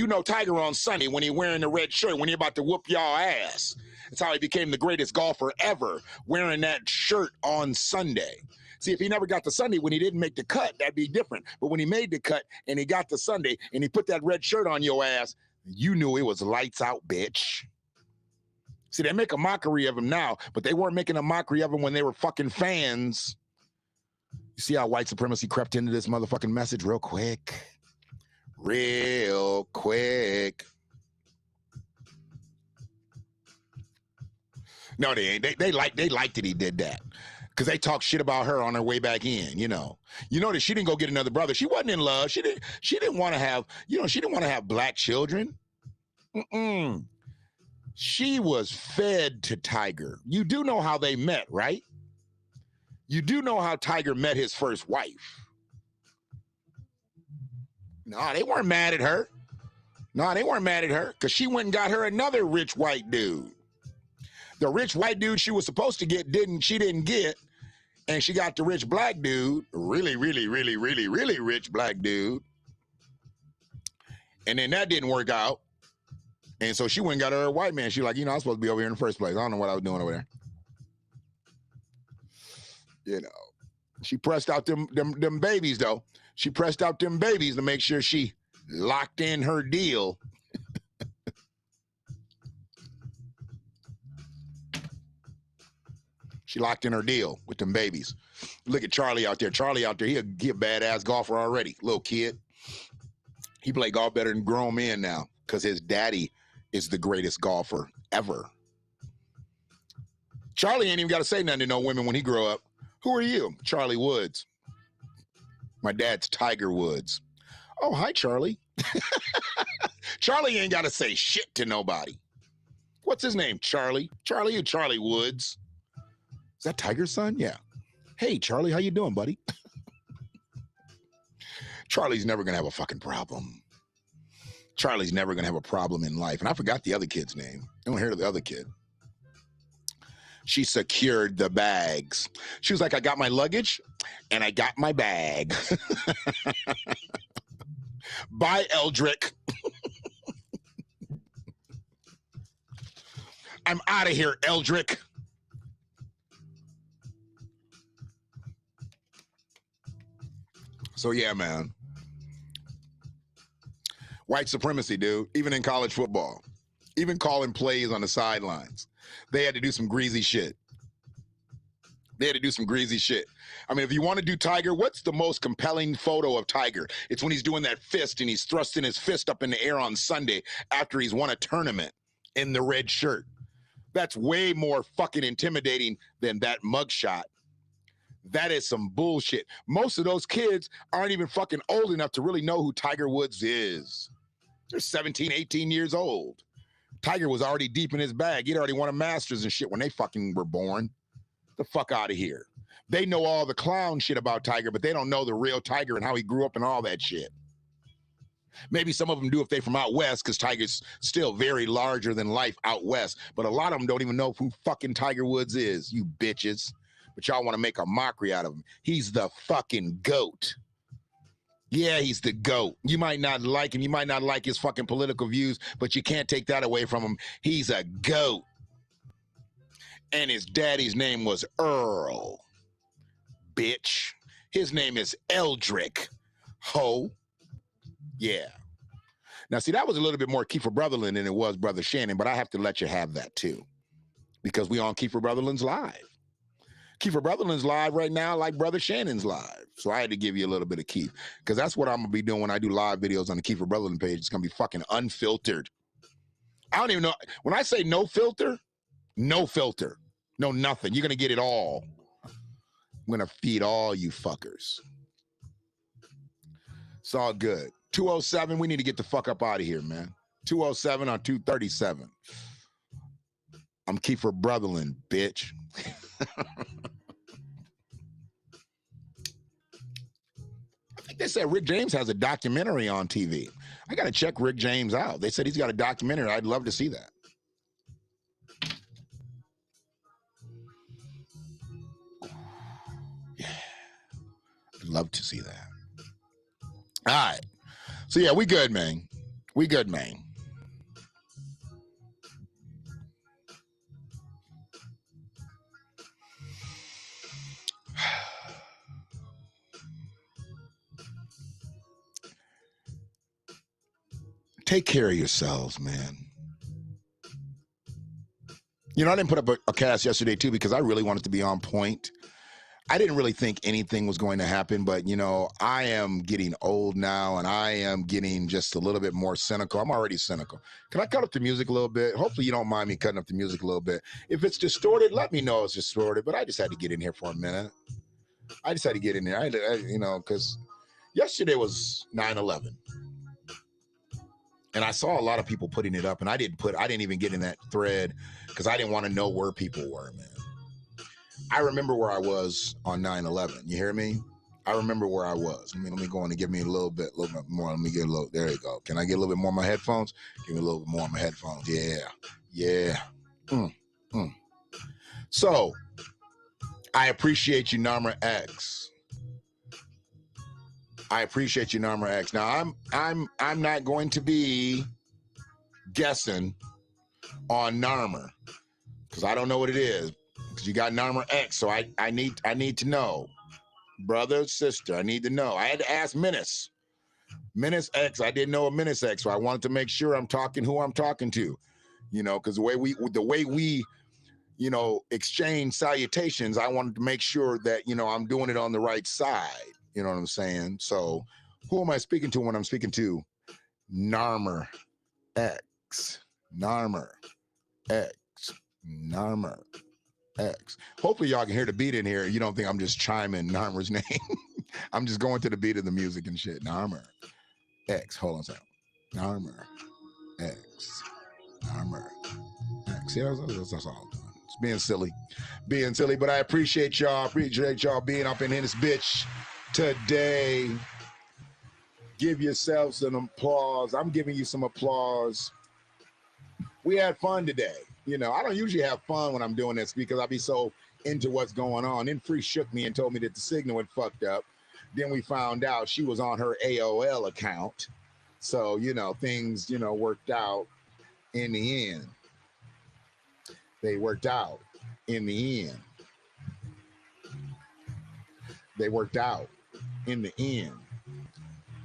on Sunday when he's wearing the red shirt, when he's about to whoop y'all ass. That's how he became the greatest golfer ever, wearing that shirt on Sunday. See, if he never got to Sunday when he didn't make the cut, that'd be different. But when he made the cut and he got to Sunday and he put that red shirt on your ass, you knew it was lights out, bitch. See, they make a mockery of him now, but they weren't making a mockery of him when they were fucking fans. You see how white supremacy crept into this motherfucking message real quick? Real quick. No, they ain't. They liked that he did that. Because they talked shit about her on her way back in, you know. You know that she didn't go get another brother. She wasn't in love. She didn't want to have, she didn't want to have black children. She was fed to Tiger. You do know how they met, right? You do know how Tiger met his first wife. No, they weren't mad at her. No, they weren't mad at her because she went and got her another rich white dude. The rich white dude she was supposed to get, she didn't get. And she got the rich black dude, really, really, really, really, really rich black dude. And then that didn't work out. And so she went and got her a white man. She was like, I was supposed to be over here in the first place. I don't know what I was doing over there. You know, she pressed out them babies, though. She pressed out them babies to make sure she locked in her deal. She locked in her deal with them babies. Look at Charlie out there. Charlie out there, he a badass golfer already. Little kid. He play golf better than grown men now because his daddy is the greatest golfer ever. Charlie ain't even got to say nothing to no women when he grow up. Who are you? Charlie Woods. My dad's Tiger Woods. Oh, hi, Charlie. Charlie ain't got to say shit to nobody. What's his name? Charlie? Charlie or Charlie Woods? Is that Tiger's son? Yeah. Hey, Charlie, how you doing, buddy? Charlie's never going to have a fucking problem. Charlie's never going to have a problem in life. And I forgot the other kid's name. I don't hear the other kid. She secured the bags. She was like, I got my luggage and I got my bag. Bye, Eldrick. I'm out of here, Eldrick. So yeah, man. White supremacy, dude. Even in college football. Even calling plays on the sidelines. They had to do some greasy shit. They had to do some greasy shit. I mean, if you want to do Tiger, what's the most compelling photo of Tiger? It's when he's doing that fist and he's thrusting his fist up in the air on Sunday after he's won a tournament in the red shirt. That's way more fucking intimidating than that mugshot. That is some bullshit. Most of those kids aren't even fucking old enough to really know who Tiger Woods is. They're 17, 18 years old. Tiger was already deep in his bag. He'd already won a Masters and shit when they fucking were born. The fuck out of here. They know all the clown shit about Tiger, but they don't know the real Tiger and how he grew up and all that shit. Maybe some of them do if they're from out west, because Tiger's still very larger than life out west. But a lot of them don't even know who fucking Tiger Woods is, you bitches. But y'all want to make a mockery out of him. He's the fucking GOAT. Yeah, he's the GOAT. You might not like him. You might not like his fucking political views, but you can't take that away from him. He's a GOAT. And his daddy's name was Earl. Bitch. His name is Eldrick. Ho. Yeah. Now, see, that was a little bit more Kiefer Brotherland than it was Brother Shannon, but I have to let you have that too, because we on Kiefer Brotherland's live. Kiefer Brotherland's live right now like Brother Shannon's live. So I had to give you a little bit of Keith, because that's what I'm going to be doing when I do live videos on the Kiefer Brotherland page. It's going to be fucking unfiltered. I don't even know. When I say no filter, no filter. No nothing. You're going to get it all. I'm going to feed all you fuckers. It's all good. 207, we need to get the fuck up out of here, man. 207 on 237. I'm Kiefer Brotherland, bitch. I think they said Rick James has a documentary on TV. I got to check Rick James out. They said he's got a documentary. I'd love to see that. Yeah. I'd love to see that. All right. So, yeah, we good, man. We good, man. Take care of yourselves, man. You know, I didn't put up a cast yesterday, too, because I really wanted to be on point. I didn't really think anything was going to happen, but, you know, I am getting old now, and I am getting just a little bit more cynical. I'm already cynical. Can I cut up the music a little bit? Hopefully you don't mind me cutting up the music a little bit. If it's distorted, let me know it's distorted, but I just had to get in here for a minute. I just had to get in there, you know, because yesterday was 9/11. And I saw a lot of people putting it up, and I didn't even get in that thread because I didn't want to know where people were, man. I remember where I was on 9/11. You hear me? I remember where I was. Let me go on and give me a little bit more. Let me get a little. There you go. Can I get a little bit more on my headphones? Give me a little bit more on my headphones. Yeah. So, I appreciate you, Narmer X. I appreciate you, Narmer X. Now, I'm not going to be guessing on Narmer because I don't know what it is. Because you got Narmer X, so I need to know, brother, sister. I need to know. I had to ask Menace X. I didn't know a Menace X, so I wanted to make sure I'm talking who I'm talking to. You know, because the way we you know, exchange salutations, I wanted to make sure that, you know, I'm doing it on the right side. You know what I'm saying? So, who am I speaking to when I'm speaking to Narmer X? Narmer X. Narmer X. Hopefully y'all can hear the beat in here. You don't think I'm just chiming Narmer's name. I'm just going to the beat of the music and shit. Narmer X. Hold on a second. Narmer X. Narmer X. Yeah, that's all. It's being silly. But I appreciate y'all. Appreciate y'all being up in this bitch today. Give yourselves an applause. I'm giving you some applause. We had fun today. You know, I don't usually have fun when I'm doing this because I be so into what's going on. Then Free shook me and told me that the signal had fucked up. Then we found out she was on her AOL account. So, you know, things, you know, worked out in the end. They worked out in the end. They worked out in the end.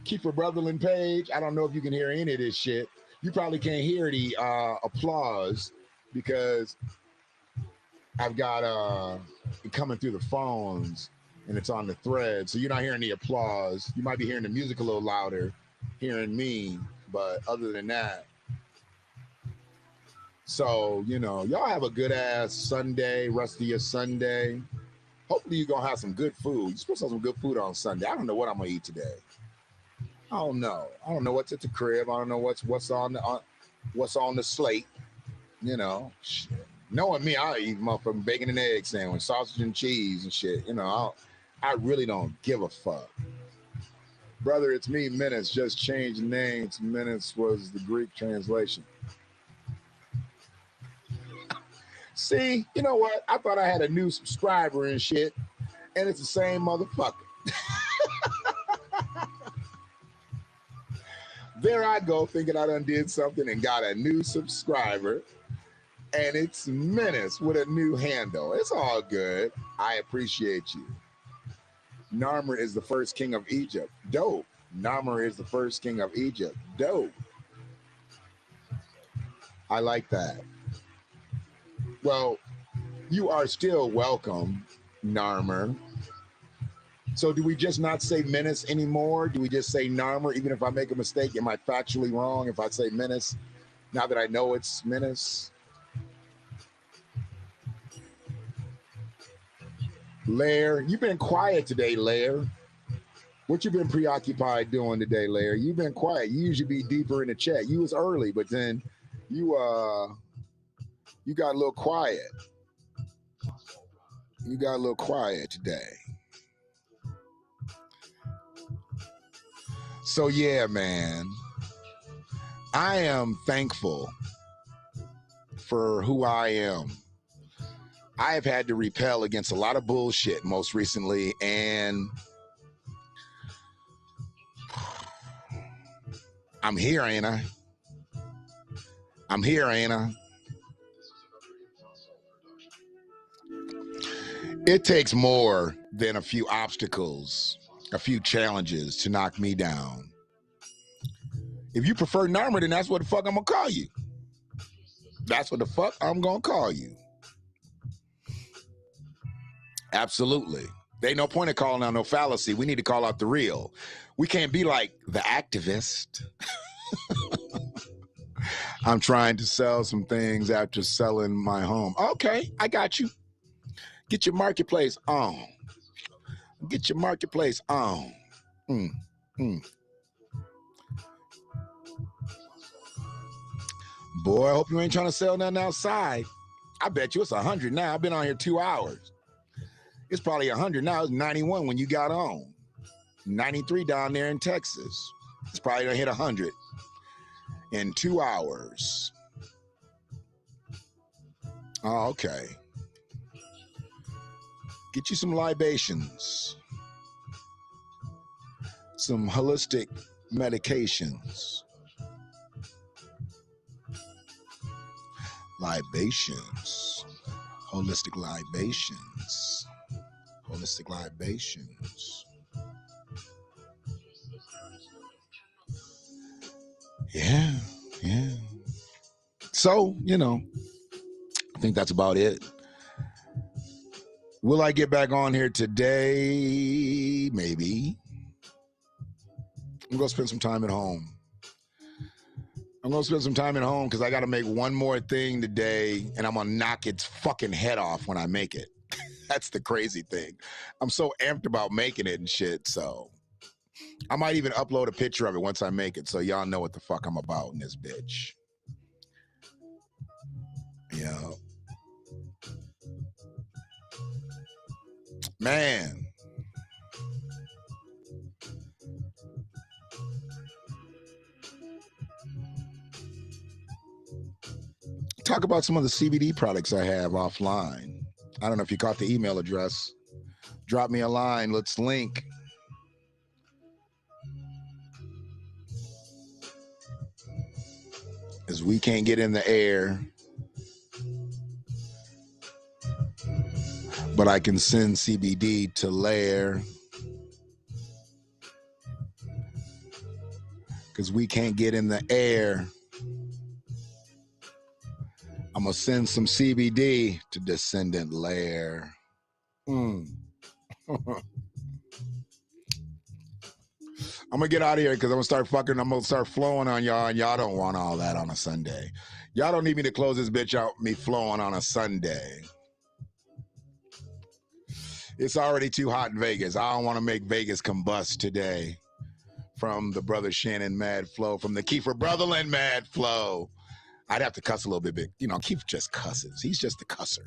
Kiefer Brotherland page. I don't know if you can hear any of this shit. You probably can't hear the applause because I've got it coming through the phones and it's on the thread. So you're not hearing the applause. You might be hearing the music a little louder, hearing me, but other than that. So, you know, y'all have a good ass Sunday, rest of your Sunday. Hopefully you're gonna have some good food. You're supposed to have some good food on Sunday. I don't know what I'm gonna eat today. I don't know. I don't know what's at the crib. I don't know what's on the slate. You know, shit. Knowing me, I'll eat motherfucking bacon and egg sandwich, sausage and cheese and shit. You know, I really don't give a fuck. Brother, it's me, Menace. Just changed names. Menace was the Greek translation. See, you know what? I thought I had a new subscriber and shit, and it's the same motherfucker. There I go, thinking I done did something and got a new subscriber. And it's Menace with a new handle. It's all good. I appreciate you. Narmer is the first king of Egypt. Dope. Narmer is the first king of Egypt. Dope. I like that. Well, you are still welcome, Narmer. So do we just not say Menace anymore? Do we just say Narmer? Even if I make a mistake, am I factually wrong if I say Menace? Now that I know it's Menace? Lair, you've been quiet today, Lair. What you been preoccupied doing today, Lair? You've been quiet. You usually be deeper in the chat. You was early, but then you got a little quiet. You got a little quiet today. So yeah, man, I am thankful for who I am. I have had to repel against a lot of bullshit most recently, and I'm here, ain't I? I'm here, ain't I? It takes more than a few obstacles, a few challenges to knock me down. If you prefer Narmer, then that's what the fuck I'm gonna call you. That's what the fuck I'm gonna call you. Absolutely. There ain't no point in calling out no fallacy. We need to call out the real. We can't be like the activist. I'm trying to sell some things after selling my home. Okay, I got you. Get your marketplace on. Get your marketplace on. Boy, I hope you ain't trying to sell nothing outside. I bet you it's 100 now. I've been on here 2 hours. It's probably 100 now. It's 91 when you got on. 93 down there in Texas. It's probably gonna hit 100 in 2 hours. Oh, okay. Get you some libations, some holistic medications. Libations, holistic libations, holistic libations. Yeah. So, I think that's about it. Will I get back on here today? Maybe. I'm going to spend some time at home. Because I got to make one more thing today, and I'm going to knock its fucking head off when I make it. That's the crazy thing. I'm so amped about making it and shit, so I might even upload a picture of it once I make it so y'all know what the fuck I'm about in this bitch. Yeah. Man. Talk about some of the CBD products I have offline. I don't know if you caught the email address. Drop me a line. Let's link. As we can't get in the air, but I can send CBD to Lair. Because we can't get in the air. I'm going to send some CBD to Descendant Lair. I'm going to get out of here because I'm going to start flowing on y'all, and y'all don't want all that on a Sunday. Y'all don't need me to close this bitch out, me flowing on a Sunday. It's already too hot in Vegas. I don't want to make Vegas combust today. From the Brother Shannon Mad Flow, from the Kiefer Brotherland Mad Flow. I'd have to cuss a little bit, but Keith just cusses. He's just a cusser.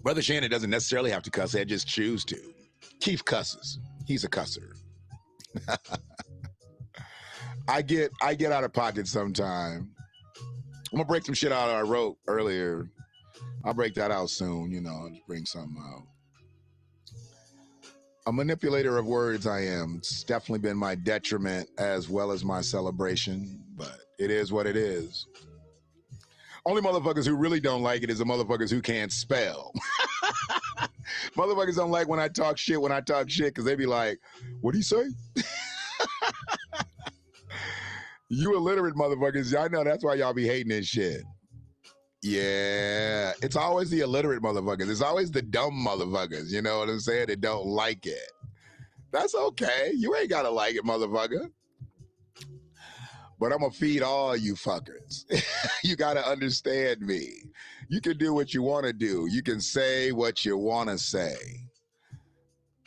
Brother Shannon doesn't necessarily have to cuss. They just choose to. Keith cusses. He's a cusser. I get out of pocket sometime. I'm gonna break some shit out I wrote earlier. I'll break that out soon. Just bring something out. A manipulator of words I am. It's definitely been my detriment as well as my celebration, but it is what it is. Only motherfuckers who really don't like it is the motherfuckers who can't spell. Motherfuckers don't like when I talk shit because they be like, what do you say? You illiterate motherfuckers. I know that's why y'all be hating this shit. Yeah, it's always the illiterate motherfuckers. It's always the dumb motherfuckers, you know what I'm saying, that don't like it. That's okay. You ain't gotta like it, motherfucker. But I'm gonna feed all you fuckers. You gotta understand me. You can do what you wanna do. You can say what you wanna say.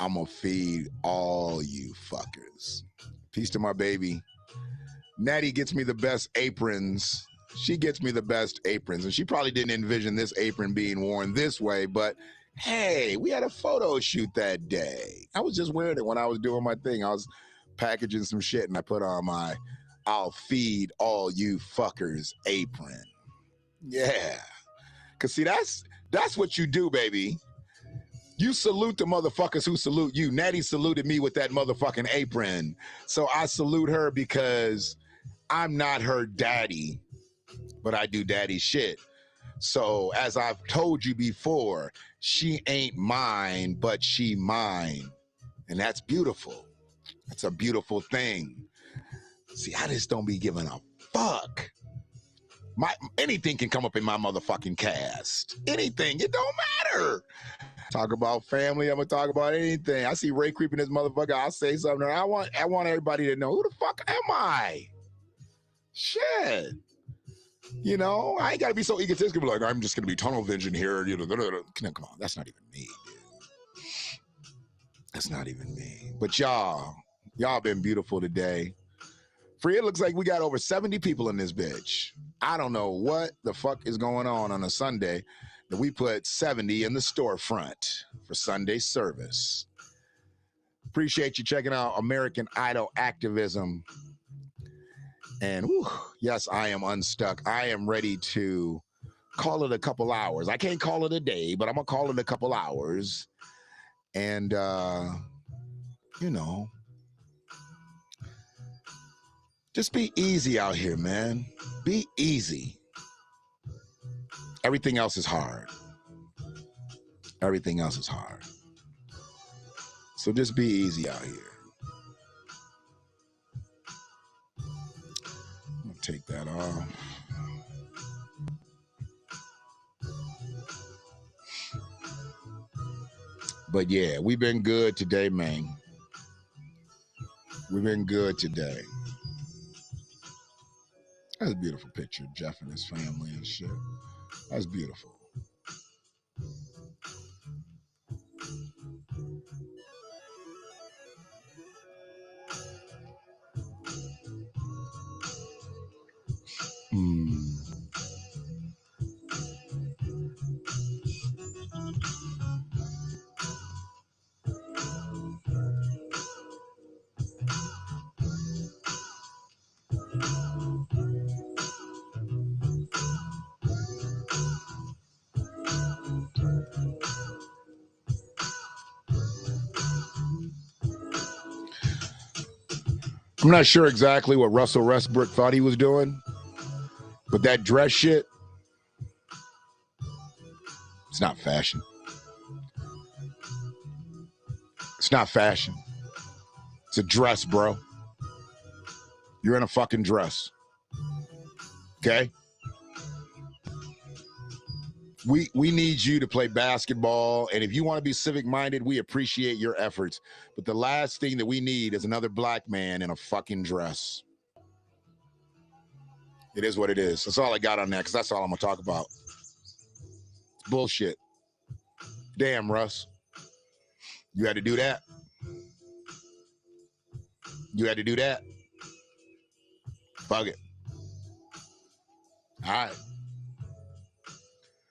I'm gonna feed all you fuckers. Peace to my baby. Natty gets me the best aprons. She gets me the best aprons. And she probably didn't envision this apron being worn this way, but hey, we had a photo shoot that day. I was just wearing it when I was doing my thing. I was packaging some shit and I put on my I'll feed all you fuckers apron. Yeah. Cause see, that's what you do, baby. You salute the motherfuckers who salute you. Natty saluted me with that motherfucking apron. So I salute her because I'm not her daddy, but I do daddy shit. So as I've told you before, she ain't mine, but she mine. And that's beautiful. That's a beautiful thing. See, I just don't be giving a fuck. Anything can come up in my motherfucking cast. Anything. It don't matter. Talk about family. I'm gonna talk about anything. I see Ray creeping this motherfucker. I'll say something. I want everybody to know, who the fuck am I? Shit. You know, I ain't gotta be so egotistical. Like, I'm just gonna be tunnel vision here. You know, come on. That's not even me, dude. That's not even me. But y'all been beautiful today. Free, it looks like we got over 70 people in this bitch. I don't know what the fuck is going on a Sunday that we put 70 in the storefront for Sunday service. Appreciate you checking out American Idol Activism. And yes, I am unstuck. I am ready to call it a couple hours. I can't call it a day, but I'm going to call it a couple hours. And, you know, just be easy out here, man. Be easy. Everything else is hard. Everything else is hard. So just be easy out here. I'll take that off. But yeah, we've been good today, man. We've been good today. That's a beautiful picture of Jeff and his family and shit. That's beautiful. I'm not sure exactly what Russell Westbrook thought he was doing, but that dress shit, it's not fashion. It's not fashion. It's a dress, bro. You're in a fucking dress. Okay? We need you to play basketball, and if you want to be civic-minded, we appreciate your efforts. But the last thing that we need is another black man in a fucking dress. It is what it is. That's all I got on that, because that's all I'm going to talk about. Bullshit. Damn, Russ. You had to do that? You had to do that? Fuck it. All right.